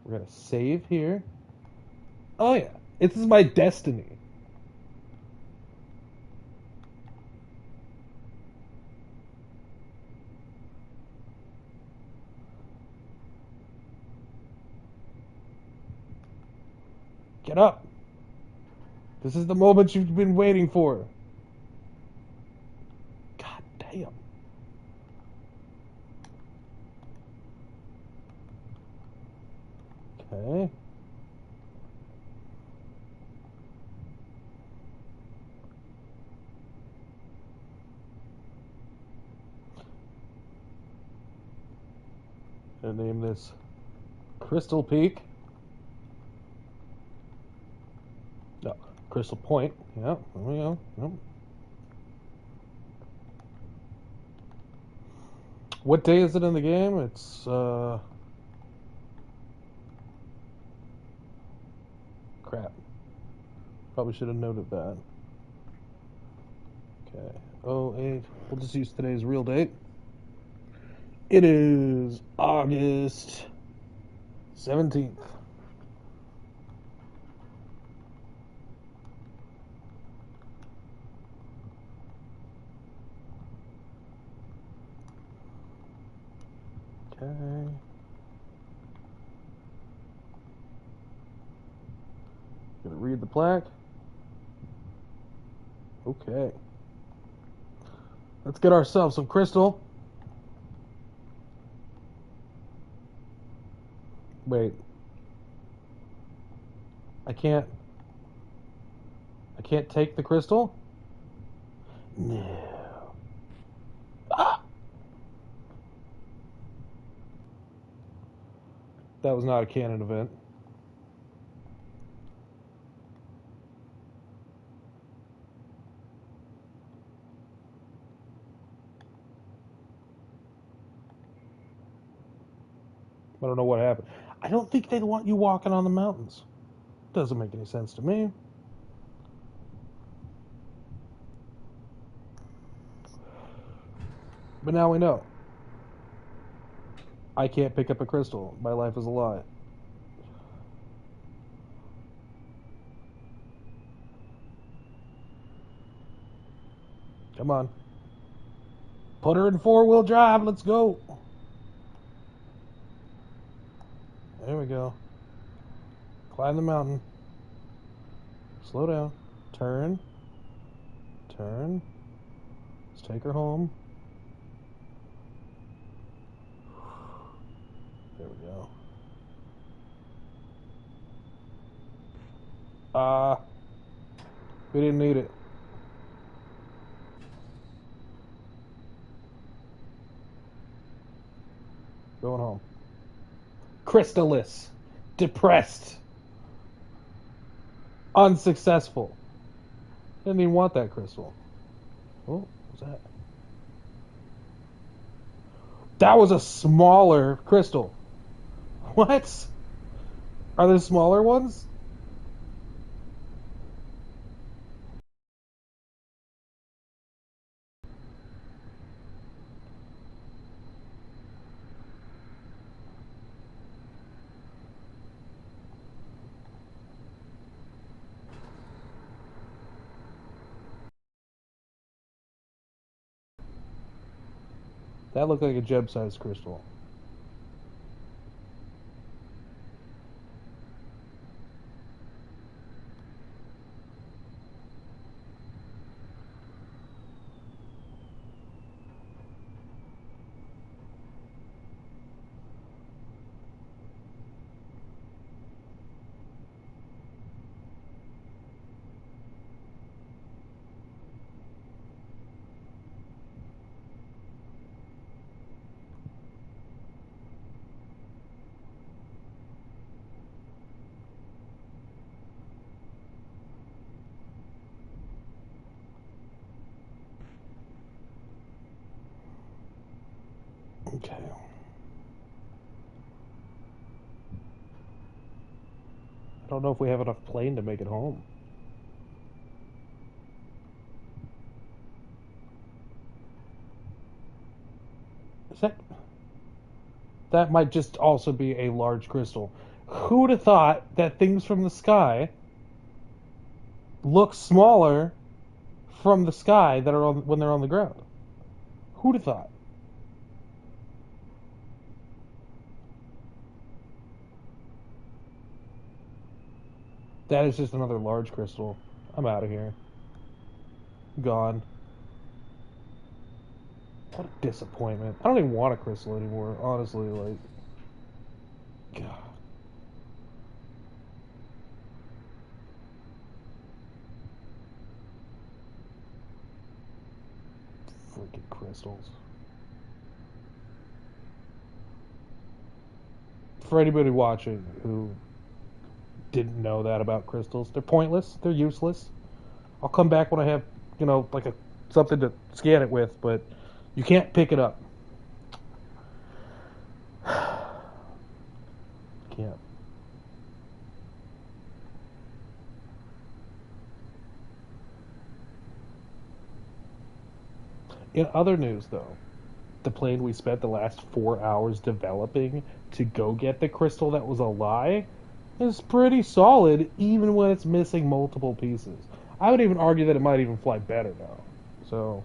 We're gonna save here. Oh yeah, this is my destiny. Get up. This is the moment you've been waiting for. God damn. Okay. Gonna name this Crystal Peak. No, Crystal Point. Yeah, there we go. Yep. What day is it in the game? It's crap. Probably should have noted that. Okay. 08. We'll just use today's real date. It is August 17th. Okay. Gonna read the plaque. Okay. Let's get ourselves some crystal. Wait. I can't take the crystal? No. Ah! That was not a canon event. I don't know what happened. I don't think they'd want you walking on the mountains. Doesn't make any sense to me. But now we know. I can't pick up a crystal. My life is a lie. Come on. Put her in four-wheel drive. Let's go. There we go. Climb the mountain. Slow down. Turn. Turn. Let's take her home. There we go. We didn't need it. Going home. Crystallis. Depressed. Unsuccessful. Didn't even want that crystal. Oh, what's that? That was a smaller crystal. What? Are there smaller ones? That looked like a gem-sized crystal. Okay. I don't know if we have enough plane to make it home. Is that... That might just also be a large crystal. Who'd have thought that things from the sky look smaller from the sky that are on when they're on the ground? Who'd have thought? That is just another large crystal. I'm out of here. Gone. What a disappointment. I don't even want a crystal anymore, honestly. Like, God. Freaking crystals. For anybody watching who didn't know that about crystals, they're pointless. They're useless. I'll come back when I have, like something to scan it with, but you can't pick it up. Can't. In other news, though, the plane we spent the last 4 hours developing to go get the crystal that was a lie is pretty solid, even when it's missing multiple pieces. I would even argue that it might even fly better now. So,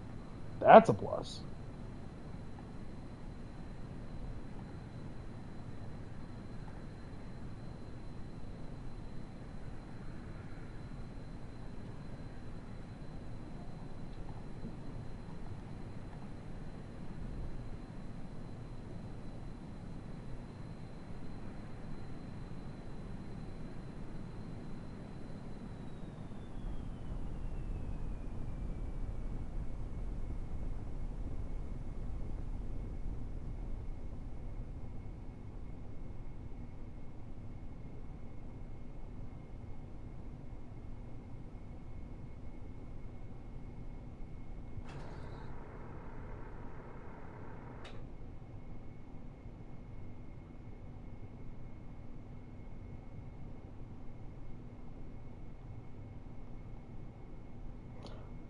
that's a plus.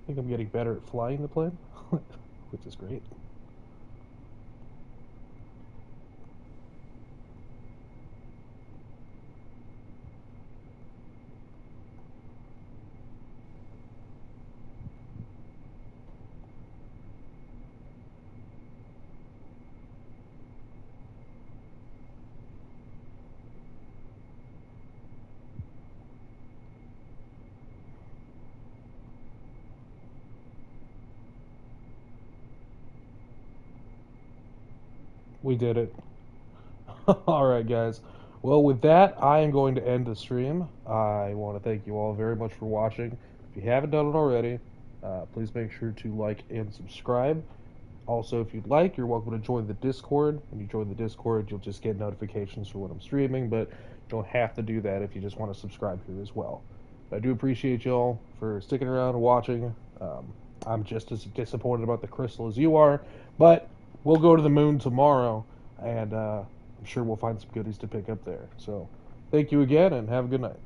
I think I'm getting better at flying the plane, which is great. We did it. All right, guys. Well, with that, I am going to end the stream. I want to thank you all very much for watching. If you haven't done it already, please make sure to like and subscribe. Also, if you'd like, you're welcome to join the Discord. When you join the Discord, you'll just get notifications for when I'm streaming, but you don't have to do that if you just want to subscribe here as well. I do appreciate y'all for sticking around and watching. I'm just as disappointed about the crystal as you are, but we'll go to the moon tomorrow, and I'm sure we'll find some goodies to pick up there. So, thank you again, and have a good night.